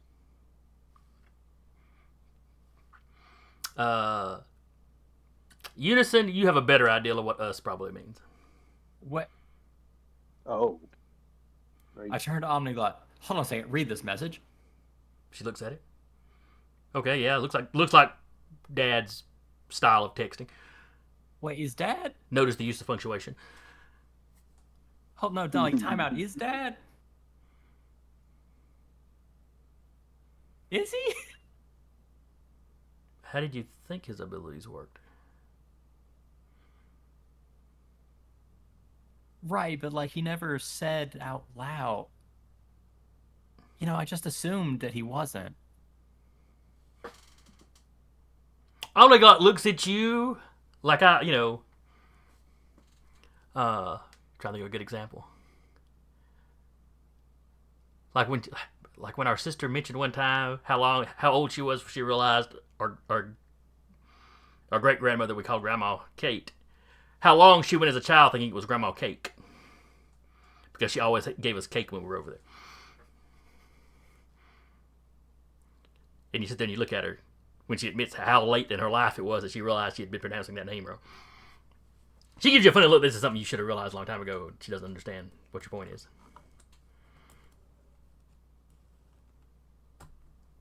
Unison, you have a better idea of what us probably means. What? Oh. Right. I turned to Omniglot. Hold on a second. Read this message. She looks at it. Okay, yeah, looks like Dad's style of texting. Wait, is Dad? Notice the use of punctuation. Oh no, darling, time out. Is Dad? Is he? How did you think his abilities worked? Right, but like he never said out loud. I just assumed that he wasn't. Omniglots looks at you like trying to think of a good example. Like when our sister mentioned one time how old she was when she realized our great grandmother we called Grandma Kate. How long she went as a child thinking it was Grandma Cake. Because she always gave us cake when we were over there. And you sit there and you look at her when she admits how late in her life it was that she realized she had been pronouncing that name wrong. She gives you a funny look. This is something you should have realized a long time ago. She doesn't understand what your point is.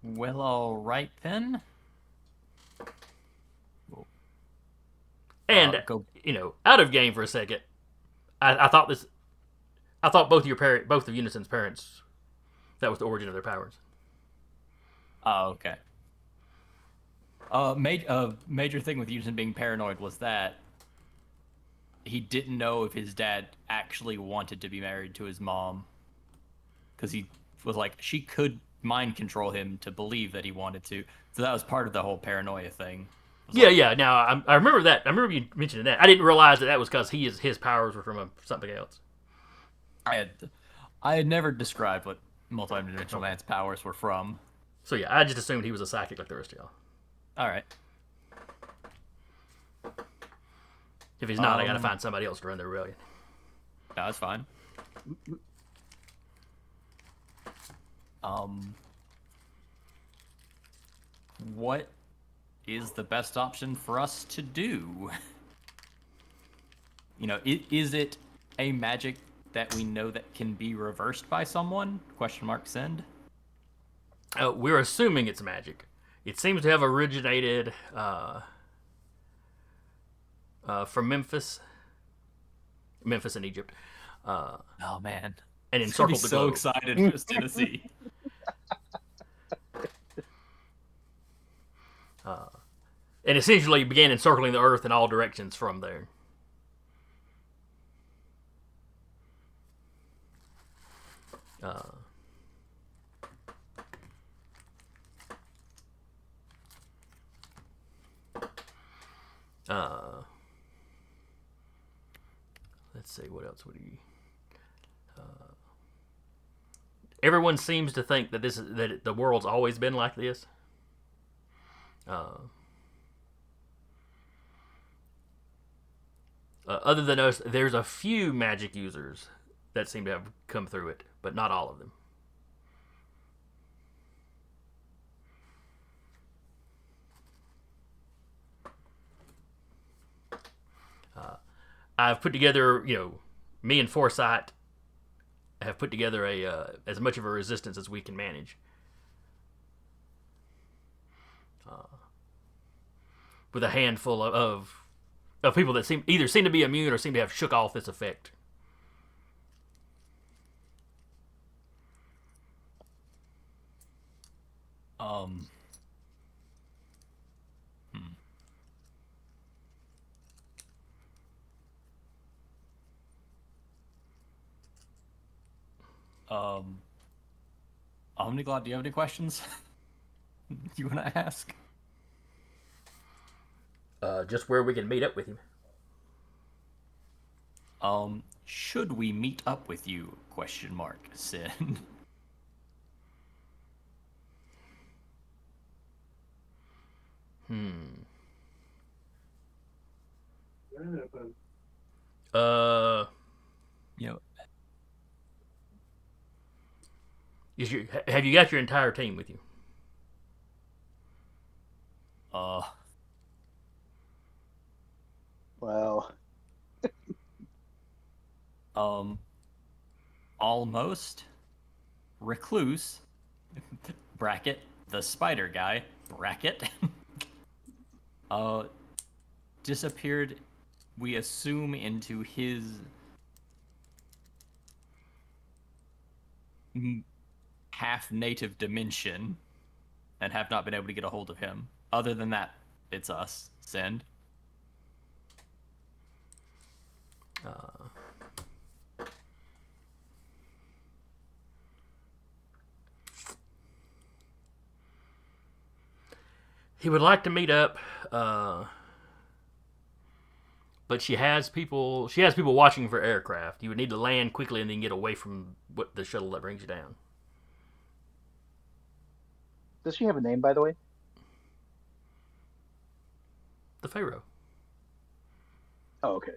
Well, all right then. And out of game for a second, I thought both of Unison's parents, that was the origin of their powers. Oh, okay. Major thing with Yunsen being paranoid was that he didn't know if his dad actually wanted to be married to his mom, because he was like, she could mind control him to believe that he wanted to. So that was part of the whole paranoia thing. Yeah, yeah. Now I remember that. I remember you mentioning that. I didn't realize that was because his powers were from something else. I had never described what multidimensional man's powers were from. So yeah, I just assumed he was a psychic like the rest of y'all. All right. If he's not, I gotta find somebody else to run the rebellion. No, that's fine. What is the best option for us to do? You know, is it a magic that we know that can be reversed by someone? Question mark send. We're assuming it's magic. It seems to have originated from Memphis in Egypt. Oh man, and I'm encircled the globe. so excited for this Tennessee. And essentially began encircling the earth in all directions from there. Let's see, what else would he... everyone seems to think that the world's always been like this. Other than us, there's a few magic users that seem to have come through it, but not all of them. I've put together, me and Foresight have put together as much of a resistance as we can manage. With a handful of people that seem to be immune or seem to have shook off this effect. Omniglot, do you have any questions you want to ask? Just where we can meet up with him. Should we meet up with you? Question mark, Sin. You know, have you got your entire team with you? Well, almost. Recluse, bracket, the spider guy, bracket, disappeared, we assume, into his half-native dimension, and have not been able to get a hold of him. Other than that, it's us. Send. He would like to meet up, but she has people watching for aircraft. You would need to land quickly and then get away from the shuttle that brings you down. does she have a name, by the way? The Pharaoh. Oh, okay.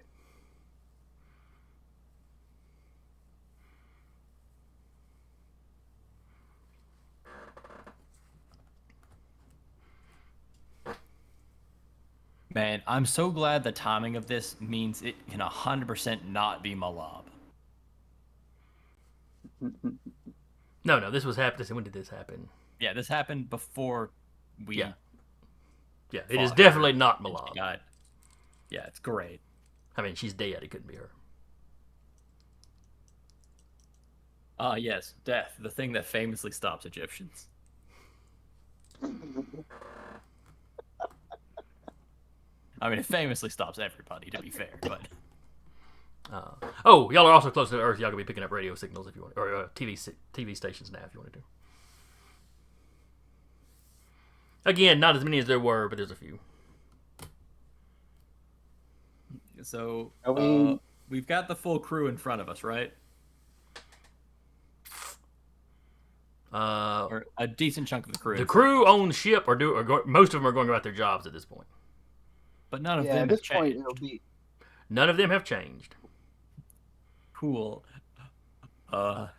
Man, I'm so glad the timing of this means it can 100% not be Malab. No, this was happening. When did this happen? Yeah, this happened before we... Yeah, it is definitely not Malab. God. Yeah, it's great. I mean, she's dead. It couldn't be her. Yes, death, the thing that famously stops Egyptians. I mean, it famously stops everybody, to be fair, but Oh, y'all are also close to the Earth. Y'all can be picking up radio signals if you want, or TV stations now if you wanted to. Again, not as many as there were, but there's a few. so Are we? we've got the full crew in front of us, right? Or a decent chunk of the crew. The crew on the ship most of them are going about their jobs at this point. But none of Yeah, them at have this point changed. it'll be. None of them have changed. Cool. But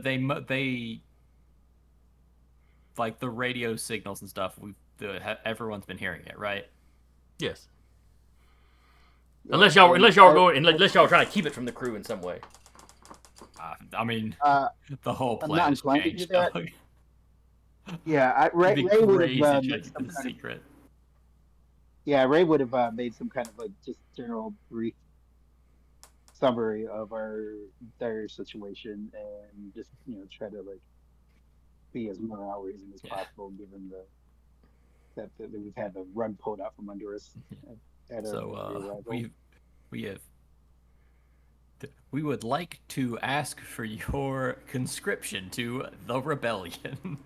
they like the radio signals and stuff. Everyone's been hearing it, right? Yes. Yeah, Unless y'all are I- trying to keep it from the crew in some way. I mean, Uh, the whole I'm plan not has inclined to do changed, that. dog. Yeah, Ray It'd be would crazy have to made keep some it a kind of. secret. Yeah, Ray would have made some kind of like just general brief summary of our entire situation and just try to like be as morale raising as Yeah. possible given that we've had the rug pulled out from under us at our arrival. We would like to ask for your conscription to the rebellion.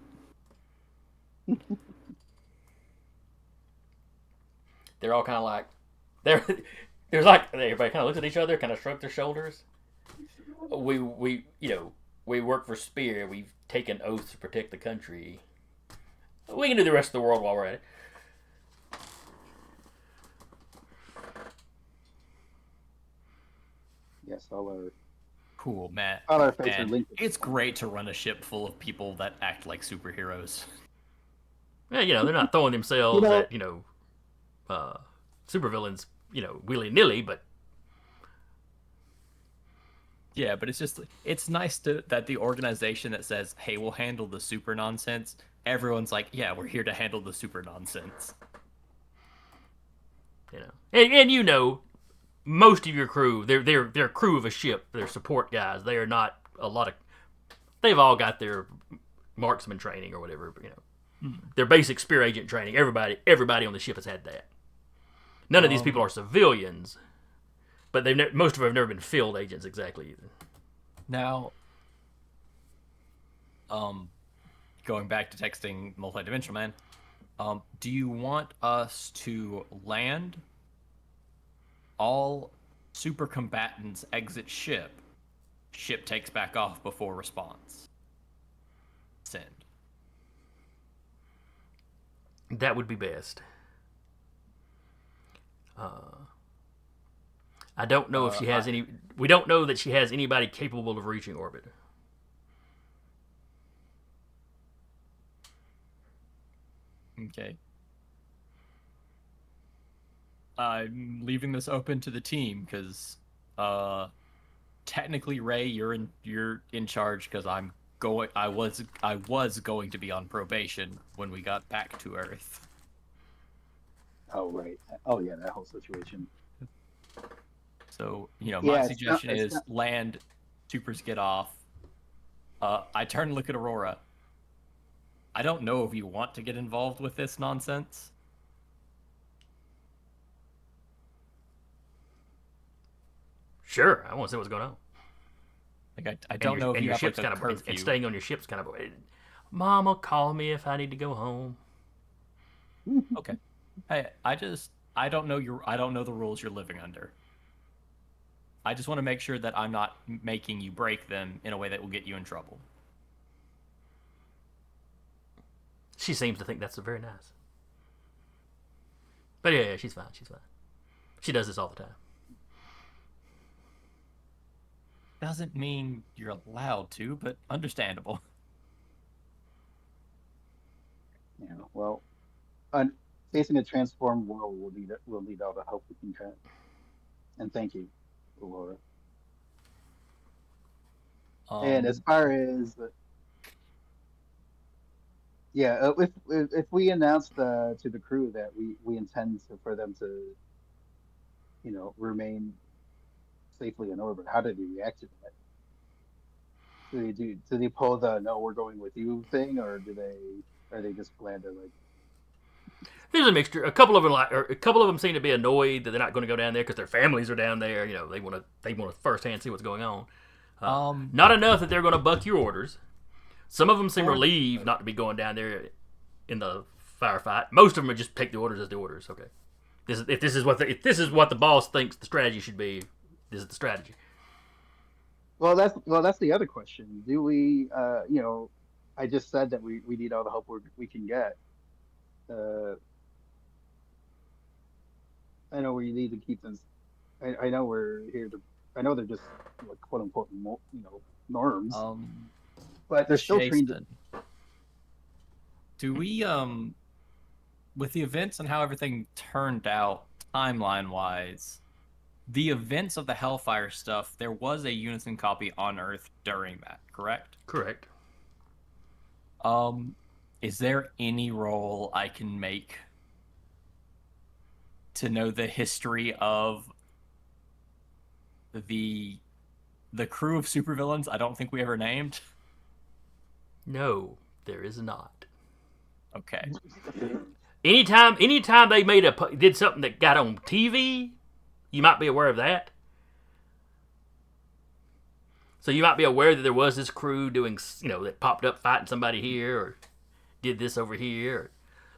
They're all kind of like there's like everybody kind of looks at each other, kind of shrug their shoulders. We work for S.P.E.A.R. We've taken oaths to protect the country. We can do the rest of the world while we're at it. Yes, all our Cool, Matt. all our faces are And linked. it's great to run a ship full of people that act like superheroes. Yeah, they're not throwing themselves You know- at supervillains, willy nilly, but Yeah, but it's nice that the organization that says, "Hey, we'll handle the super nonsense," everyone's like, "Yeah, we're here to handle the super nonsense." and most of your crew, they're a crew of a ship. They're support guys. They are not a lot of. They've all got their marksman training or whatever. Their basic S.P.E.A.R. agent training. Everybody on the ship has had that. None of these people are civilians, but most of them have never been field agents exactly either. Now, going back to texting multidimensional man, do you want us to land? All super combatants exit ship. Ship takes back off before response. Send. That would be best. I don't know if she has any. We don't know that she has anybody capable of reaching orbit. Okay. I'm leaving this open to the team because, technically, Ray, you're in charge because I was going to be on probation when we got back to Earth. Oh right. Oh yeah, that whole situation. So Yeah, my it's suggestion not- is land, supers get off. I turn and look at Aurora. I don't know if you want to get involved with this nonsense. Sure, I want to see what's going on. Like I don't know if you have like a curfew. And staying on your ship's kind of. Mom will call me if I need to go home. Okay. Hey, I don't know the rules you're living under. I just want to make sure that I'm not making you break them in a way that will get you in trouble. She seems to think that's very nice. But yeah, she's fine. She's fine. She does this all the time. Doesn't mean you're allowed to, but understandable. Yeah. Well, facing a transformed world will need all the help we can get. And thank you, Aurora. And as far as if we announce to the crew that we intend for them to remain safely in orbit, how do they react to that? Do they pull the "no, we're going with you" thing, or are they just glad to like There's a mixture. A couple of them seem to be annoyed that they're not going to go down there because their families are down there. You know, they want to firsthand see what's going on. Not enough that they're going to buck your orders. Some of them seem relieved not to be going down there in the firefight. Most of them just take the orders as the orders. Okay, if this is what the boss thinks the strategy should be, this is the strategy. Well, that's the other question. Do we, I just said that we need all the help we can get. I know we need to keep this. I know we're here to. I know they're just like quote unquote, norms. But they're still trained. Jason, do we with the events and how everything turned out timeline wise, the events of the Hellfire stuff, there was a Unison copy on Earth during that, correct? Correct. Is there any role I can make to know the history of the crew of supervillains I don't think we ever named? No, there is not. Okay. Anytime they did something that got on TV, you might be aware of that. So you might be aware that there was this crew doing, that popped up fighting somebody here or did this over here.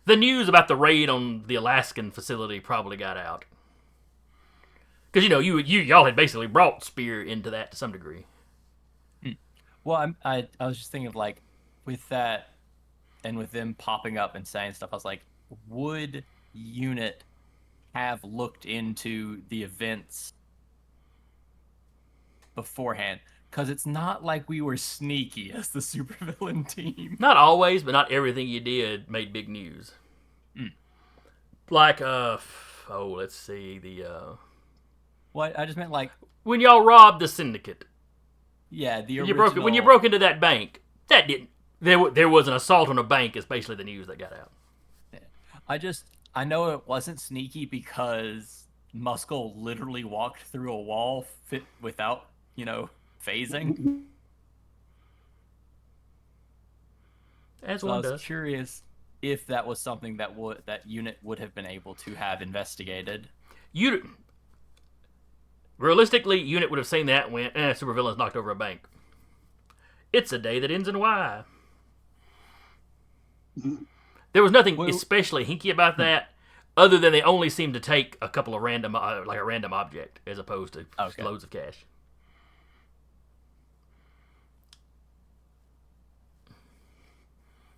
The news about the raid on the Alaskan facility probably got out. Because, y'all had basically brought S.P.E.A.R into that to some degree. Well, I was just thinking of, like, with that and with them popping up and saying stuff, I was like, would Unit have looked into the events beforehand? Because it's not like we were sneaky as the supervillain team. Not always, but not everything you did made big news. Like, let's see, What? I just meant, like... when y'all robbed the syndicate. Yeah, the original... When you broke into that bank, that didn't... There was an assault on a bank is basically the news that got out. Yeah. I know it wasn't sneaky because Muscle literally walked through a wall fit without, phasing. As so one I was does. Curious if that was something that Unit would have been able to have investigated. Realistically, Unit would have seen that and went, supervillains knocked over a bank. It's a day that ends in Y. There was nothing especially hinky about that, other than they only seemed to take a couple of random, like a random object, as opposed to loads of cash.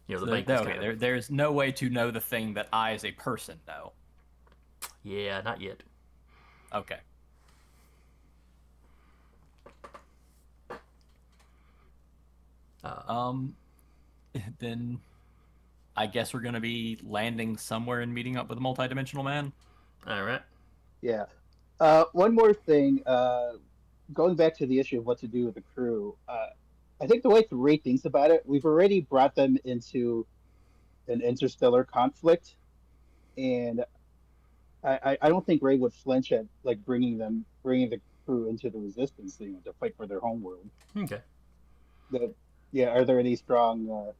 The bank was there's no way to know the thing that I, as a person, know. Yeah, not yet. Okay. Then I guess we're going to be landing somewhere and meeting up with a multidimensional man. All right. Yeah. One more thing. Going back to the issue of what to do with the crew, I think the way to rate things about it, we've already brought them into an interstellar conflict, and I don't think Ray would flinch at like bringing the crew into the Resistance, to fight for their homeworld. Okay. Are there any strong?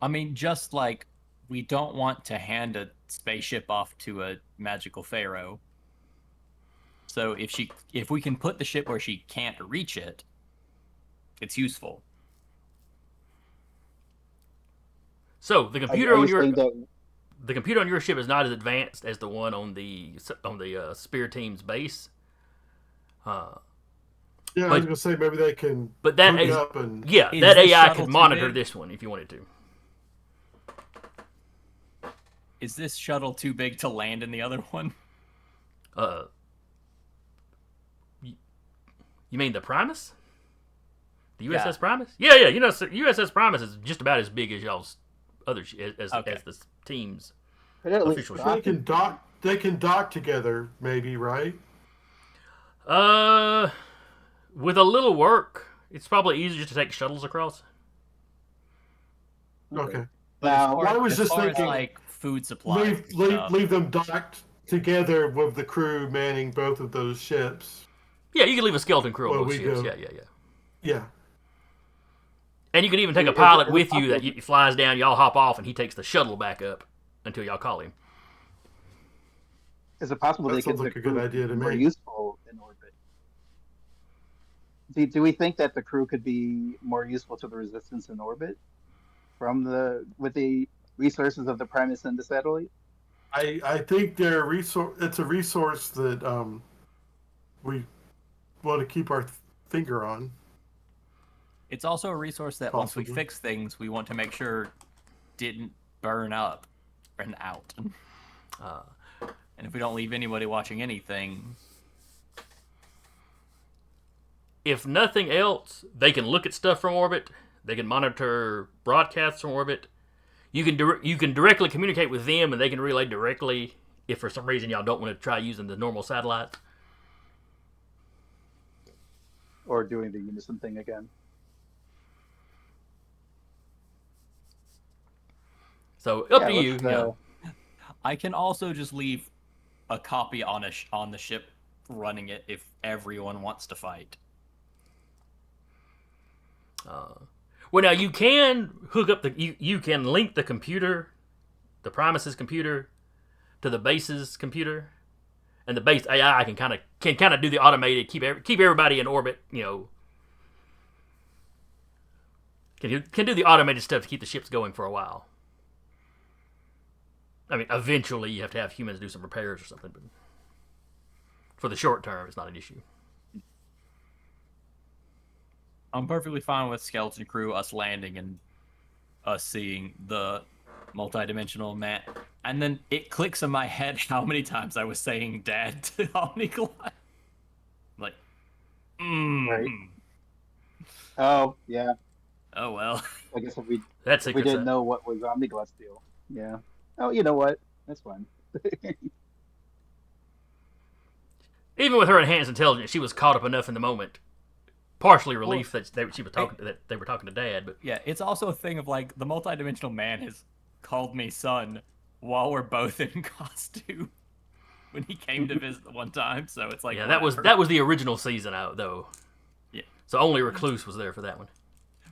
I mean, just like we don't want to hand a spaceship off to a magical pharaoh. So if we can put the ship where she can't reach it, it's useful. So the computer on your ship is not as advanced as the one on the S.P.E.A.R team's base. Yeah, I was gonna say maybe they can. But that that AI could monitor this one if you wanted to. Is this shuttle too big to land in the other one? You mean the Primus? The USS Primus? Yeah. USS Primus is just about as big as y'all's other as the team's official ship. They can dock together, maybe, right? With a little work, it's probably easier just to take shuttles across. Okay. Now, I was just thinking, like food supply. Leave them docked together with the crew manning both of those ships. Yeah, you can leave a skeleton crew on both ships. Go. Yeah. And you can even take a pilot with you that flies down. Y'all hop off, and he takes the shuttle back up. until y'all call him. Is it possible That they could sounds like a good idea to more me. useful in orbit? Do we think that the crew could be more useful to the Resistance in orbit with the resources of the Primus and the satellite? I think they're resource. It's a resource that we want to keep our finger on. It's also a resource that once we Possibly. fix things, we want to make sure didn't burn up and out. And if we don't leave anybody watching anything, If nothing else, they can look at stuff from orbit. They can monitor broadcasts from orbit. You can directly communicate with them, and they can relay directly if for some reason y'all don't want to try using the normal satellites. Or doing the unison thing again? So up to you. let's, You know. I can also just leave a copy on the ship running it if everyone wants to fight. Well, now you can hook up you can link the computer, the Primus's computer, to the base's computer, and the base AI can kind of do the automated keep everybody in orbit. You know, can do the automated stuff to keep the ships going for a while. I mean, eventually you have to have humans do some repairs or something, but for the short term, it's not an issue. I'm perfectly fine with Skeleton Crew, us landing and us seeing the multidimensional man. And then it clicks in my head how many times I was saying dad to Omniglide. Like, Right. Oh, yeah. Oh, well. I guess if That's we didn't know what was Omniglass deal. Yeah. Oh, you know what? That's fine. Even with her enhanced intelligence, she was caught up enough in the moment. Partially relief that she was talking that they were talking to Dad, but yeah, it's also a thing of like the multidimensional man has called me son while we're both in costume when he came to visit the one time. So it's like yeah, whatever. that was the original season out though. Yeah. So only Recluse was there for that one.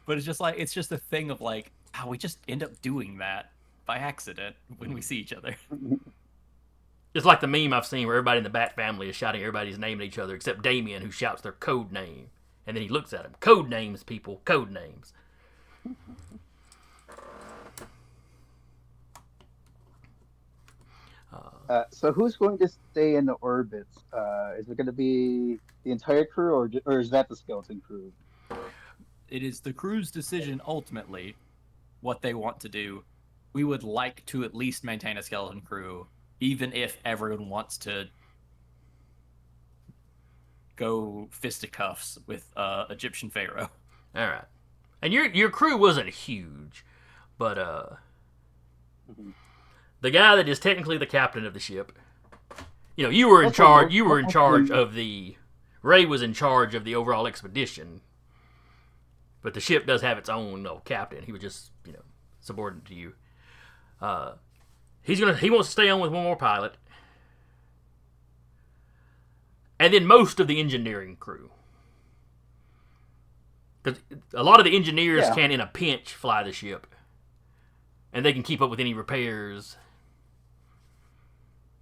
But it's just a thing of like how we just end up doing that by accident when we see each other. It's like the meme I've seen where everybody in the Bat family is shouting everybody's name at each other except Damien, who shouts their code name. And then he looks at him. Code names, people. Code names. So who's going to stay in the orbits? Is it going to be the entire crew, or is that the Skeleton Crew? It is the crew's decision ultimately what they want to do. We would like to at least maintain a Skeleton Crew, even if everyone wants to go fisticuffs with Egyptian Pharaoh. All right. And your crew wasn't huge, but the guy that is technically the captain of the ship, you know, you were in charge. You were in charge of the. Ray was in charge of the overall expedition, but the ship does have its own captain. He was just subordinate to you. He wants to stay on with one more pilot. And then most of the engineering crew. Because a lot of the engineers can, in a pinch, fly the ship. And they can keep up with any repairs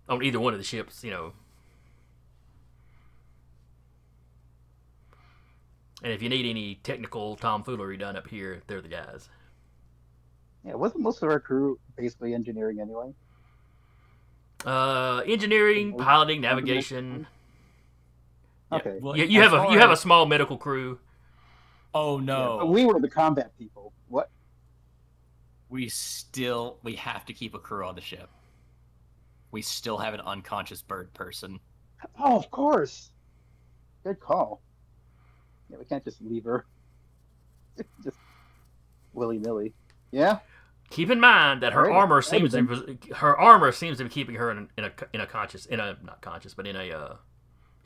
on either one of the ships, And if you need any technical tomfoolery done up here, they're the guys. Yeah, wasn't most of our crew basically engineering anyway? Engineering, piloting, navigation. Okay. Well, you have a small medical crew. Oh no. Yeah, but we were the combat people. What? We have to keep a crew on the ship. We still have an unconscious bird person. Oh, of course. Good call. Yeah, we can't just leave her just willy-nilly. Yeah. Keep in mind that her armor seems to be keeping her in a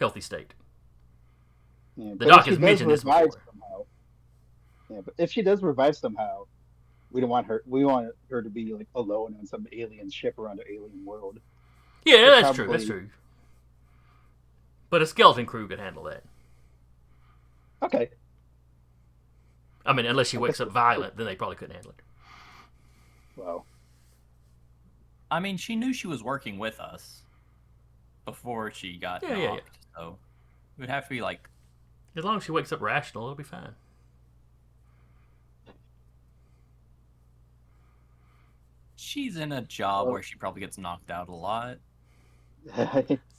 healthy state. Yeah, the doc has mentioned this before. Somehow. Yeah, but if she does revive somehow, we don't want her. We want her to be like alone on some alien ship around an alien world. Yeah, that's true. That's true. But a skeleton crew could handle that. Okay. I mean, unless she wakes up violent, then they probably couldn't handle it. Well, I mean, she knew she was working with us before she got knocked, so it would have to be like. As long as she wakes up rational, it'll be fine. She's in a job where she probably gets knocked out a lot.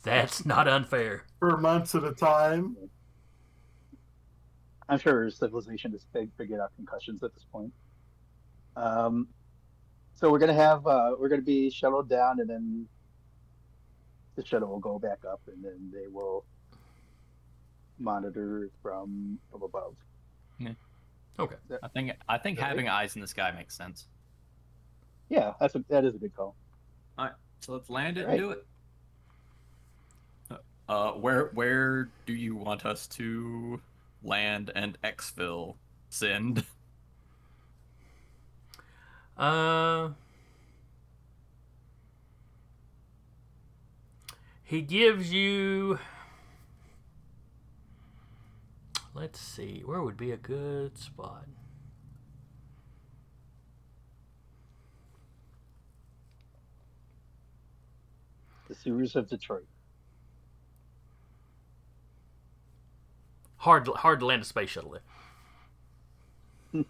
That's not unfair. For months at a time. I'm sure civilization is figured out concussions at this point. So we're gonna be shuttled down, and then the shuttle will go back up, and then they will monitor from above. Yeah. Okay. I think having eyes in the sky makes sense. Yeah, that is a good call. All right, so let's land it Right. and do it. Where do you want us to land and exfil send? He gives you. Let's see, where would be a good spot? The sewers of Detroit. Hard to land a space shuttle there.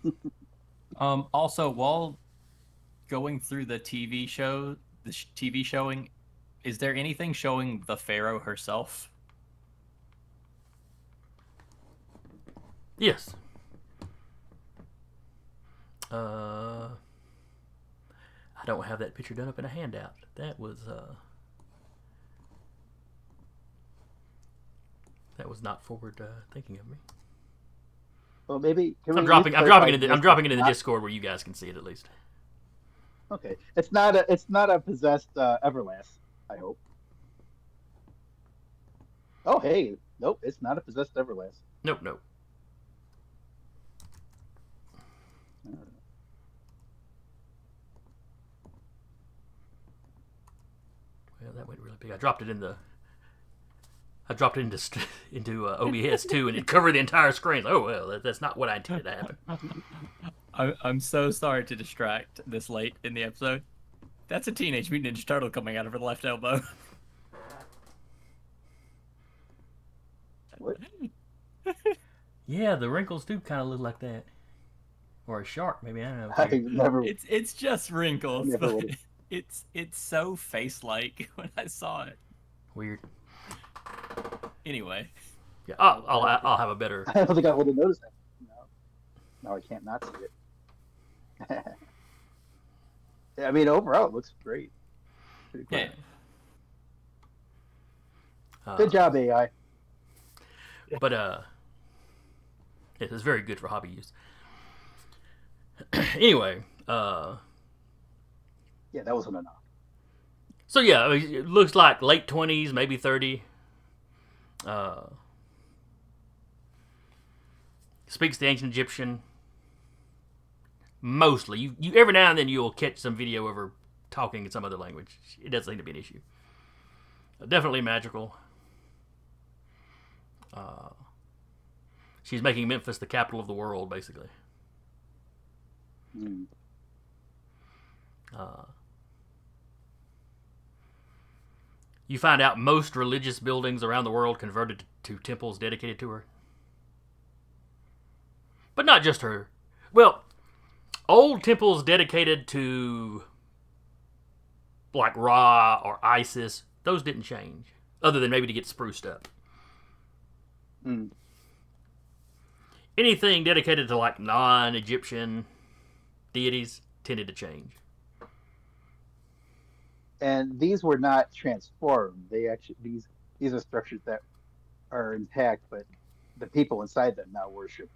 Also, while going through the TV show, TV showing, is there anything showing the Pharaoh herself? Yes. I don't have that picture done up in a handout. That was not forward thinking of me. Well, maybe I'm dropping it into the Discord where you guys can see it at least. Okay, it's not a possessed Everlast, I hope. Oh, hey, nope, it's not a possessed Everlast. Nope. Well, that went really big. I dropped it into OBS too, and it covered the entire screen. Oh well, that's not what I intended to happen. I'm so sorry to distract this late in the episode. That's a Teenage Mutant Ninja Turtle coming out of her left elbow. What? Yeah, the wrinkles do kind of look like that, or a shark, maybe. I don't know. I never. It's just wrinkles, Never but would've. it's so face-like when I saw it. Weird. Anyway, Yeah, I'll have a better. I don't think I would have noticed that. No, I can't not see it. I mean, overall, it looks great. Pretty cool. Yeah. Good job, AI. But it is very good for hobby use. Anyway, Yeah, that wasn't enough. so yeah, I mean, it looks like late 20s, maybe 30. Speaks the ancient Egyptian. Mostly, you every now and then you'll catch some video of her talking in some other language. It doesn't seem to be an issue. Definitely magical. She's making Memphis the capital of the world, basically. Mm. You find out most religious buildings around the world converted to temples dedicated to her. But not just her. Well, old temples dedicated to like Ra or Isis, those didn't change. Other than maybe to get spruced up. Mm. Anything dedicated to like non-Egyptian deities tended to change. And these were not transformed. They actually these are structures that are intact, but the people inside them now worship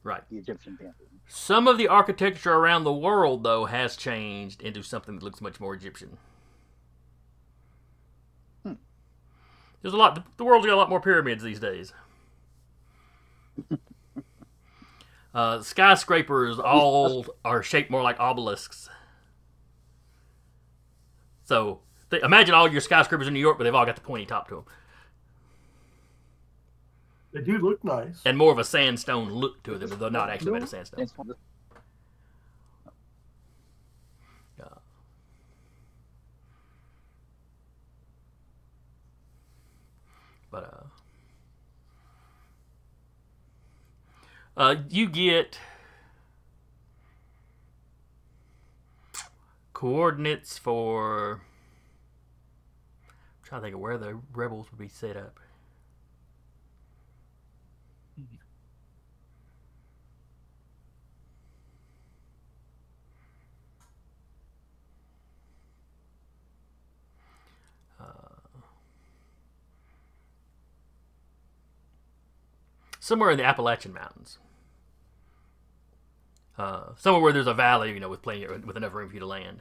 Right. the Egyptian pantheon. Some of the architecture around the world, though, has changed into something that looks much more Egyptian. There's a lot. The world's got a lot more pyramids these days. Skyscrapers all are shaped more like obelisks. So imagine all your skyscrapers in New York, but they've all got the pointy top to them. They do look nice. And more of a sandstone look to them, but they're not actually made of sandstone. You get coordinates for. I'm trying to think of where the rebels would be set up. Somewhere in the Appalachian Mountains. Somewhere where there's a valley, with enough room for you to land.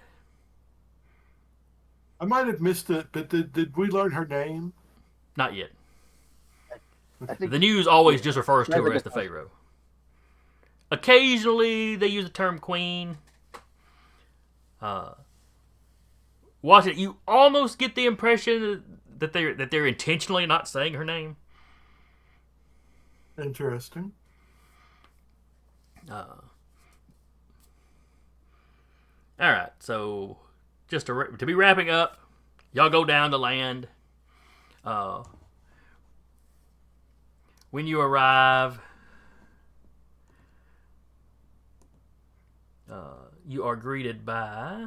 I might have missed it, but did we learn her name? Not yet. I think The news always yeah, just refers to that's her a as the good question. Pharaoh. Occasionally, they use the term queen. Watch it. You almost get the impression that they're intentionally not saying her name. Interesting. All right. So, just to be wrapping up, y'all go down to land. When you arrive, you are greeted by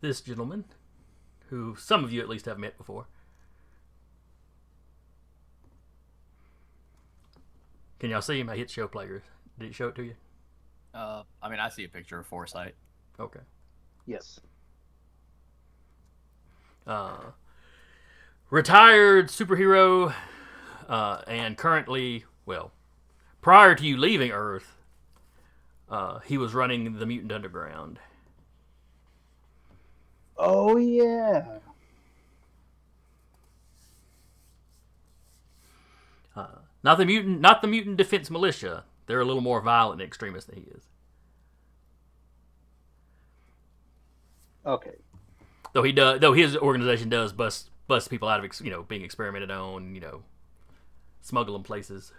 this gentleman, who some of you at least have met before. Can y'all see him? I hit show players. Did it show it to you? I mean, I see a picture of Foresight. Okay. Yes. Retired superhero, and currently, prior to you leaving Earth, he was running the Mutant Underground. Oh yeah. Not the mutant defense militia. They're a little more violent and extremist than he is. Okay. Though his organization does bust people out of being experimented on, smuggle them places.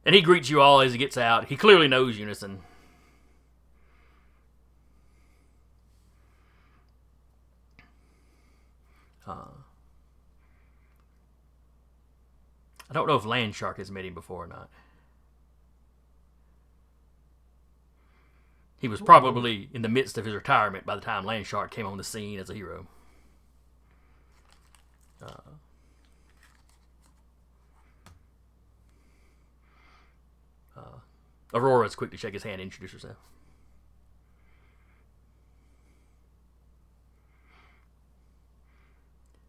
And he greets you all as he gets out. He clearly knows Unison. I don't know if Landshark has met him before or not. He was probably in the midst of his retirement by the time Landshark came on the scene as a hero. Aurora's quick to shake his hand and introduce herself.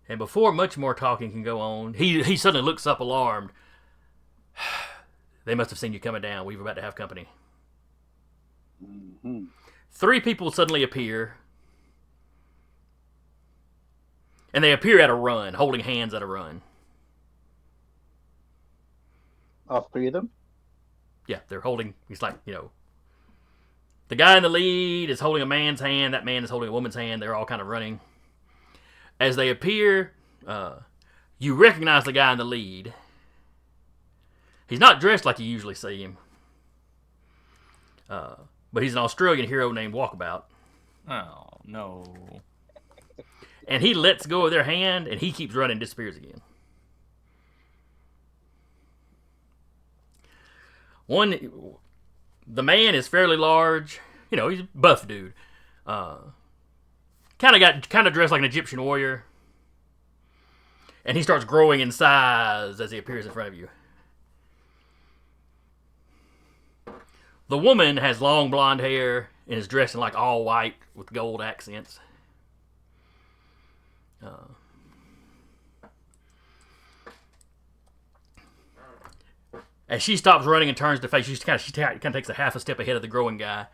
And before much more talking can go on, he suddenly looks up alarmed. They must have seen you coming down. We're about to have company. Mm-hmm. 3 people suddenly appear. And they appear at a run, holding hands at a run. All 3 of them? Yeah, they're holding, he's like, the guy in the lead is holding a man's hand. That man is holding a woman's hand. They're all kind of running. As they appear, you recognize the guy in the lead. He's not dressed like you usually see him. But he's an Australian hero named Walkabout. Oh, no. And he lets go of their hand, and he keeps running and disappears again. The man is fairly large. He's a buff dude. Kind of dressed like an Egyptian warrior. And he starts growing in size as he appears in front of you. The woman has long blonde hair and is dressed in like all white with gold accents. As she stops running and turns to face, she kind of takes a half a step ahead of the growing guy.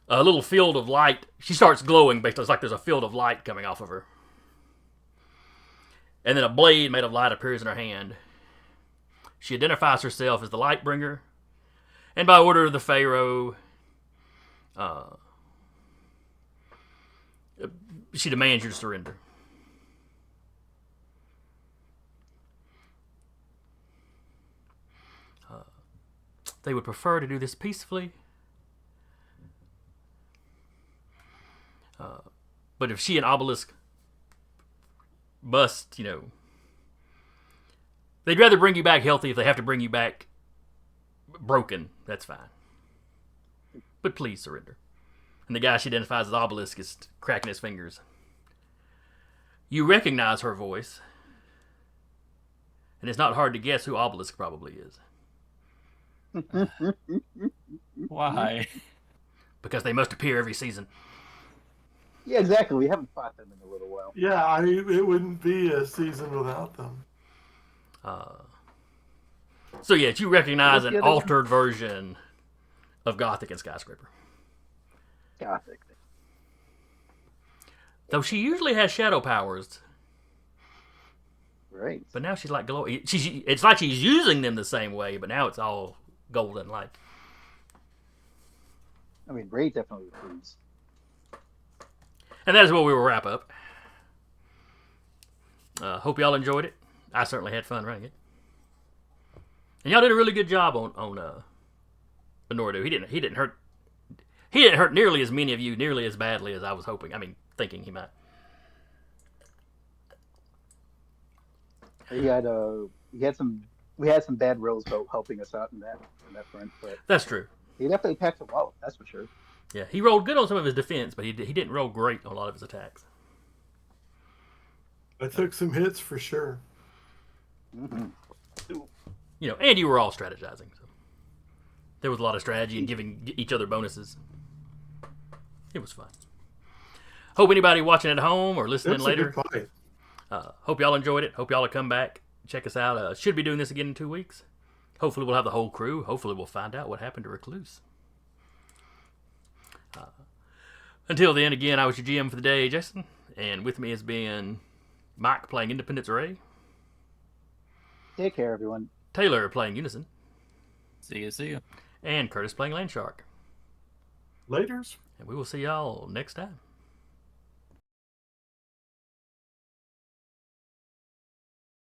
A little field of light. She starts glowing, basically. It's like there's a field of light coming off of her. And then a blade made of light appears in her hand. She identifies herself as the Lightbringer. And by order of the Pharaoh, she demands you to surrender. they would prefer to do this peacefully. But if she and Obelisk must, they'd rather bring you back healthy. If they have to bring you back broken, that's fine. But please surrender. And the guy she identifies as Obelisk is cracking his fingers. You recognize her voice. And it's not hard to guess who Obelisk probably is. Why? Because they must appear every season. Yeah, exactly. We haven't fought them in a little while. Yeah, it wouldn't be a season without them. So yeah, you recognize What's an the other altered version of Gothic and Skyscraper. Gothic. Though she usually has shadow powers. Right. But now she's like glow. It's like she's using them the same way, but now it's all golden light. I mean, Ray definitely approves. And that is where we will wrap up. Hope y'all enjoyed it. I certainly had fun running it. And y'all did a really good job on Anordu. He didn't hurt nearly as many of you nearly as badly as I was hoping. I mean, thinking he might. We had some bad rolls helping us out in that front, but That's true. he definitely packed a wallet, that's for sure. Yeah, he rolled good on some of his defense, but he didn't roll great on a lot of his attacks. I took some hits for sure. Mm-hmm. And you were all strategizing. So there was a lot of strategy and giving each other bonuses. It was fun. Hope anybody watching at home or listening That's later. a good fight. Hope y'all enjoyed it. Hope y'all will come back. Check us out. Should be doing this again in 2 weeks. Hopefully we'll have the whole crew. Hopefully we'll find out what happened to Recluse. Until then, again, I was your GM for the day, Jason. And with me has been Mike playing Independence Ray. Take care, everyone. Taylor playing Unison. See ya. And Curtis playing Landshark. Laters. And we will see y'all next time.